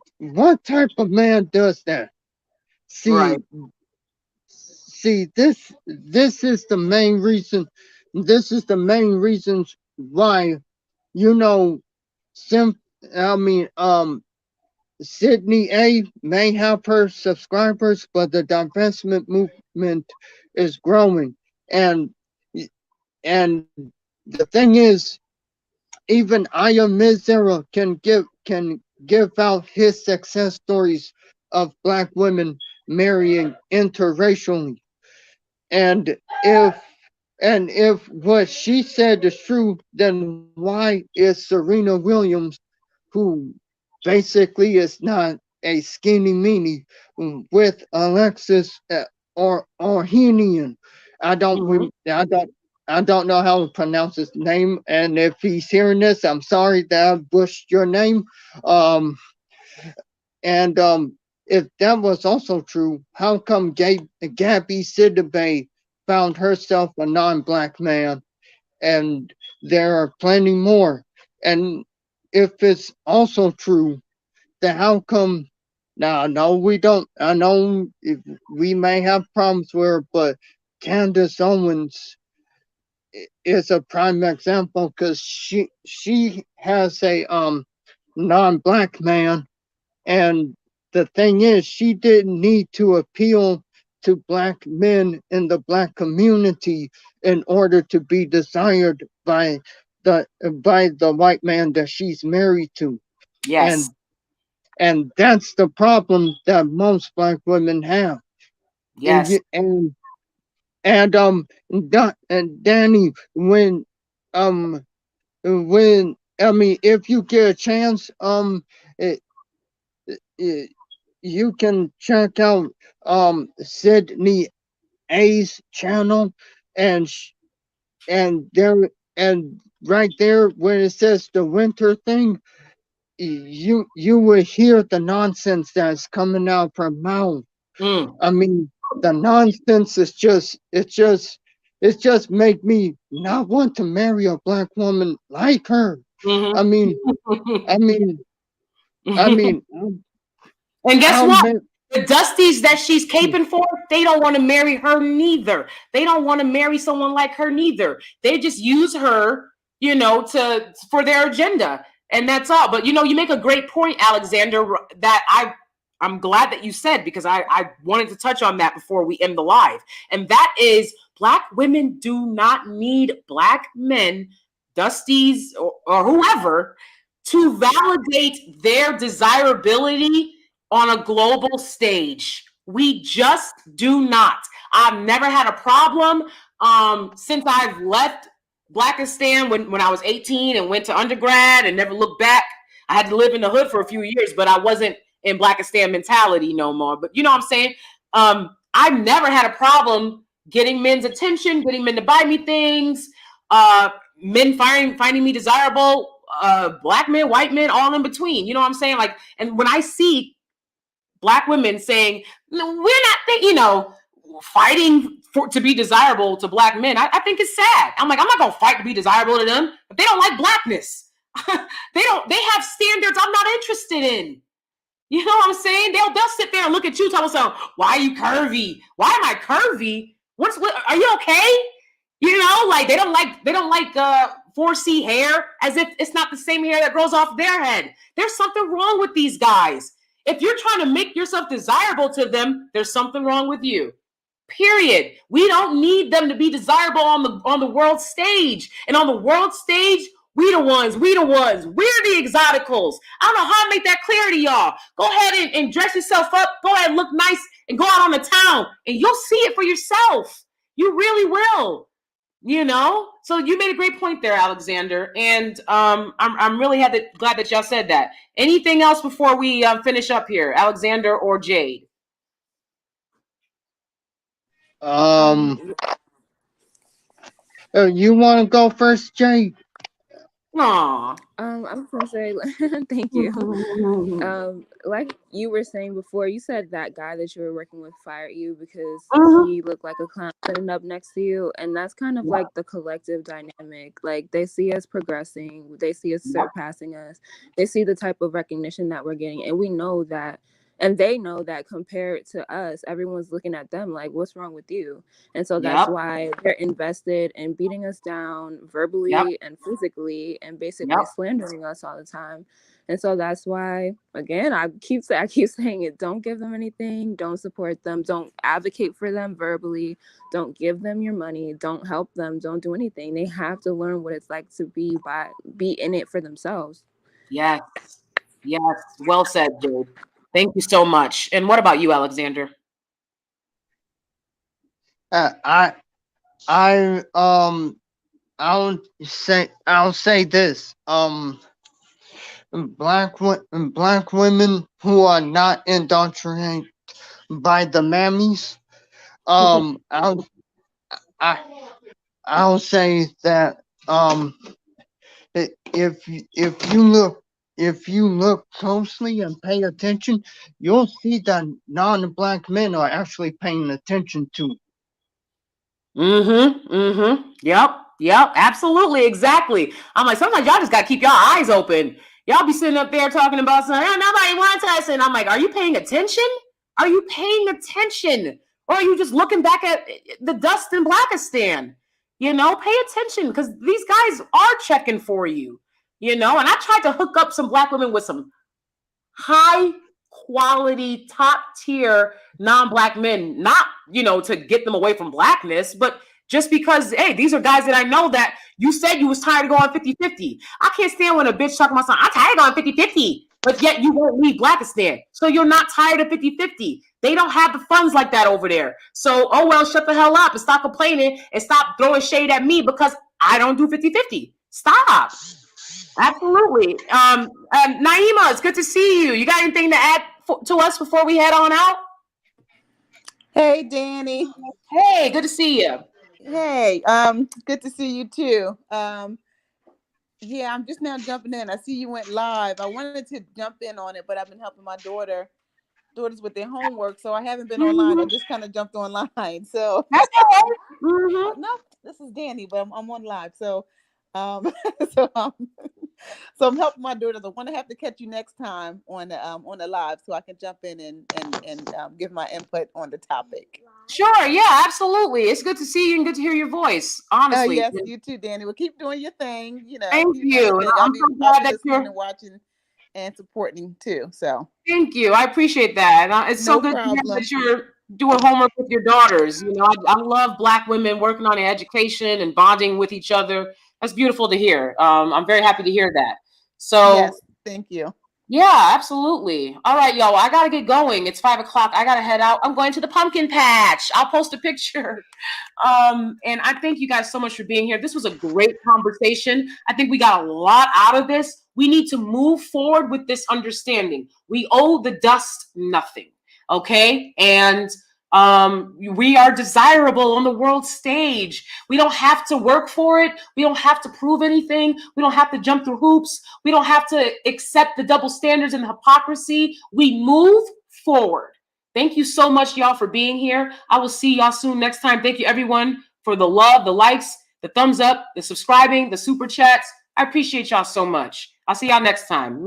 type of man does that? See, this is the main reason. This is the main reasons why, you know, Sydney A may have her subscribers, but the divestment movement is growing. And the thing is, even Aya Mizera can give out his success stories of Black women marrying interracially. And if what she said is true, then why is Serena Williams, who basically is not a skinny meanie, with Alexis or Ohanian? I don't know how to pronounce his name, and if he's hearing this, I'm sorry that I butchered your name. If that was also true, how come Gabby Sidibe found herself a non-Black man? And there are plenty more. And if it's also true, then how come? Now, no, we don't. I know we may have problems with her, but Candace Owens is a prime example, because she has a non-Black man, and the thing is, she didn't need to appeal to Black men in the Black community in order to be desired by the white man that she's married to. Yes. And that's the problem that most Black women have. Yes. And Danie, when I mean, if you get a chance, you can check out Sydney A's channel, and right there where it says the winter thing, you will hear the nonsense that's coming out from mouth. I mean, the nonsense is just make me not want to marry a black woman like her. Mhm. I mean, I mean, I mean, And guess I'll what? ma- The Dusties that she's caping for, they don't want to marry her neither. They don't want to marry someone like her neither. They just use her, for their agenda, and that's all. But you make a great point, Alexander, that I'm glad that you said, because I wanted to touch on that before we end the live, and that is Black women do not need Black men, Dusties or whoever, to validate their desirability on a global stage. We just do not. I've never had a problem since I've left Blackistan when I was 18 and went to undergrad and never looked back. I had to live in the hood for a few years, but I wasn't in Blackistan mentality no more. But you know what I'm saying? I've never had a problem getting men's attention, getting men to buy me things, men finding me desirable, Black men, white men, all in between. You know what I'm saying? Like, and when I see Black women saying, "No, we're not, fighting to be desirable to Black men," I think it's sad. I'm like, I'm not gonna fight to be desirable to them if they don't like Blackness. They have standards I'm not interested in. You know what I'm saying? They'll sit there and look at you, tell them, "Why are you curvy? Why am I curvy? What? Are you okay?" Like they don't like 4C hair, as if it's not the same hair that grows off their head. There's something wrong with these guys. If you're trying to make yourself desirable to them, there's something wrong with you. Period. We don't need them to be desirable on the world stage. And on the world stage, we the ones. We're the exoticals. I don't know how to make that clear to y'all. Go ahead and dress yourself up. Go ahead and look nice and go out on the town, and you'll see it for yourself. You really will. So you made a great point there, Alexander, and I'm really glad that y'all said that. Anything else before we finish up here, Alexander or Jade? You want to go first, Jay? Aw. I'm gonna say thank you. Like you were saying before, you said that guy that you were working with fired you because he looked like a clown sitting up next to you, and that's kind of like the collective dynamic. Like they see us progressing, they see us surpassing us, they see the type of recognition that we're getting, and we know that. And they know that compared to us, everyone's looking at them like, what's wrong with you? And so that's why they're invested in beating us down verbally and physically and basically slandering us all the time. And so that's why, again, I keep saying it. Don't give them anything. Don't support them. Don't advocate for them verbally. Don't give them your money. Don't help them. Don't do anything. They have to learn what it's like to be in it for themselves. Yes. Well said, Jade. Thank you so much. And what about you, Alexander? I'll say this. Black women who are not indoctrinated by the mammies. I'll say that if you look closely and pay attention, you'll see that non-Black men are actually paying attention to. Yep. Absolutely. Exactly. I'm like, sometimes y'all just got to keep y'all eyes open. Y'all be sitting up there talking about something, nobody wants us. And I'm like, are you paying attention? Are you paying attention? Or are you just looking back at the dust in Blackistan? Pay attention, because these guys are checking for you, and I tried to hook up some Black women with some high quality, top tier non-Black men, not, to get them away from Blackness, but just because, hey, these are guys that I know that you said you was tired of going 50-50. I can't stand when a bitch talking about something, I'm tired of going 50-50, but yet you won't leave Blackistan. So you're not tired of 50-50. They don't have the funds like that over there. So, oh well, shut the hell up and stop complaining and stop throwing shade at me because I don't do 50-50. Stop. Absolutely. Naima, it's good to see you. You got anything to add to us before we head on out? Hey, Danie. Hey, good to see you. Hey, good to see you too. Yeah, I'm just now jumping in. I see you went live. I wanted to jump in on it, but I've been helping my daughter daughters with their homework, so I haven't been online. I just kind of jumped online. So That's all right. Mm-hmm. no, this is Danie, but I'm on live. So so so I'm helping my daughters. I want to have to catch you next time on the live so I can jump in and give my input on the topic. Sure, yeah, absolutely. It's good to see you and good to hear your voice, honestly. Yes, you too, Danie. Well, keep doing your thing. You know, Thank keep doing you. your And thing. I'm so glad that listening you're... and watching and supporting too. So Thank you. I appreciate that. And it's so no good to hear problem. that you're doing homework with your daughters. You know, I love Black women working on their education and bonding with each other. That's beautiful to hear. I'm very happy to hear that. So Yes, thank you. yeah, absolutely. All right, y'all. I gotta get going. It's 5 o'clock. I gotta head out. I'm going to the pumpkin patch. I'll post a picture. And I thank you guys so much for being here. This was a great conversation. I think we got a lot out of this. We need to move forward with this understanding. We owe the dust nothing. Okay. And we are desirable on the world stage. We don't have to work for it. We don't have to prove anything. We don't have to jump through hoops. We don't have to accept the double standards and the hypocrisy. We move forward. Thank you so much, y'all, for being here. I will see y'all soon next time. Thank you, everyone, for the love, the likes, the thumbs up, the subscribing, the super chats. I appreciate y'all so much. I'll see y'all next time.